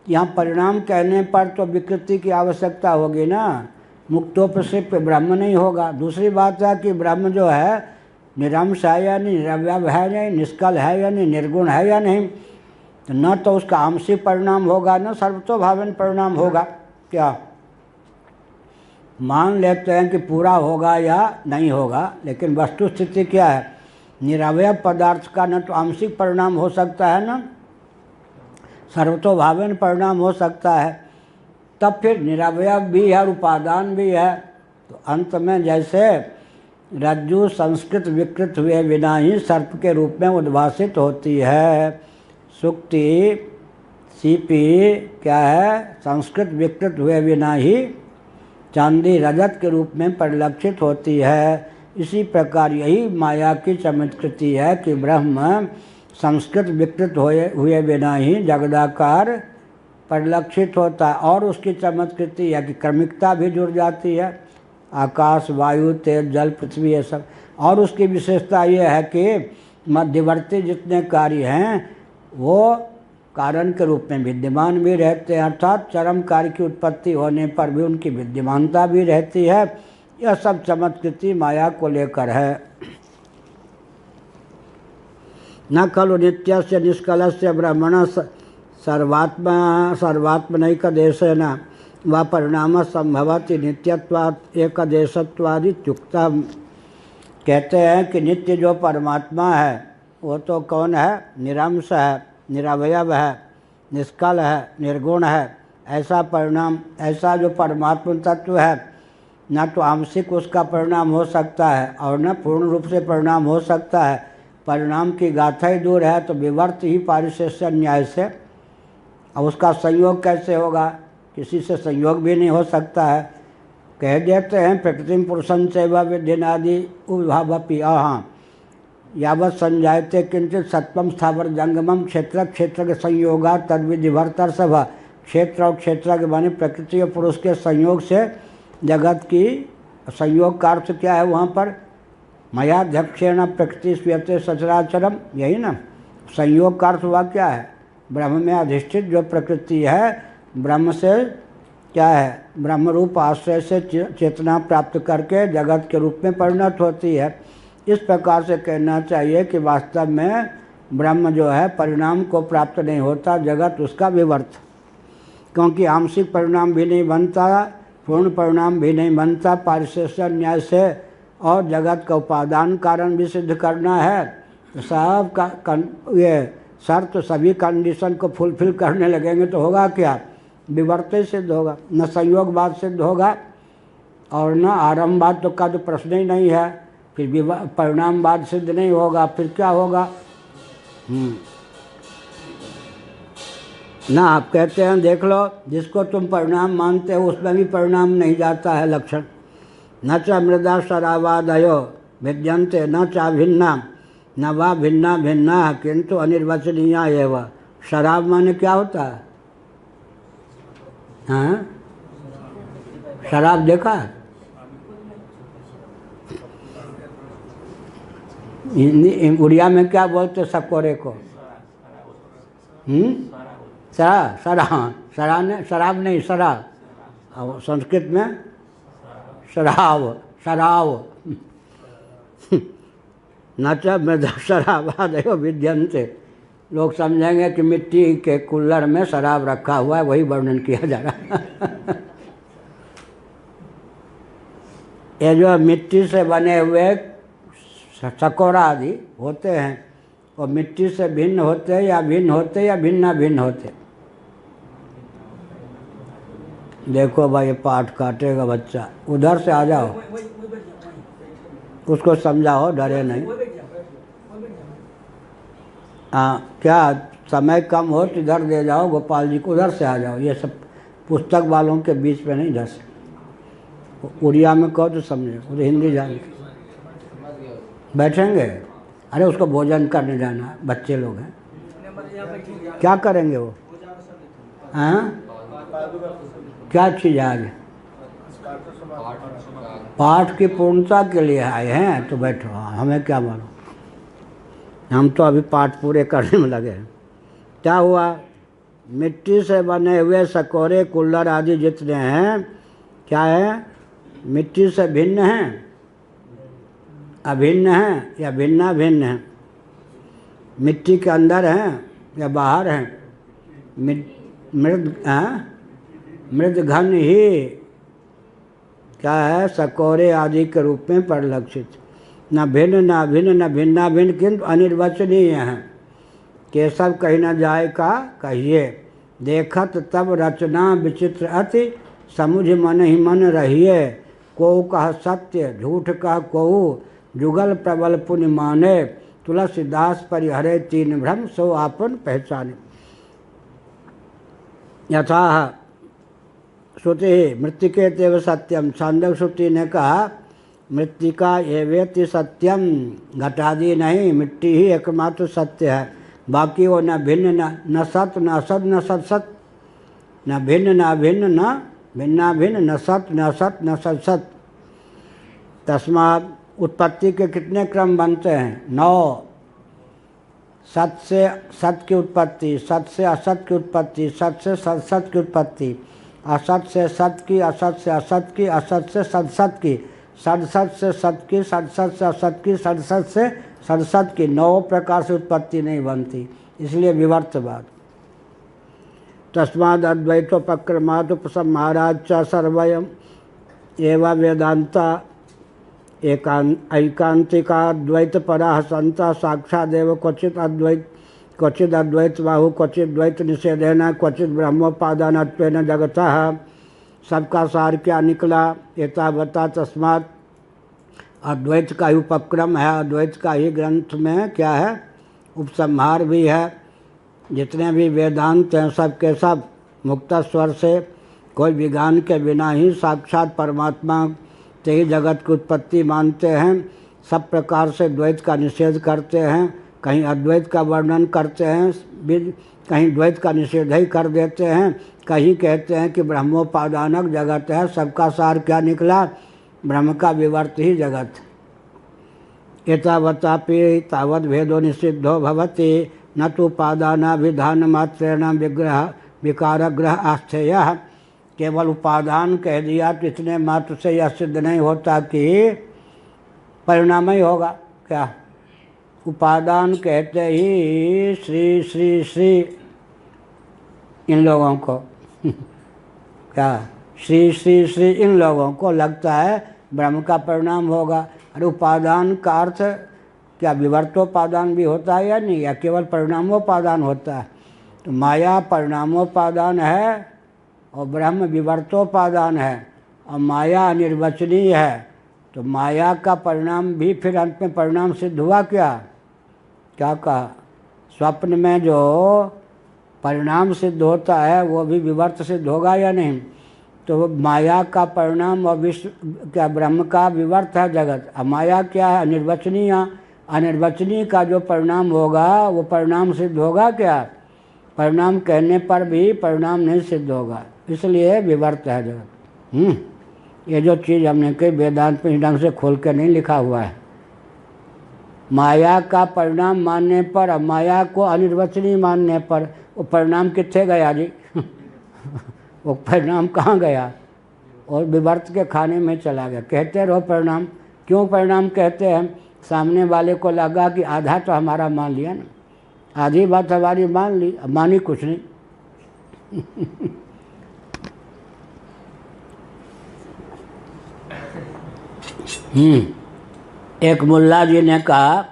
यहाँ परिणाम कहने पर तो विकृति की आवश्यकता होगी ना, मुक्तोपसित ब्रह्म नहीं होगा। दूसरी बात है कि ब्रह्म जो है निरंश है या नहीं, निरवयव है या नहीं, निष्कल है या नहीं, निर्गुण है या नहीं, तो न तो उसका आंशिक परिणाम होगा न सर्वतोभावन परिणाम होगा। क्या मान लेते हैं कि पूरा होगा या नहीं होगा, लेकिन वस्तु स्थिति क्या है? निरवयव पदार्थ का न तो आंशिक परिणाम हो सकता है न सर्वतोभावन परिणाम हो सकता है। तब फिर निरवयव भी है और उपादान भी है। तो अंत में जैसे रज्जु संस्कृत विकृत हुए बिना ही सर्प के रूप में उद्भासित होती है, सुक्ति सीपी क्या है? संस्कृत विकृत हुए बिना ही चांदी रजत के रूप में परिलक्षित होती है। इसी प्रकार यही माया की चमत्कृति है कि ब्रह्म संस्कृत विकृत हुए बिना ही जगदाकार परिलक्षित होता है। और उसकी चमत्कृति है कि क्रमिकता भी जुड़ जाती है, आकाश वायु तेज जल पृथ्वी ये सब। और उसकी विशेषता ये है कि मध्यवर्ती जितने कार्य हैं वो कारण के रूप में विद्यमान भी रहते हैं, अर्थात चरम कार्य की उत्पत्ति होने पर भी उनकी विद्यमानता भी रहती है। यह सब चमत्कृति माया को लेकर है। न खलु नित्यस्य निष्कलस्य ब्रह्मण सर्वात्मनैकदेशेन व परिणाम संभवति नित्यत्वात् एकदेशत्वादित्युक्तम्। कहते हैं कि नित्य जो परमात्मा है वो तो कौन है? निरंश है, निरवयव है, निष्कल है, निर्गुण है। ऐसा परिणाम, ऐसा जो परमात्मा तत्व है न तो आंशिक उसका परिणाम हो सकता है और न पूर्ण रूप से परिणाम हो सकता है। परिणाम की गाथा ही दूर है, तो विवर्त ही पारिशेष्य न्याय से। अब उसका संयोग कैसे होगा? किसी से संयोग भी नहीं हो सकता है। कह देते हैं प्रकृति पुरुषं चैव विद्यनादि उद्भावपि हाँ यावत् संजायते किंचित सत्वम स्थावर जंगमम क्षेत्र क्षेत्र के संयोगा तद्विधिभर्तर सभा। क्षेत्र और क्षेत्र के माने प्रकृति और पुरुष के संयोग से जगत की संयोग का अर्थ क्या है? वहाँ पर मयाध्यक्षेण प्रकृति स्वीयते सचराचरम, यही ना संयोग का अर्थ हुआ। क्या है? ब्रह्म में अधिष्ठित जो प्रकृति है ब्रह्म से क्या है? ब्रह्म रूप आश्रय से चेतना प्राप्त करके जगत के रूप में परिणत होती है। इस प्रकार से कहना चाहिए कि वास्तव में ब्रह्म जो है परिणाम को प्राप्त नहीं होता, जगत उसका विवर्त। क्योंकि आंशिक परिणाम भी नहीं बनता, पूर्ण परिणाम भी नहीं बनता पारिशेष्य न्याय से, और जगत का उपादान कारण भी सिद्ध करना है। तो सब का ये शर्त सभी कंडीशन को फुलफिल करने लगेंगे तो होगा क्या? विवर्त सिद्ध होगा, न संयोगवाद सिद्ध होगा और न आरंभवाद तो का तो प्रश्न ही नहीं है। फिर परिणामवाद सिद्ध नहीं होगा, फिर क्या होगा? ना आप कहते हैं देख लो, जिसको तुम परिणाम मानते हो उसमें भी परिणाम नहीं जाता है लक्षण। न च मृदा शरावादयो भिद्यन्ते न चा भिन्ना न वा भिन्ना भिन्ना किंतु अनिर्वचनीया एव। शराब माने क्या होता है? हाँ, शराब देखा है? हिंदी उड़िया में क्या बोलते सकोरे को? शराब नहीं शराब। और संस्कृत में शराब न च मृदा शराबादयो विद्यन्ते। लोग समझेंगे कि मिट्टी के कुल्हड़ में शराब रखा हुआ है, वही वर्णन किया जा रहा है। ये जो मिट्टी से बने हुए सकोरा आदि होते हैं वो मिट्टी से भिन्न होते हैं या भिन्न होते या भिन्ना भिन्न होते? देखो भाई, पाठ काटेगा बच्चा, उधर से आ जाओ, उसको समझाओ, डरे नहीं। हाँ, क्या समय कम हो तो इधर दे जाओ, गोपाल जी को उधर से आ जाओ। ये सब पुस्तक वालों के बीच में नहीं, इधर से। उड़िया में कहो तो समझे, वो तो हिंदी जान बैठेंगे। अरे उसको भोजन करने जाना, बच्चे लोग हैं, क्या करेंगे वो? हाँ, क्या चीज़ आज? पाठ की पूर्णता के लिए आए हैं तो बैठो, हमें क्या मालूम। हम तो अभी पाठ पूरे करने में लगे हैं। क्या हुआ? मिट्टी से बने हुए सकोरे कुल्लड़ आदि जितने हैं, क्या है? मिट्टी से भिन्न हैं, अभिन्न हैं या भिन्ना भिन्न हैं? मिट्टी के अंदर हैं या बाहर हैं? मृद घन ही क्या है? सकोरे आदि के रूप में परिलक्षित, न भिन्न न भिन्न न भिन्ना भिन्न, किंतु अनिर्वचनीय हैं। केशव कही न जाए का कहिए, देखत तब रचना विचित्र अति, समुझ मन ही मन रहिए। को कह सत्य झूठ कह कोऊ, जुगल प्रबल पुण्य माने, तुलसीदास परिहरे तीन भ्रम, सो आपन पहचाने। यथा श्रुति मृत्तिके तेव सत्यम, छांदोग्य श्रुति ने कहा मृत्तिका एवेति सत्यम, घटादि नहीं, मिट्टी ही एकमात्र सत्य है, बाकी वो न भिन्न न सत न असत न सत सत, न भिन्न न भिन्न न भिन्ना भिन्न, न सत न असत न सत सत। तस्मात् उत्पत्ति के कितने क्रम बनते हैं? 9। सत से सत की उत्पत्ति, सत से असत की उत्पत्ति, सत से सत की उत्पत्ति, असत से सत की, असत से असत की, असत से सत की, सदसत से सत की, सदसत से असत की, सदसत से सदसत की। 9 प्रकार से उत्पत्ति नहीं बनती, इसलिए विवर्तवाद। तस्माद् अद्वैतोपक्रमात् उपसंहाराच्च सर्वयम् एवं वेदांता ऐकांतिकाद्वैत पराः सन्ता साक्षादेव क्वचित् अद्वैत बाहु, क्वचित् द्वैत निषेधेन, क्वचित् ब्रह्मोपादानत्वेन जगतः। सबका सार क्या निकला? एतावता। तस्मात् अद्वैत का ही उपक्रम है, अद्वैत का ही ग्रंथ में क्या है? उपसंहार भी है। जितने भी वेदांत हैं सब के सब मुक्त स्वर से, कोई विज्ञान के बिना ही साक्षात परमात्मा से ही जगत की उत्पत्ति मानते हैं। सब प्रकार से द्वैत का निषेध करते हैं, कहीं अद्वैत का वर्णन करते हैं, कहीं द्वैत का निषेध ही कर देते हैं, कहीं कहते हैं कि ब्रह्मोपादानक जगत है। सबका सार क्या निकला? ब्रह्म का विवर्त ही जगत। एतावतापि तावद् भेदो निषिद्धो भवति, न तो उपादानाभिधान मात्रेण विग्रह विकारग्रह आस्थेयः। केवल उपादान कह दिया तो इतने मात्र से यह सिद्ध नहीं होता कि परिणाम ही होगा। क्या? उपादान कहते ही श्री श्री श्री इन लोगों को क्या श्री श्री श्री इन लोगों को लगता है ब्रह्म का परिणाम होगा। अरे उपादान का अर्थ क्या विवर्तोपादान भी होता है या नहीं, या केवल परिणामोपादान होता है? तो माया परिणामोपादान है और ब्रह्म विवर्तोपादान है, और माया अनिर्वचनीय है। तो माया का परिणाम भी फिर अंत में परिणाम सिद्ध हुआ। क्या कहा? स्वप्न में जो परिणाम सिद्ध होता है वो भी विवर्त सिद्ध होगा या नहीं? तो माया का परिणाम और विश्व क्या ब्रह्म का विवर्त है जगत। अब माया क्या है? अनिर्वचनीय। अनिर्वचनीय का जो परिणाम होगा वो परिणाम सिद्ध होगा क्या? परिणाम कहने पर भी परिणाम नहीं सिद्ध होगा, इसलिए विवर्त है जगत। ये जो चीज़ हमने कही वेदांत में ढंग से खोल कर नहीं लिखा हुआ है। माया का परिणाम मानने पर और माया को अनिर्वचनीय मानने पर वो परिणाम कितने गया जी? वो परिणाम कहाँ गया? और विवर्त के खाने में चला गया। कहते रहो परिणाम। क्यों परिणाम कहते हैं? सामने वाले को लगा कि आधा तो हमारा मान लिया ना, आधी बात हमारी मान ली, मानी कुछ नहीं। एक मुल्ला जी ने कहा,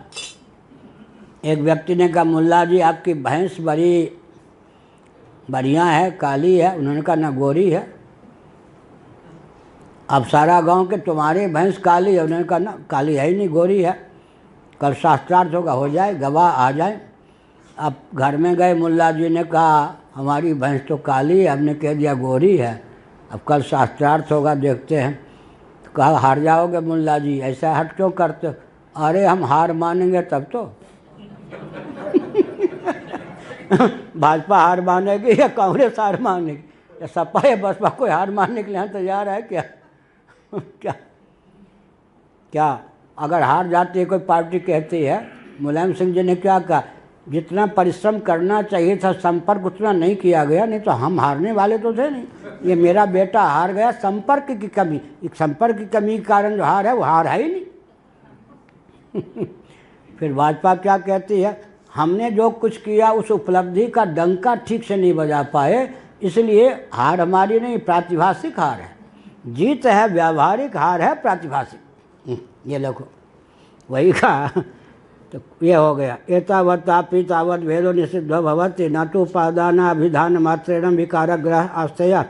एक व्यक्ति ने कहा मुल्ला जी आपकी भैंस बड़ी बढ़िया है, काली है। उन्होंने कहा ना गोरी है। अब सारा गांव के तुम्हारी भैंस काली है। उन्होंने कहा ना काली है ही नहीं, गोरी है। कल शास्त्रार्थ होगा, हो जाए, गवाह आ जाए। अब घर में गए, मुल्ला जी ने कहा हमारी भैंस तो काली है, हमने कह दिया गोरी है। अब कल शास्त्रार्थ होगा, देखते हैं। तो कहा हार जाओगे मुल्ला जी, ऐसा हट क्यों करते हो? अरे हम हार मानेंगे तब तो। भाजपा हार मानेगी या कांग्रेस हार मानेगी या सपा या बसपा? कोई हार मानने के लिए यहाँ तैयार है क्या? क्या क्या अगर हार जाती है कोई पार्टी, कहती है मुलायम सिंह जी ने क्या कहा, जितना परिश्रम करना चाहिए था संपर्क उतना नहीं किया गया, नहीं तो हम हारने वाले तो थे नहीं। ये मेरा बेटा हार गया संपर्क की कमी, एक संपर्क की कमी के कारण जो हार है वो हार है ही नहीं। फिर भाजपा क्या कहती है, हमने जो कुछ किया उस उपलब्धि का डंका ठीक से नहीं बजा पाए, इसलिए हार हमारी नहीं, प्रातिभाषिक हार है। जीत है व्यावहारिक, हार है प्रातिभाषिक। ये देखो वही कहा। तो ये हो गया, एतावत्तापि तावत् भेदो निषिद्धो भवति न तो उपादान अभिधान मात्रेण विकार ग्रह आस्थया।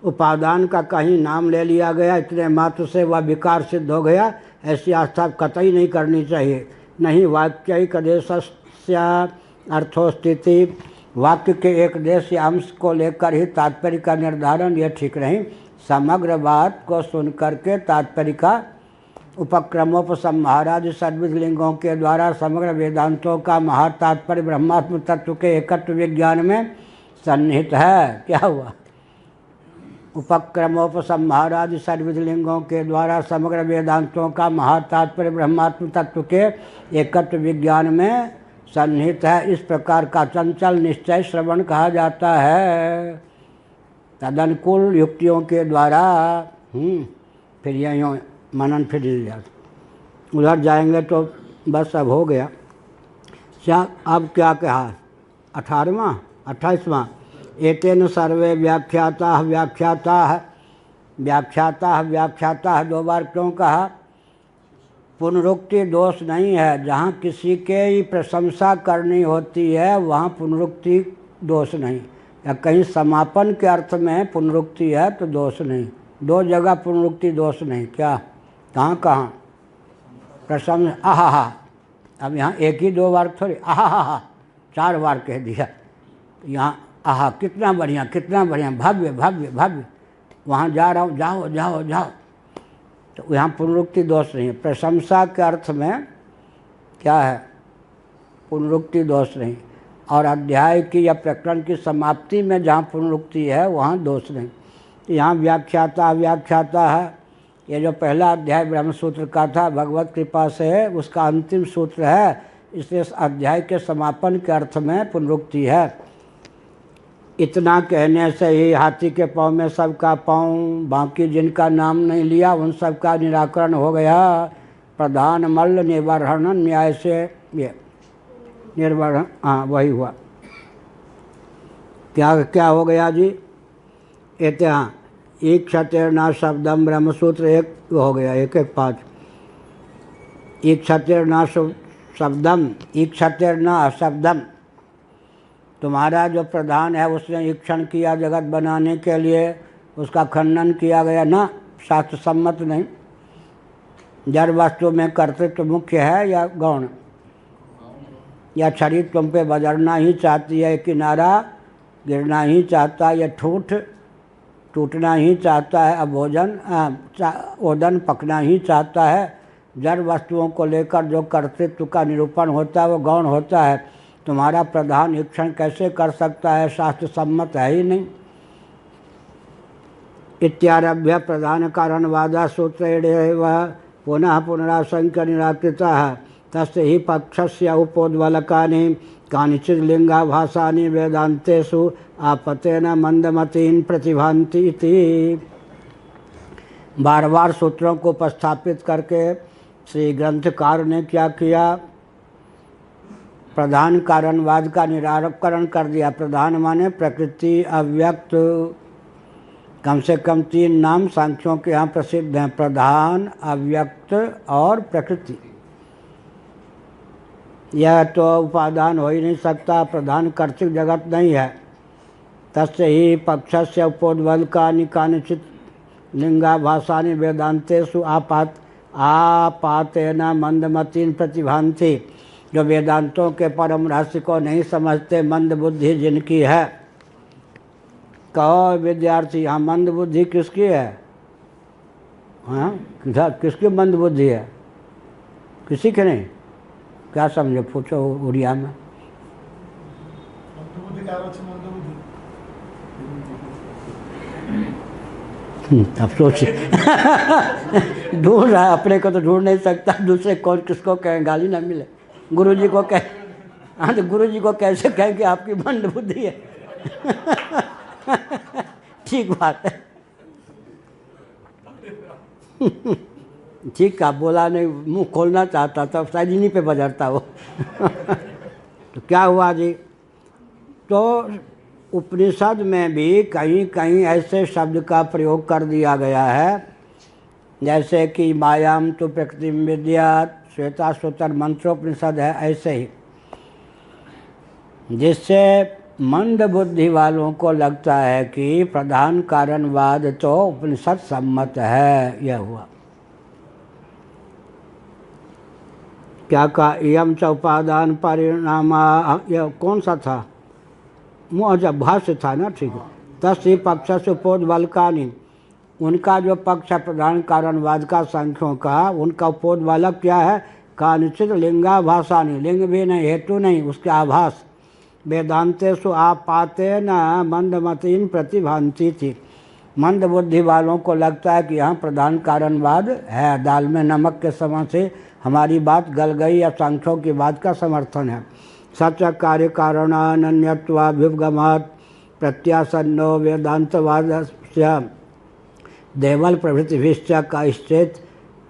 उपादान का कहीं नाम ले लिया गया, इतने मात्र से वह विकार सिद्ध हो गया, ऐसी आस्था कतई नहीं करनी चाहिए। नहीं वाक्यिक देशस्य अर्थोस्थिति, वाक्य के एक देश या अंश को लेकर ही तात्पर्य का निर्धारण यह ठीक नहीं। समग्र बात को सुन करके तात्पर्य का उपक्रमोपसंहारादि सर्वविध लिंगों के द्वारा समग्र वेदांतों का महातात्पर्य ब्रह्मात्म तत्व के एकत्व विज्ञान में सन्निहित है। क्या हुआ, उपक्रमोपसंहारादि सर्वविध लिंगों के द्वारा समग्र वेदांतों का महातात्पर्य ब्रह्मात्म तत्व के एकत्व विज्ञान में सन्निहित है। इस प्रकार का चंचल निश्चय श्रवण कहा जाता है। तदनुकूल युक्तियों के द्वारा फिर यहीं मनन फिर जाता, उधर जाएंगे तो बस अब हो गया। अब क्या कहा, 18वां 28वां, एतेन सर्वे व्याख्याता व्याख्याता 2 बार क्यों कहा। पुनरुक्ति दोष नहीं है, जहाँ किसी के ही प्रशंसा करनी होती है वहाँ पुनरुक्ति दोष नहीं, या कहीं समापन के अर्थ में पुनरुक्ति है तो दोष नहीं। 2 जगह पुनरुक्ति दोष नहीं। क्या, कहाँ कहाँ प्रशंसा, आहा, अब यहाँ एक ही 2 बार थोड़ी, आहा 4 बार कह दिया। यहाँ आहा कितना बढ़िया भव्य भव्य भव्य, वहाँ जा रहा हूँ, जाओ जाओ जाओ, तो यहाँ पुनरुक्ति दोष नहीं है। प्रशंसा के अर्थ में क्या है, पुनरुक्ति दोष नहीं। और अध्याय की या प्रकरण की समाप्ति में जहाँ पुनरुक्ति है वहाँ दोष नहीं। यहाँ व्याख्याता है, ये जो पहला अध्याय ब्रह्मसूत्र का था भगवत कृपा से उसका अंतिम सूत्र है, इसलिए इस अध्याय के समापन के अर्थ में पुनरुक्ति है। इतना कहने से ही हाथी के पाँव में सबका पाँव, बाकी जिनका नाम नहीं लिया उन सब का निराकरण हो गया। प्रधान मल्ल निर्वहन न्याय से ये निर्वहन, हाँ वही हुआ। क्या हो गया जी, एते हाँ एक क्षतिर्ना शब्दम ब्रह्मसूत्र 1 हो गया, 1-1-5। एक क्षतिर्ना शब्दम, एक क्षतिर्ना शब्दम, तुम्हारा जो प्रधान है उसने ईक्षण किया जगत बनाने के लिए, उसका खंडन किया गया ना, शास्त्र सम्मत नहीं। जड़ वस्तु में कर्तृत्व मुख्य है या गौण, या शरीर तुम पे बजरना ही चाहती है, किनारा गिरना ही चाहता है, या ठूठ टूटना ही चाहता है, अभोजन ओदन पकना ही चाहता है। जड़ वस्तुओं को लेकर जो कर्तृत्व का निरूपण होता है वो गौण होता है। तुम्हारा प्रधान ईक्षण कैसे कर सकता है, शास्त्र सम्मत है ही नहीं। इत्यारभ्य प्रधान कारणवादा सूत्रेण पुनः पुनराशंक्य निराकृतः तस्य ही पक्षस्य उपोद्बलकानि कानिचित् लिंगाभासानि वेदान्तेषु आपतेन मंदमतीन् प्रतिभान्ति इति। बार बार सूत्रों को उपस्थापित करके श्री ग्रंथकार ने क्या किया, प्रधान कारणवाद का निराकरण कर दिया। प्रधान माने प्रकृति, अव्यक्त, कम से कम 3 नाम सांख्यों के यहाँ प्रसिद्ध हैं, प्रधान, अव्यक्त और प्रकृति। यह तो उपादान हो ही नहीं सकता, प्रधान कर्तृक जगत नहीं है। तस्य ही पक्षस्य उपोद्बलकानि कानिचित् लिंगाभासानि वेदांतेषु आपातेन मंदमतीन् प्रतिभान्ति। जो वेदांतों के परम रहस्य को नहीं समझते, मंद बुद्धि जिनकी है। कहो विद्यार्थी, यहाँ मंद बुद्धि किसकी है? हाँ, किसकी मंद बुद्धि है? किसी के नहीं। क्या समझो, पूछो उड़िया में। अब सोचिए ढूंढ रहा है, अपने को तो ढूंढ नहीं सकता, दूसरे कौन किसको कहें, गाली ना मिले। गुरुजी को कह, हाँ तो गुरुजी को कैसे कहें कि आपकी मंद बुद्धि है। ठीक बात है। ठीक है, बोला नहीं, मुंह खोलना चाहता था, शायद इन्हीं पे बजरता वो। तो क्या हुआ जी, तो उपनिषद में भी कहीं कहीं ऐसे शब्द का प्रयोग कर दिया गया है, जैसे कि मायाम तो प्रकृति विद्यात, श्वेताश्वतर मंत्रोपनिषद है ऐसे ही, जिससे मंद बुद्धि वालों को लगता है कि प्रधान कारणवाद तो उपनिषद सम्मत है। यह हुआ। क्या कहा, यम च उपादान परिणामा, यह कौन सा था, जब भाष्य था ना, ठीक है। तस्य पक्ष से उपोद्बलकानि, उनका जो पक्ष है प्रधान कारणवाद का सांख्यों का, उनका उपोद्बलक क्या है, कानिचित लिंगाभासानि, लिंग भी नहीं, हेतु नहीं, उसके आभास। वेदांतेषु आपाते न मंदमतीन प्रतिभांति थी, मंद बुद्धि वालों को लगता है कि यहाँ प्रधान कारणवाद है, दाल में नमक के समान से हमारी बात गल गई या सांख्यों की बात का समर्थन है। सच कार्य कारणान्यत्वाभ्युपगमात् प्रत्यासन्नो वेदांतवादस्य देवल प्रभृतिभिश्च कश्चित्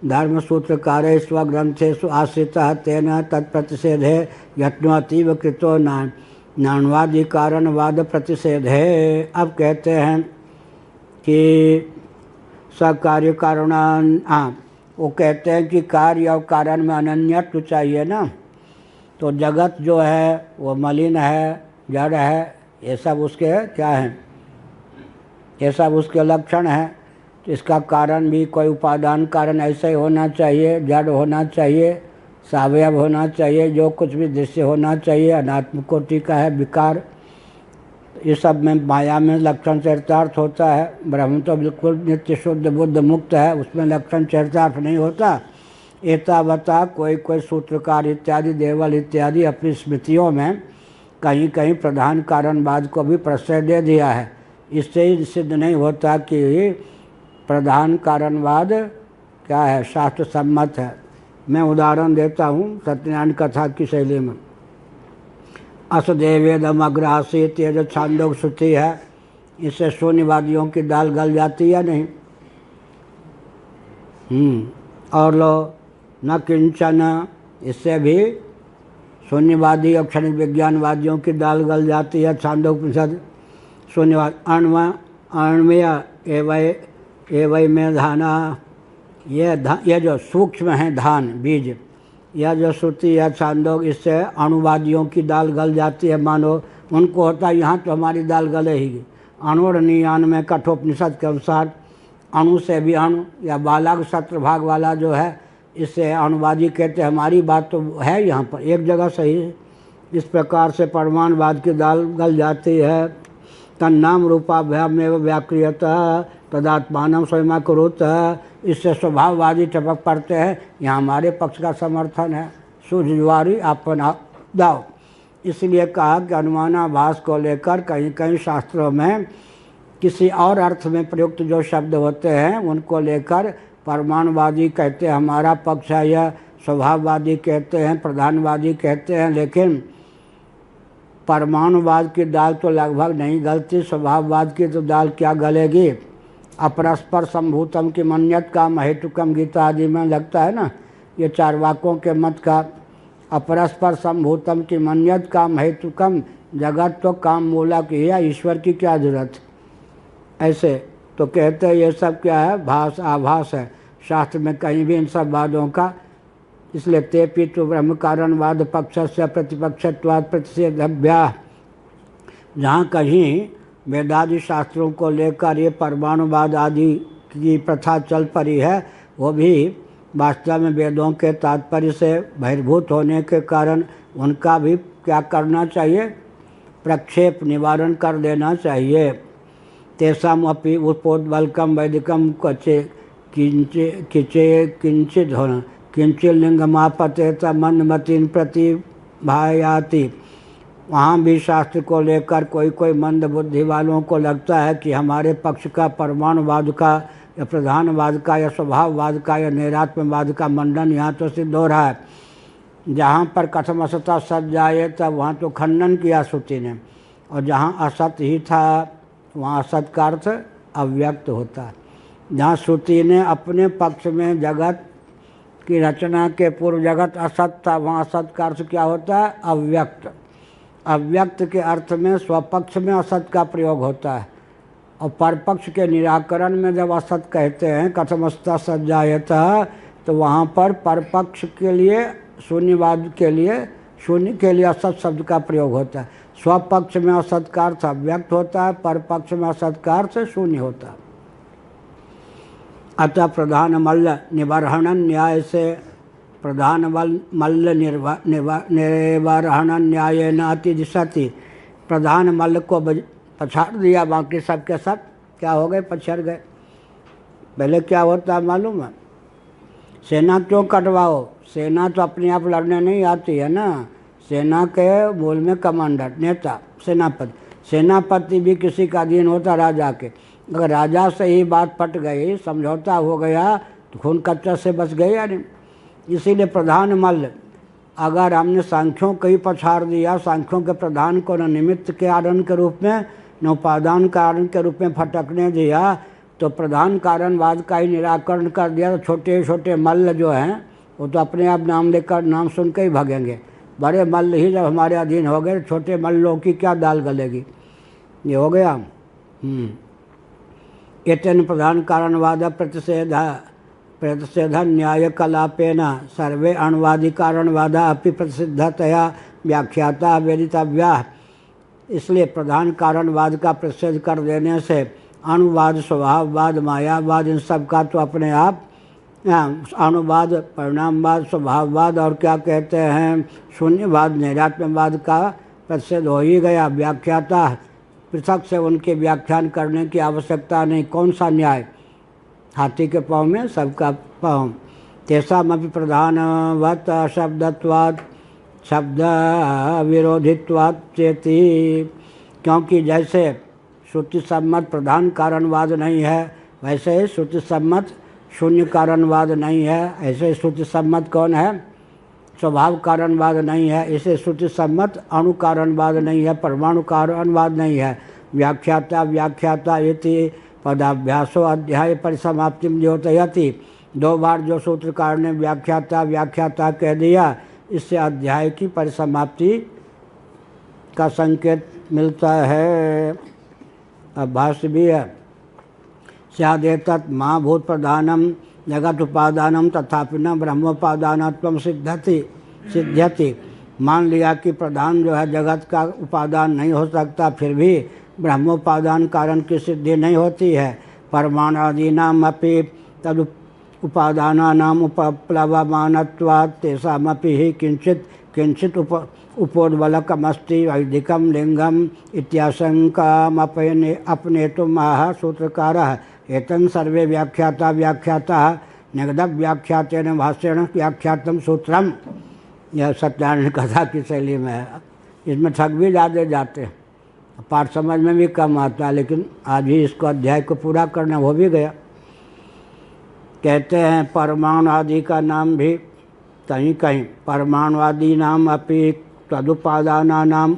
धर्मसूत्रकारे स्वग्रंथेषु आश्रितः तेन तत्प्रतिषेधे यत्नोऽतीव कृतो नान्वादी कारणवाद प्रतिषेधे। अब कहते हैं कि सकार्य कारणान, वो कहते हैं कि कार्य और कारण में अनन्यत्व चाहिए ना, तो जगत जो है वो मलिन है, जड़ है, ये सब उसके क्या हैं, ये सब उसके लक्षण हैं। तो इसका कारण भी कोई उपादान कारण ऐसे ही होना चाहिए, जड़ होना चाहिए, सावयव होना चाहिए, जो कुछ भी दृश्य होना चाहिए, अनात्म कोटि का है विकार। ये सब में माया में लक्षण चरितार्थ होता है। ब्रह्म तो बिल्कुल नित्य शुद्ध बुद्ध मुक्त है, उसमें लक्षण चरितार्थ नहीं होता। एतावता कोई कोई सूत्रकार इत्यादि देवल इत्यादि अपनी स्मृतियों में कहीं कहीं प्रधान कारणवाद को भी प्रश्रय दे दिया है। इससे ही सिद्ध नहीं होता कि प्रधान कारणवाद क्या है, शास्त्र सम्मत है। मैं उदाहरण देता हूँ सत्यनारायण कथा की शैली में। असदेवेदम अग्रहासीत, ये जो छांदोग्य श्रुति है, इससे शून्यवादियों की दाल गल जाती है नहीं। और लो न किंचन, इससे भी शून्यवादी और क्षणिक विज्ञानवादियों की दाल गल जाती है। छांदोग्योपनिषद शून्यवाद अण्वय एवं में धाना, ये जो सूक्ष्म है धान बीज, यह जो श्रुति है छांदोग्य, इससे अणुवादियों की दाल गल जाती है। मानो उनको होता है यहाँ तो हमारी दाल गलेगी। अणुर्नियान में कठोपनिषद के अनुसार अणु से भी अणु या बालक सत्र भाग वाला जो है, इससे अणुवादी कहते हैं हमारी बात तो है यहाँ पर एक जगह सही। इस प्रकार से परमाणुवाद की दाल गल जाती है। तन्नाम रूपाभ्यामेव व्याक्रियतः तदात्मानं स्वयं कुरुत, इससे स्वभाववादी टपक पड़ते हैं। यहाँ हमारे पक्ष का समर्थन है। सूझवारी अपन दाव। इसलिए कहा कि अनुमानाभास को लेकर कहीं कहीं शास्त्रों में किसी और अर्थ में प्रयुक्त जो शब्द होते हैं उनको लेकर परमाणुवादी कहते हैं हमारा पक्ष है, यह स्वभाववादी कहते हैं, प्रधानवादी कहते हैं। लेकिन परमाणुवाद की दाल तो लगभग नहीं गलती, स्वभाववाद की तो दाल क्या गलेगी। अपरस्पर संभूतम की मन्यत का हेतुकम गीता आदि में लगता है ना, ये चारवाकों के मत का। अपरस्पर संभूतम की मन्यत काम हेतुकम, जगत तो काम मूलक ही है, ईश्वर की क्या जरूरत। ऐसे तो कहते हैं ये सब क्या है, भास आभास है। शास्त्र में कहीं भी इन सब वादों का, इसलिए तेपी तो ब्रह्म कारणवाद पक्ष से प्रतिपक्षत्वाद प्रतिषेधभ्या, जहाँ कहीं वेदादि शास्त्रों को लेकर ये परमाणुवाद आदि की प्रथा चल पड़ी है, वो भी वास्तव में वेदों के तात्पर्य से बहिर्भूत होने के कारण उनका भी क्या करना चाहिए, प्रक्षेप निवारण कर देना चाहिए। तेषाम अपि उपोद्बलकम वैदिकम क्वचे किंचित होना किंचित लिंगमापते मंदमतीन प्रतिभायाति। वहाँ भी शास्त्र को लेकर कोई कोई मंद बुद्धि वालों को लगता है कि हमारे पक्ष का परमाणुवाद का या प्रधानवाद का या स्वभाववाद का या नैरात्म्यवाद का मंडन यहाँ तो सिद्ध हो रहा है। जहाँ पर कथम असता सत जाए तब वहाँ तो खंडन किया श्रुति ने, और जहाँ असत ही था वहाँ असत का अर्थ अव्यक्त होता है। जहाँ श्रुति ने अपने पक्ष में जगत की रचना के पूर्व जगत असत था, वहाँ असत का अर्थ क्या होता है? अव्यक्त। अव्यक्त के अर्थ में स्वपक्ष में असत का प्रयोग होता है, और परपक्ष के निराकरण में जब असत कहते हैं कथमस्ता सज्जायतः, तो वहाँ पर परपक्ष के लिए शून्यवाद के लिए शून्य के लिए असत शब्द का प्रयोग होता है। स्वपक्ष में असत का अर्थ अव्यक्त होता है, परपक्ष में असत का अर्थ शून्य होता है। अतः प्रधान मल्ल निवर्हण न्याय से प्रधान मल्ल निवर्हण न्याय न अतिदिशति, प्रधान मल्ल को पछाड़ दिया, बाकी सब के सब क्या हो गए? पछड़ गए। पहले क्या होता है मालूम है? सेना क्यों कटवाओ? सेना तो अपने आप लड़ने नहीं आती है ना। सेना के मूल में कमांडर, नेता, सेनापति। सेनापति भी किसी का अधीन होता राजा के। अगर राजा से ही बात पट गई, समझौता हो गया, तो खून कच्चा से बच गए या नहीं? इसीलिए प्रधान मल्ल, अगर हमने सांख्यों को ही पछाड़ दिया, सांख्यों के प्रधान को न निमित्त के कारण के रूप में न उपादान कारण के रूप में फटकने दिया, तो प्रधान कारणवाद का ही निराकरण कर दिया, तो छोटे छोटे मल्ल जो हैं वो तो अपने आप नाम लेकर नाम सुन के ही भागेंगे। बड़े मल्ल ही जब हमारे अधीन हो गए, छोटे मल्लों की क्या दाल गलेगी? ये हो गया। एतेन प्रधान कारणवाद प्रतिषेध न्याय कलापेन सर्वे अणुवादी कारणवादा अपि प्रसिद्धतया व्याख्याता वेदितव्या। इसलिए प्रधान कारणवाद का प्रतिषेध कर देने से अणुवाद, स्वभाववाद, मायावाद, इन सब का तो अपने आप अणुवाद, परिणामवाद, स्वभाववाद और क्या कहते हैं शून्यवाद, नैरात्म्यवाद का प्रतिषेध हो ही गया। व्याख्याता, पृथक से उनके व्याख्यान करने की आवश्यकता नहीं। कौन सा न्याय? हाथी के पाँव में सबका पाँव। तेषामपि प्रधानवत् शब्दत्वात् शब्द विरोधित्वात् चेति, क्योंकि जैसे श्रुति सम्मत प्रधान कारणवाद नहीं है, वैसे श्रुति सम्मत शून्य कारणवाद नहीं है। ऐसे श्रुति सम्मत कौन है? स्वभाव कारणवाद नहीं है। इसे श्रुति सम्मत अणु कारणवाद नहीं है, परमाणु कारणवाद नहीं है। व्याख्याता इति पदाभ्यासो अध्याय परिसमाप्ति द्योतयति। 2 बार जो सूत्रकार ने व्याख्याता कह दिया, इससे अध्याय की परिसमाप्ति का संकेत मिलता है। अब भाष्य भी है। स्यादेतत् मा भूत प्रधानम जगत उपादानम तथापि न ब्रह्मोपादानत्वं सिद्ध्यति। मान लिया कि प्रधान जो है जगत का उपादान नहीं हो सकता, फिर भी ब्रह्मोपादान कारण की सिद्धि नहीं होती है। परमाणादीनाम अपि तद उपादानानाम उपप्लवमानत्वात् तेषामपि हि किंचित उपोद्बलकमस्ति वैदिकं लिंगम इत्याशंकाम अपनेतुम् आह सूत्रकारः। एतन् सर्वे व्याख्याता निगदव व्याख्यातेन भाष्येण व्याख्यातम सूत्रम। यह सत्यानंद कथा की शैली में है। इसमें ठग भी ज़्यादा जाते हैं, पाठ समझ में भी कम आता है, लेकिन आज ही इसको अध्याय को पूरा करना हो भी गया। कहते हैं परमाणु आदि का नाम भी कहीं कहीं परमाणु आदि नाम अपि तदुपादानानाम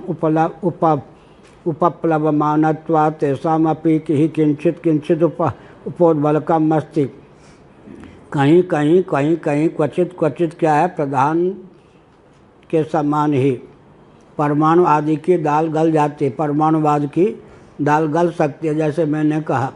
उपप्लवमानत्वात् तेषामपि किंचित उपोद्बलकम् अस्ति। कहीं कहीं क्वचित क्या है? प्रधान के समान ही परमाणु आदि की दाल गल जाती है, परमाणुवाद की दाल गल सकती है, जैसे मैंने कहा।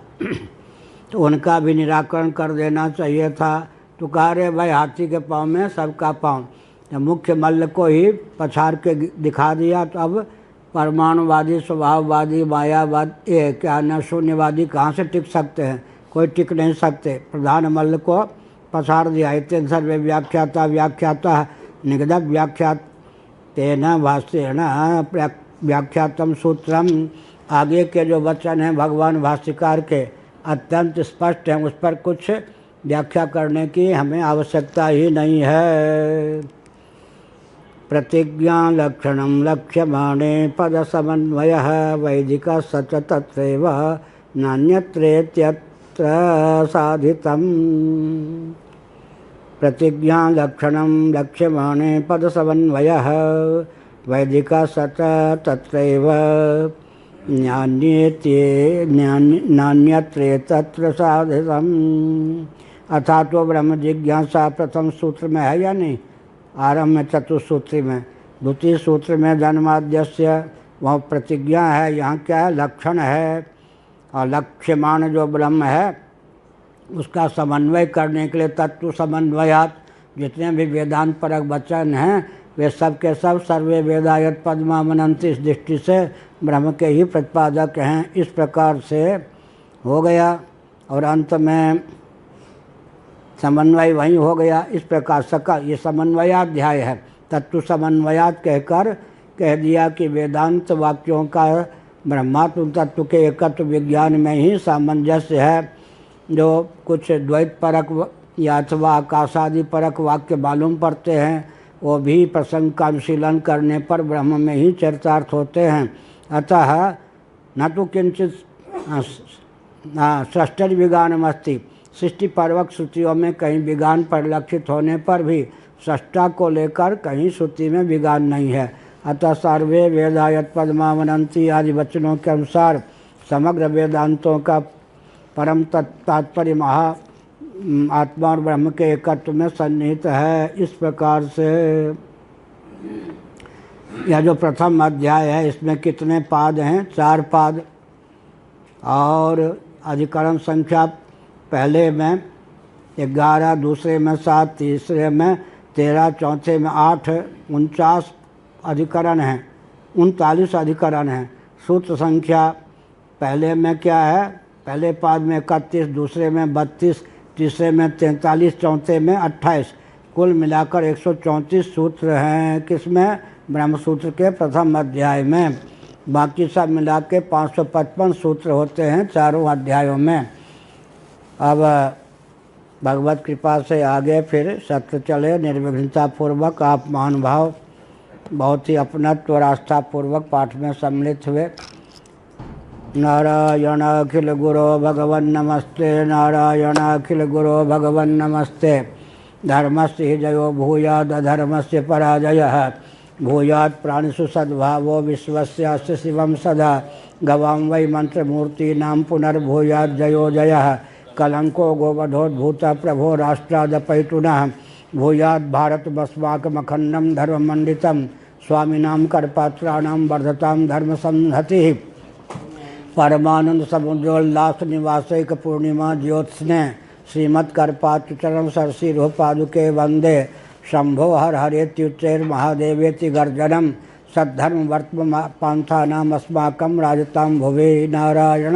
तो उनका भी निराकरण कर देना चाहिए था। तो कह रहे भाई हाथी के पाँव में सबका पाँव, तो मुख्य मल्ल को ही पछाड़ के दिखा दिया। तो अब परमाणुवादी, स्वभाववादी, मायावाद, ये क्या न शून्यवादी कहाँ से टिक सकते हैं? कोई टिक नहीं सकते। प्रधान मल्ल को पछाड़ दिया। इतने सर्वे व्याख्याता निगदव व्याख्यात तेन भाष्येण व्याख्यातम सूत्रम। आगे के जो वचन हैं भगवान भाष्यकार के अत्यंत स्पष्ट हैं, उस पर कुछ व्याख्या करने की हमें आवश्यकता ही नहीं है। प्रतिज्ञा लक्षणम लक्ष्यमाणे पद समन्वयः वैदिक सच तत्रैव नान्यत्रेत्यत्र साधितम्। प्रतिज्ञा लक्षणं लक्ष्यमाणे पदसमन्वयः वैदिका सत तत्रैव नान्यत्रे तत्र साधितम्। अर्थात वो ब्रह्म जिज्ञासा प्रथम सूत्र में है या नहीं, आरंभ में चतुसूत्री में, द्वितीय सूत्र में जन्माद्यस्य वह प्रतिज्ञा है, यहाँ क्या है, लक्षण है। और लक्ष्यमाण जो ब्रह्म है उसका समन्वय करने के लिए तत्व समन्वयात, जितने भी वेदांत परक वचन हैं वे सब के सब सर्वे वेदायत पद्मामनंति, इस दृष्टि से ब्रह्म के ही प्रतिपादक हैं। इस प्रकार से हो गया और अंत में समन्वय वहीं हो गया। इस प्रकार सकल ये समन्वयाध्याय है। तत्व समन्वयात कहकर कह दिया कि वेदांत वाक्यों का ब्रह्मात्म तत्व के एकत्व विज्ञान में ही सामंजस्य है। जो कुछ द्वैत परक या अथवा आकाशादि परक वाक्य मालूम पड़ते हैं वो भी प्रसंग का अनुशीलन करने पर ब्रह्म में ही चरितार्थ होते हैं। अतः न तो किंचित सृष्टि विज्ञानमस्ति, सृष्टि पर्वक श्रुतियों में कहीं विज्ञान परिलक्षित होने पर भी सृष्टा को लेकर कहीं श्रुति में विज्ञान नहीं है। अतः सर्वे वेदायत पद्मावनंती आदि वचनों के अनुसार समग्र वेदांतों का परम तात्पर्य महा आत्मा और ब्रह्म के एकत्व में सन्निहित है। इस प्रकार से यह जो प्रथम अध्याय है इसमें कितने पाद हैं, 4 पाद। और अधिकरण संख्या पहले में 11, दूसरे में 7, तीसरे में 13, चौथे में 8, 49 अधिकरण हैं, 39 अधिकरण हैं। सूत्र संख्या पहले में क्या है, पहले पाद में 31, दूसरे में 32, तीसरे में 43, चौथे में 28, कुल मिलाकर 134 सूत्र हैं। किसमें, ब्रह्म सूत्र के प्रथम अध्याय में। बाकी सब मिला के 555 सूत्र होते हैं चारों अध्यायों में। अब भगवत कृपा से आगे फिर सत्य चले निर्विघ्नता पूर्वक। आप महानुभाव बहुत ही अपनत्व और आस्था पूर्वक पाठ में सम्मिलित हुए। नारायण अखिल गुरो भगवन् नमस्ते, नारायण अखिल गुरो भगवन् नमस्ते। धर्मस्य हि जयो भूयाद अधर्मस्य पराजयः, भूयात् प्राणिषु सद्भावो विश्वस्यास्य शिवं सदा। गवां वै मंत्रमूर्तीनां पुनर्भूयात् जयो जयः, कलंको गोवधोद्भूत प्रभो राष्ट्रादपैतुनः। भूयात् भारतमस्माकमखण्डं धर्ममण्डितं, स्वामिनां करपात्राणां वर्धतां धर्मसंहतिः। परमानंद समुद्रोल्लास निवासैक पूर्णिमा ज्योत्स्ने, श्रीमत्करपात्रचरण सरसीरोह पादुके वंदे। शंभो हर हरेत्युच्चैर् महादेवेति गर्जनम, सद्धर्म वर्तम पांथानामस्माकं राजतां भुवे। नारायण।